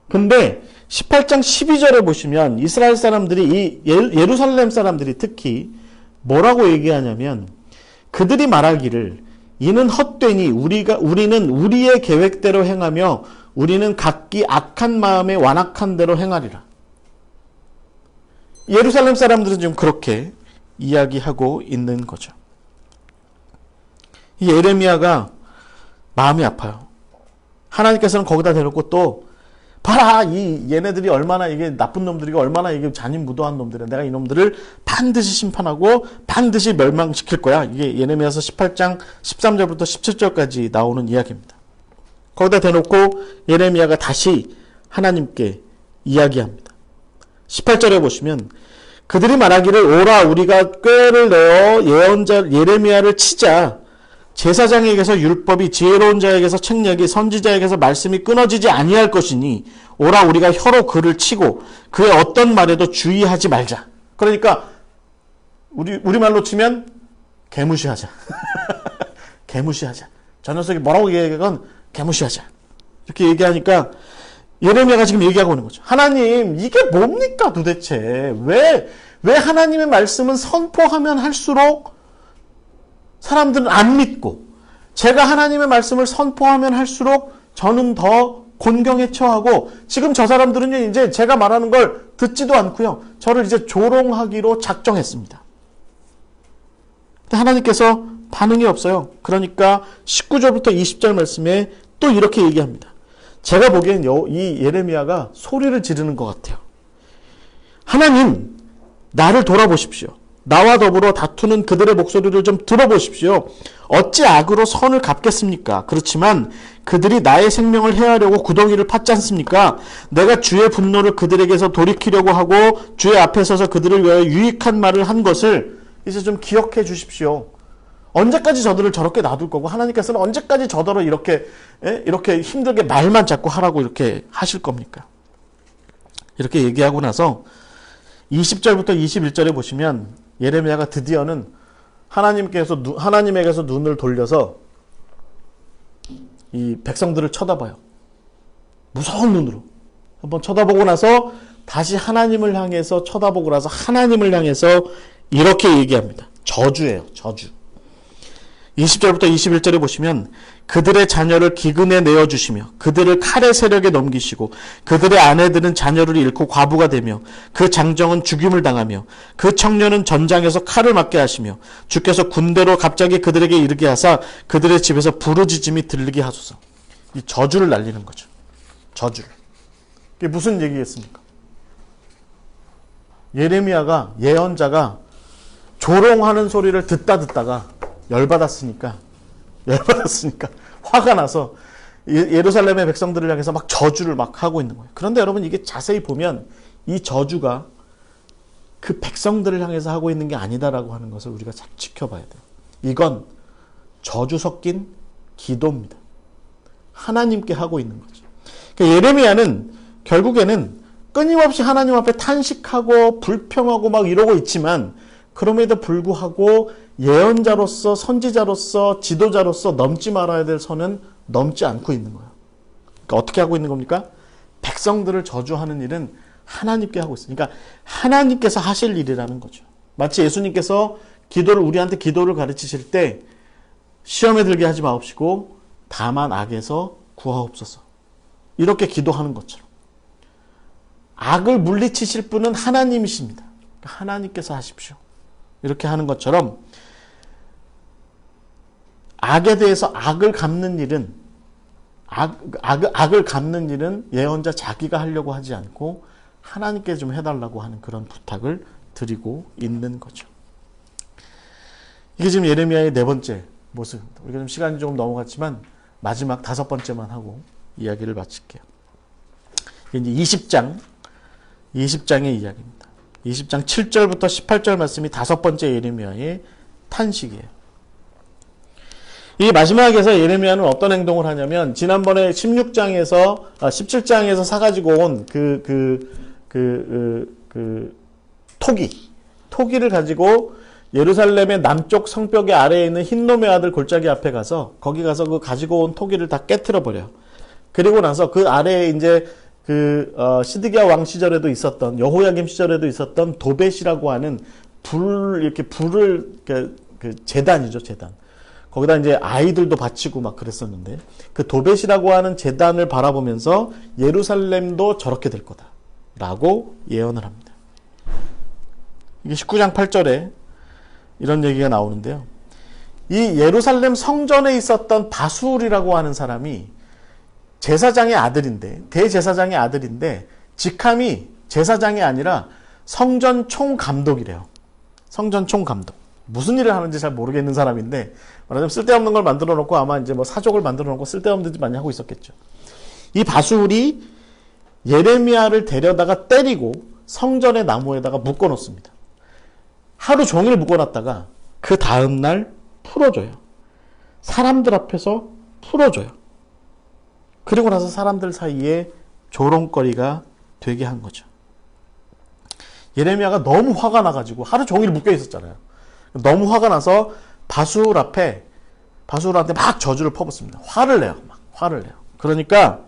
근데 18장 12절에 보시면 이스라엘 사람들이 예루살렘 사람들이 특히 뭐라고 얘기하냐면 그들이 말하기를 이는 헛되니 우리는 우리의 계획대로 행하며 우리는 각기 악한 마음에 완악한 대로 행하리라. 예루살렘 사람들은 지금 그렇게 이야기하고 있는 거죠. 이 예레미야가 마음이 아파요. 하나님께서는 거기다 대놓고 또 봐라 얘네들이 얼마나 이게 나쁜 놈들이고 얼마나 이게 잔인무도한 놈들이야. 내가 이놈들을 반드시 심판하고 반드시 멸망시킬 거야. 이게 예레미야서 18장 13절부터 17절까지 나오는 이야기입니다. 거기다 대놓고 예레미야가 다시 하나님께 이야기합니다. 18절에 보시면 그들이 말하기를 오라 우리가 꾀를 내어 예언자 예레미야를 치자. 제사장에게서 율법이 지혜로운 자에게서 책략이 선지자에게서 말씀이 끊어지지 아니할 것이니 오라 우리가 혀로 그를 치고 그의 어떤 말에도 주의하지 말자. 그러니까 우리말로 치면 개무시하자. 개무시하자. 저 녀석이 뭐라고 얘기하건 개무시하자. 이렇게 얘기하니까 예레미야가 지금 얘기하고 있는 거죠. 하나님 이게 뭡니까 도대체. 왜 하나님의 말씀은 선포하면 할수록 사람들은 안 믿고 제가 하나님의 말씀을 선포하면 할수록 저는 더 곤경에 처하고 지금 저 사람들은요 이제 제가 말하는 걸 듣지도 않고요. 저를 이제 조롱하기로 작정했습니다. 근데 하나님께서 반응이 없어요. 그러니까 19절부터 20절 말씀에 또 이렇게 얘기합니다. 제가 보기엔 이 예레미야가 소리를 지르는 것 같아요. 하나님 나를 돌아보십시오. 나와 더불어 다투는 그들의 목소리를 좀 들어보십시오. 어찌 악으로 선을 갚겠습니까? 그렇지만 그들이 나의 생명을 해하려고 구덩이를 팠지 않습니까? 내가 주의 분노를 그들에게서 돌이키려고 하고 주의 앞에 서서 그들을 위하여 유익한 말을 한 것을 이제 좀 기억해 주십시오. 언제까지 저들을 저렇게 놔둘 거고 하나님께서는 언제까지 저들을 이렇게 힘들게 말만 자꾸 하라고 이렇게 하실 겁니까? 이렇게 얘기하고 나서 20절부터 21절에 보시면 예레미야가 드디어는 하나님에게서 눈을 돌려서 이 백성들을 쳐다봐요. 무서운 눈으로 한번 쳐다보고 나서 다시 하나님을 향해서 쳐다보고 나서 하나님을 향해서 이렇게 얘기합니다. 저주예요. 저주. 20절부터 21절에 보시면 그들의 자녀를 기근에 내어주시며 그들을 칼의 세력에 넘기시고 그들의 아내들은 자녀를 잃고 과부가 되며 그 장정은 죽임을 당하며 그 청년은 전장에서 칼을 맞게 하시며 주께서 군대로 갑자기 그들에게 이르게 하사 그들의 집에서 부르짖음이 들리게 하소서. 이 저주를 날리는 거죠. 저주를. 이게 무슨 얘기겠습니까? 예레미야가 예언자가 조롱하는 소리를 듣다가 열받았으니까 화가 나서 예루살렘의 백성들을 향해서 막 저주를 막 하고 있는 거예요. 그런데 여러분 이게 자세히 보면 이 저주가 그 백성들을 향해서 하고 있는 게 아니다라고 하는 것을 우리가 잘 지켜봐야 돼요. 이건 저주 섞인 기도입니다. 하나님께 하고 있는 거죠. 그러니까 예레미야는 결국에는 끊임없이 하나님 앞에 탄식하고 불평하고 막 이러고 있지만 그럼에도 불구하고 예언자로서 선지자로서 지도자로서 넘지 말아야 될 선은 넘지 않고 있는 거예요. 그러니까 어떻게 하고 있는 겁니까? 백성들을 저주하는 일은 하나님께 하고 있어요. 그러니까 하나님께서 하실 일이라는 거죠. 마치 예수님께서 우리한테 기도를 가르치실 때 시험에 들게 하지 마옵시고 다만 악에서 구하옵소서. 이렇게 기도하는 것처럼. 악을 물리치실 분은 하나님이십니다. 그러니까 하나님께서 하십시오. 이렇게 하는 것처럼 악에 대해서 악을 갚는 일은 악을 갚는 일은 예언자 자기가 하려고 하지 않고 하나님께 좀 해달라고 하는 그런 부탁을 드리고 있는 거죠. 이게 지금 예레미야의 네 번째 모습입니다. 우리가 좀 시간이 조금 넘어갔지만 마지막 다섯 번째만 하고 이야기를 마칠게요. 이제 20장의 이야기입니다. 20장 7절부터 18절 말씀이 다섯 번째 예레미야의 탄식이에요. 이 마지막에서 예레미야는 어떤 행동을 하냐면, 지난번에 17장에서 사가지고 온 토기를 가지고 예루살렘의 남쪽 성벽의 아래에 있는 흰놈의 아들 골짜기 앞에 가서, 거기 가서 그 가지고 온 토기를 다 깨트려 버려요. 그리고 나서 그 아래에 이제 시드기야 왕 시절에도 있었던, 여호야김 시절에도 있었던 도벳이라고 하는 제단이죠, 제단. 거기다 이제 아이들도 바치고 막 그랬었는데, 그 도벳이라고 하는 제단을 바라보면서 예루살렘도 저렇게 될 거다라고 예언을 합니다. 이게 19장 8절에 이런 얘기가 나오는데요. 이 예루살렘 성전에 있었던 바술이라고 하는 사람이 제사장의 아들인데, 대제사장의 아들인데, 직함이 제사장이 아니라 성전 총감독이래요. 성전 총감독. 무슨 일을 하는지 잘 모르겠는 사람인데, 말하자면 쓸데없는 걸 만들어 놓고 아마 이제 뭐 사족을 만들어 놓고 쓸데없는 짓 많이 하고 있었겠죠. 이 바술이 예레미야를 데려다가 때리고 성전의 나무에다가 묶어 놓습니다. 하루 종일 묶어 놨다가 그 다음날 풀어줘요. 사람들 앞에서 풀어줘요. 그리고 나서 사람들 사이에 조롱거리가 되게 한 거죠. 예레미야가 너무 화가 나가지고 하루 종일 묶여 있었잖아요. 너무 화가 나서 바술한테 막 저주를 퍼붓습니다. 화를 내요. 그러니까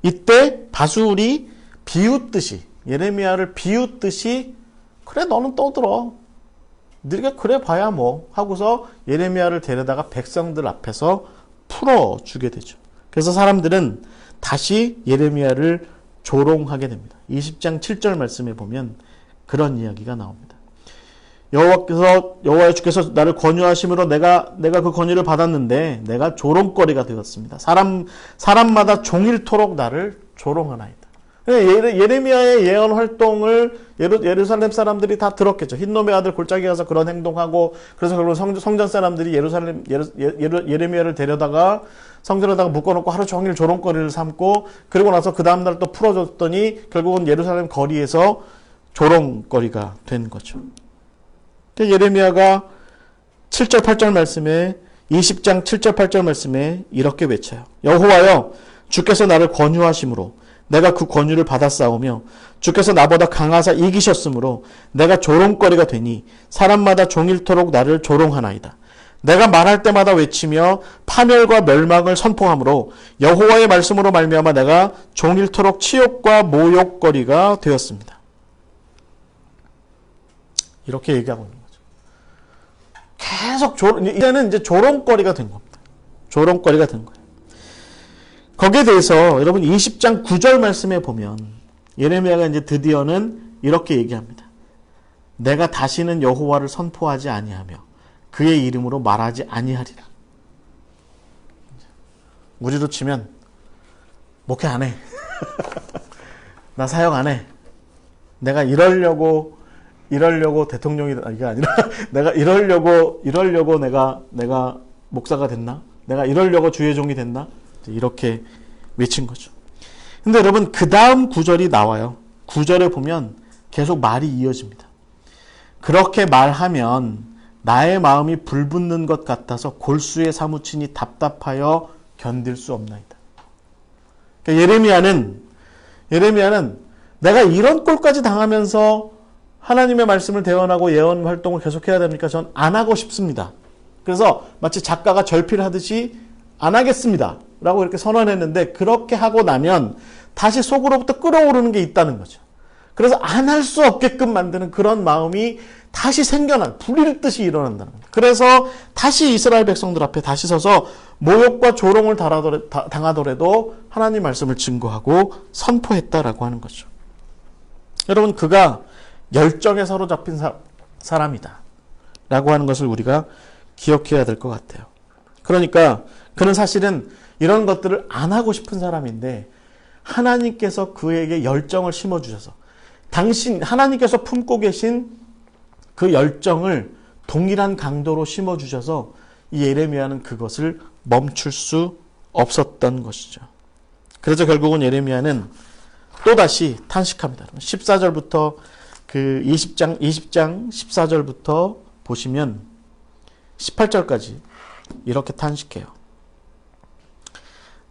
이때 바술이 비웃듯이, 예레미야를 비웃듯이, 그래 너는 떠들어, 네가 그래 봐야 뭐 하고서 예레미야를 데려다가 백성들 앞에서 풀어주게 되죠. 그래서 사람들은 다시 예레미야를 조롱하게 됩니다. 20장 7절 말씀에 보면 그런 이야기가 나옵니다. 여호와의 주께서 나를 권유하심으로 내가 그 권유를 받았는데 내가 조롱거리가 되었습니다. 사람마다 종일토록 나를 조롱하나이다. 예레미야의 예언 활동을 예루살렘 사람들이 다 들었겠죠. 흰놈의 아들 골짜기 가서 그런 행동하고, 그래서 결국 성전 사람들이 예레미야를 데려다가 성전에다가 묶어놓고 하루 종일 조롱거리를 삼고, 그리고 나서 그 다음날 또 풀어줬더니 결국은 예루살렘 거리에서 조롱거리가 된 거죠. 예레미야가 7절 8절 말씀에, 20장 7절 8절 말씀에 이렇게 외쳐요. 여호와여, 주께서 나를 권유하심으로 내가 그 권유를 받았사오며 주께서 나보다 강하사 이기셨으므로 내가 조롱거리가 되니 사람마다 종일토록 나를 조롱하나이다. 내가 말할 때마다 외치며 파멸과 멸망을 선포하므로 여호와의 말씀으로 말미암아 내가 종일토록 치욕과 모욕거리가 되었습니다. 이렇게 얘기하고 있는 거죠. 계속 이제는 이제 조롱거리가 된 겁니다. 조롱거리가 된 거예요. 거기에 대해서 여러분 20장 9절 말씀에 보면 예레미야가 이제 드디어는 이렇게 얘기합니다. 내가 다시는 여호와를 선포하지 아니하며 그의 이름으로 말하지 아니하리라. 우리로 치면 목회 안 해. 나 사역 안 해. 내가 이러려고 대통령이, 이게 아니라 내가 이러려고 내가 목사가 됐나? 내가 이러려고 주의 종이 됐나? 이렇게 외친 거죠. 근데 여러분 그 다음 구절이 나와요. 9절에 보면 계속 말이 이어집니다. 그렇게 말하면 나의 마음이 불붙는 것 같아서 골수에 사무치니 답답하여 견딜 수 없나이다. 그러니까 예레미야는 내가 이런 꼴까지 당하면서 하나님의 말씀을 대언하고 예언 활동을 계속해야 됩니까? 전 안 하고 싶습니다. 그래서 마치 작가가 절필하듯이 안 하겠습니다 라고 이렇게 선언했는데, 그렇게 하고 나면 다시 속으로부터 끓어오르는 게 있다는 거죠. 그래서 안 할 수 없게끔 만드는 그런 마음이 다시 불일 듯이 일어난다는 거예요. 그래서 다시 이스라엘 백성들 앞에 다시 서서 모욕과 조롱을 당하더라도 하나님 말씀을 증거하고 선포했다라고 하는 거죠. 여러분, 그가 열정에 사로잡힌 사람이다 라고 하는 것을 우리가 기억해야 될 것 같아요. 그러니까 그는 사실은 이런 것들을 안 하고 싶은 사람인데 하나님께서 그에게 열정을 심어주셔서 하나님께서 품고 계신 그 열정을 동일한 강도로 심어주셔서 이 예레미야는 그것을 멈출 수 없었던 것이죠. 그래서 결국은 예레미야는 또다시 탄식합니다. 14절부터 그 20장 14절부터 보시면 18절까지 이렇게 탄식해요.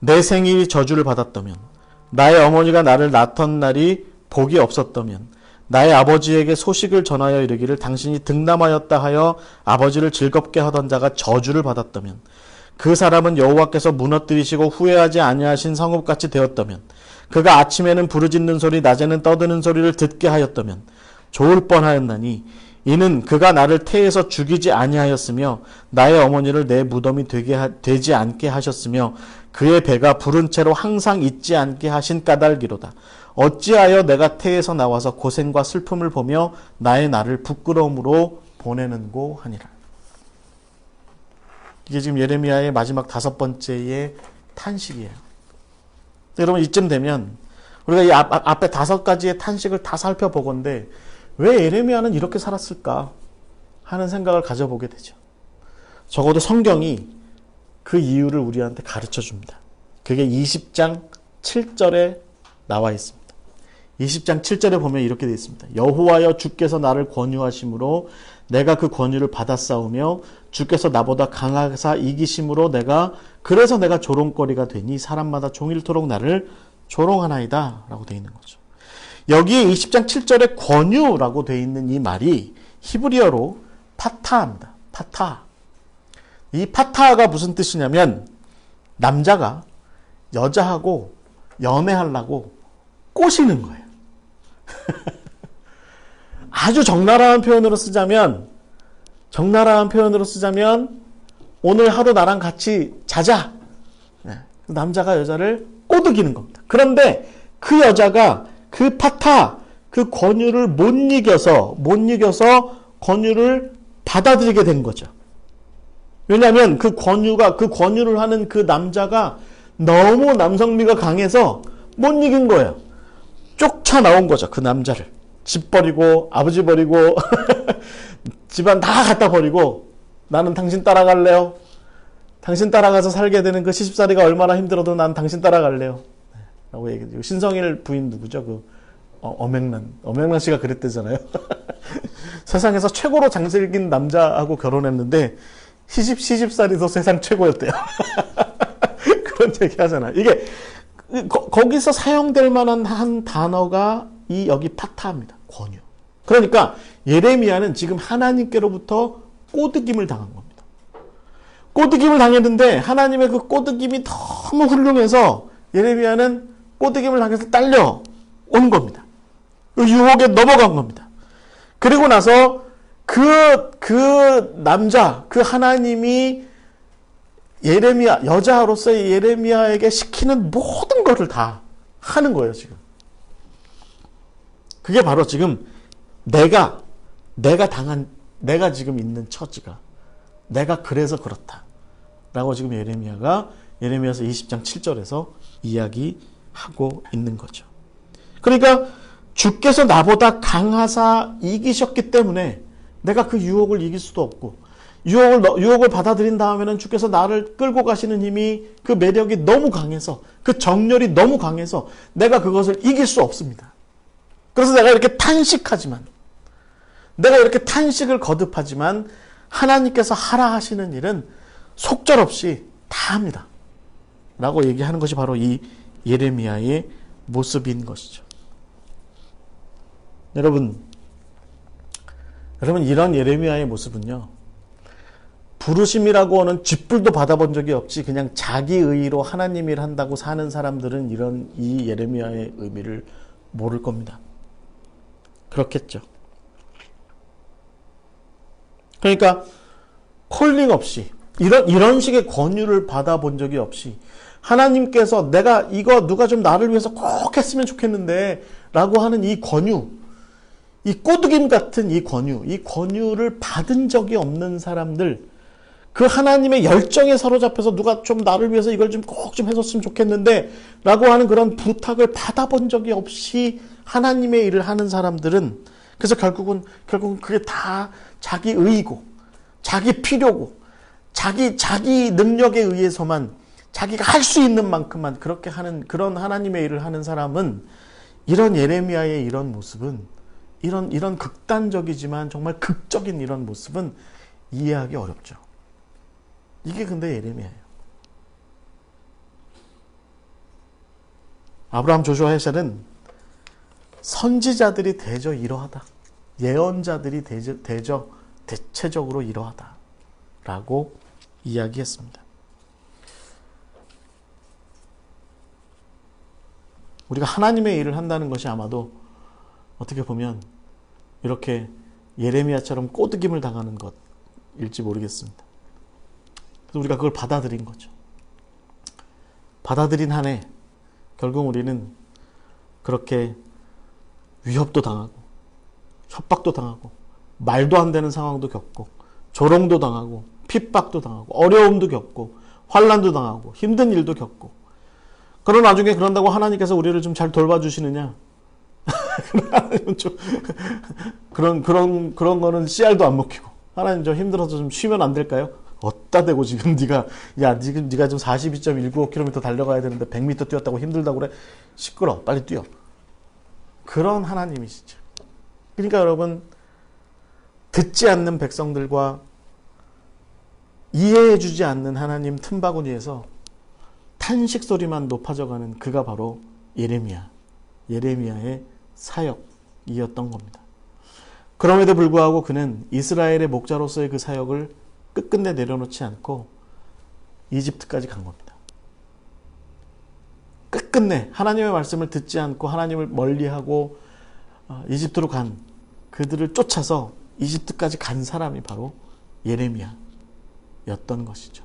내 생일이 저주를 받았다면, 나의 어머니가 나를 낳던 날이 복이 없었다면, 나의 아버지에게 소식을 전하여 이르기를 당신이 득남하였다 하여 아버지를 즐겁게 하던 자가 저주를 받았다면, 그 사람은 여호와께서 무너뜨리시고 후회하지 아니하신 성읍같이 되었다면, 그가 아침에는 부르짖는 소리, 낮에는 떠드는 소리를 듣게 하였다면 좋을 뻔하였나니, 이는 그가 나를 태에서 죽이지 아니하였으며 나의 어머니를 내 무덤이 되지 않게 하셨으며 그의 배가 부른 채로 항상 있지 않게 하신 까닭이로다. 어찌하여 내가 태에서 나와서 고생과 슬픔을 보며 나의 날을 부끄러움으로 보내는고 하니라. 이게 지금 예레미야의 마지막 5번째의 탄식이에요. 여러분, 이쯤 되면 우리가 이 앞에 5가지의 탄식을 다 살펴보건대 왜 예레미야는 이렇게 살았을까 하는 생각을 가져보게 되죠. 적어도 성경이 그 이유를 우리한테 가르쳐 줍니다. 그게 20장 7절에 나와 있습니다. 20장 7절에 보면 이렇게 되어 있습니다. 여호와여 주께서 나를 권유하심으로 내가 그 권유를 받아싸우며 주께서 나보다 강하사 이기심으로 그래서 내가 조롱거리가 되니 사람마다 종일토록 나를 조롱하나이다 라고 되어 있는 거죠. 여기에 20장 7절에 권유라고 되어 있는 이 말이 히브리어로 파타입니다. 파타. 이 파타가 무슨 뜻이냐면 남자가 여자하고 연애하려고 꼬시는 거예요. 아주 적나라한 표현으로 쓰자면 오늘 하루 나랑 같이 자자. 남자가 여자를 꼬드기는 겁니다. 그런데 그 여자가 그 파타, 그 권유를 못 이겨서 권유를 받아들이게 된 거죠. 왜냐하면 그 권유를 하는 그 남자가 너무 남성미가 강해서 못 이긴 거예요. 쫓아 나온 거죠. 그 남자를. 집 버리고, 아버지 버리고, 집안 다 갖다 버리고, 나는 당신 따라갈래요. 당신 따라가서 살게 되는 그 시집살이가 얼마나 힘들어도 난 당신 따라갈래요. 라고 얘기해요. 신성일 부인 누구죠? 엄앵란 씨가 그랬대잖아요. 세상에서 최고로 잘생긴 남자하고 결혼했는데 시집살이도 세상 최고였대요. 그런 얘기 하잖아요. 이게 거기서 사용될 만한 한 단어가 여기 파타입니다. 권유. 그러니까 예레미야는 지금 하나님께로부터 꼬드김을 당한 겁니다. 꼬드김을 당했는데 하나님의 그 꼬드김이 너무 훌륭해서 예레미야는 꼬드김을 당해서 딸려온 겁니다. 그 유혹에 넘어간 겁니다. 그리고 나서 그 남자, 그 하나님이 여자로서의 예레미야에게 시키는 모든 것을 다 하는 거예요, 지금. 그게 바로 지금 내가 지금 있는 처지가 내가 그래서 그렇다. 라고 지금 예레미야서 20장 7절에서 이야기하고 있는 거죠. 그러니까 주께서 나보다 강하사 이기셨기 때문에 내가 그 유혹을 이길 수도 없고, 유혹을 받아들인 다음에는 주께서 나를 끌고 가시는 힘이, 그 매력이 너무 강해서, 그 정열이 너무 강해서 내가 그것을 이길 수 없습니다. 그래서 내가 이렇게 탄식을 거듭하지만 하나님께서 하라 하시는 일은 속절없이 다 합니다. 라고 얘기하는 것이 바로 이 예레미야의 모습인 것이죠. 여러분 이런 예레미야의 모습은요, 부르심이라고 하는 쥐뿔도 받아본 적이 없이 그냥 자기 의의로 하나님 일 한다고 사는 사람들은 이 예레미야의 의미를 모를 겁니다. 그렇겠죠. 그러니까 콜링 없이 이런 식의 권유를 받아본 적이 없이 하나님께서 내가 이거 누가 좀 나를 위해서 꼭 했으면 좋겠는데 라고 하는 이 권유, 이 꼬드김 같은 이 권유를 받은 적이 없는 사람들, 그 하나님의 열정에 사로잡혀서 누가 좀 나를 위해서 이걸 좀 꼭 좀 해줬으면 좋겠는데 라고 하는 그런 부탁을 받아본 적이 없이 하나님의 일을 하는 사람들은, 그래서 결국은 그게 다 자기 의이고 자기 필요고 자기 능력에 의해서만 자기가 할 수 있는 만큼만 그렇게 하는 그런 하나님의 일을 하는 사람은 이런 예레미야의 이런 모습은 이런 극단적이지만 정말 극적인 이런 모습은 이해하기 어렵죠. 이게 근데 예레미야예요. 아브라함, 조슈아, 헤셀은 선지자들이 대저 이러하다. 예언자들이 대저 대체적으로 이러하다. 라고 이야기했습니다. 우리가 하나님의 일을 한다는 것이 아마도 어떻게 보면 이렇게 예레미야처럼 꼬드김을 당하는 것일지 모르겠습니다. 그래서 우리가 그걸 받아들인 거죠. 받아들인 한에 결국 우리는 그렇게 위협도 당하고 협박도 당하고 말도 안 되는 상황도 겪고 조롱도 당하고 핍박도 당하고 어려움도 겪고 환난도 당하고 힘든 일도 겪고 그런 와중에 그런다고 하나님께서 우리를 좀 잘 돌봐주시느냐? 그런 거는 씨알도 안 먹히고 하나님 좀 힘들어서 좀 쉬면 안 될까요? 어따 대고 지금 네가 좀 42.195km 달려가야 되는데 100m 뛰었다고 힘들다고 그래? 시끄러, 빨리 뛰어. 그런 하나님이시죠. 그러니까 여러분, 듣지 않는 백성들과 이해해주지 않는 하나님 틈바구니에서 탄식 소리만 높아져가는 그가 바로 예레미야의 사역이었던 겁니다. 그럼에도 불구하고 그는 이스라엘의 목자로서의 그 사역을 끝끝내 내려놓지 않고 이집트까지 간 겁니다. 끝끝내 하나님의 말씀을 듣지 않고 하나님을 멀리하고 이집트로 간 그들을 쫓아서 이집트까지 간 사람이 바로 예레미야였던 것이죠.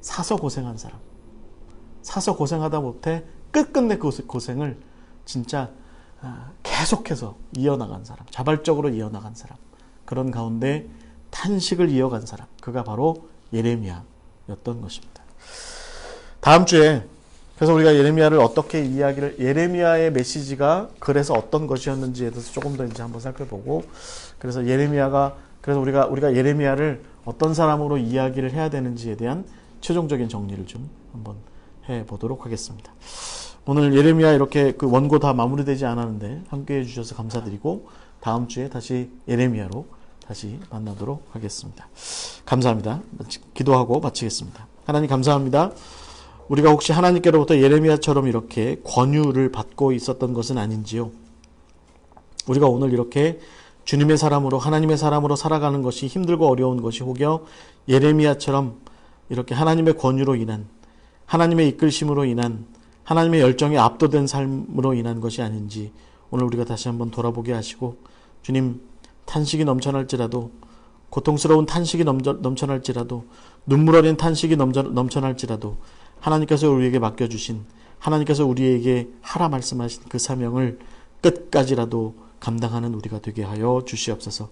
사서 고생한 사람. 사서 고생하다 못해 끝끝내 그 고생을 진짜 계속해서 이어나간 사람. 자발적으로 이어나간 사람. 그런 가운데 탄식을 이어간 사람. 그가 바로 예레미야였던 것입니다. 다음 주에 그래서 우리가 예레미야를 어떻게 예레미야의 메시지가 그래서 어떤 것이었는지에 대해서 조금 더 이제 한번 살펴보고 그래서 우리가 예레미야를 어떤 사람으로 이야기를 해야 되는지에 대한 최종적인 정리를 좀 한번 해보도록 하겠습니다. 오늘 예레미야 이렇게 그 원고 다 마무리되지 않았는데 함께 해주셔서 감사드리고 다음 주에 다시 예레미야로 다시 만나도록 하겠습니다. 감사합니다. 기도하고 마치겠습니다. 하나님 감사합니다. 우리가 혹시 하나님께로부터 예레미야처럼 이렇게 권유를 받고 있었던 것은 아닌지요? 우리가 오늘 이렇게 주님의 사람으로 하나님의 사람으로 살아가는 것이 힘들고 어려운 것이 혹여 예레미야처럼 이렇게 하나님의 권유로 인한 하나님의 이끌심으로 인한 하나님의 열정에 압도된 삶으로 인한 것이 아닌지 오늘 우리가 다시 한번 돌아보게 하시고 주님 탄식이 넘쳐날지라도 고통스러운 탄식이 넘쳐날지라도 눈물 어린 탄식이 넘쳐날지라도 하나님께서 우리에게 맡겨주신 하나님께서 우리에게 하라 말씀하신 그 사명을 끝까지라도 감당하는 우리가 되게 하여 주시옵소서.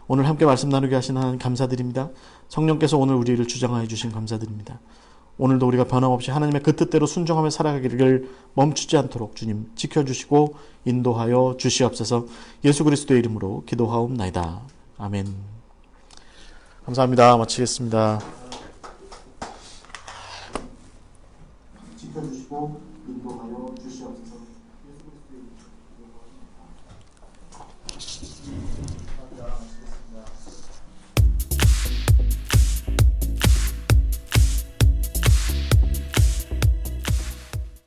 오늘 함께 말씀 나누게 하신 하나님 감사드립니다. 성령께서 오늘 우리를 주장하여 주신 감사드립니다. 오늘도 우리가 변함없이 하나님의 그 뜻대로 순종하며 살아가기를 멈추지 않도록 주님 지켜주시고 인도하여 주시옵소서. 예수 그리스도의 이름으로 기도하옵나이다. 아멘. 감사합니다. 마치겠습니다. 지켜주시고 인도하여 주시옵소서.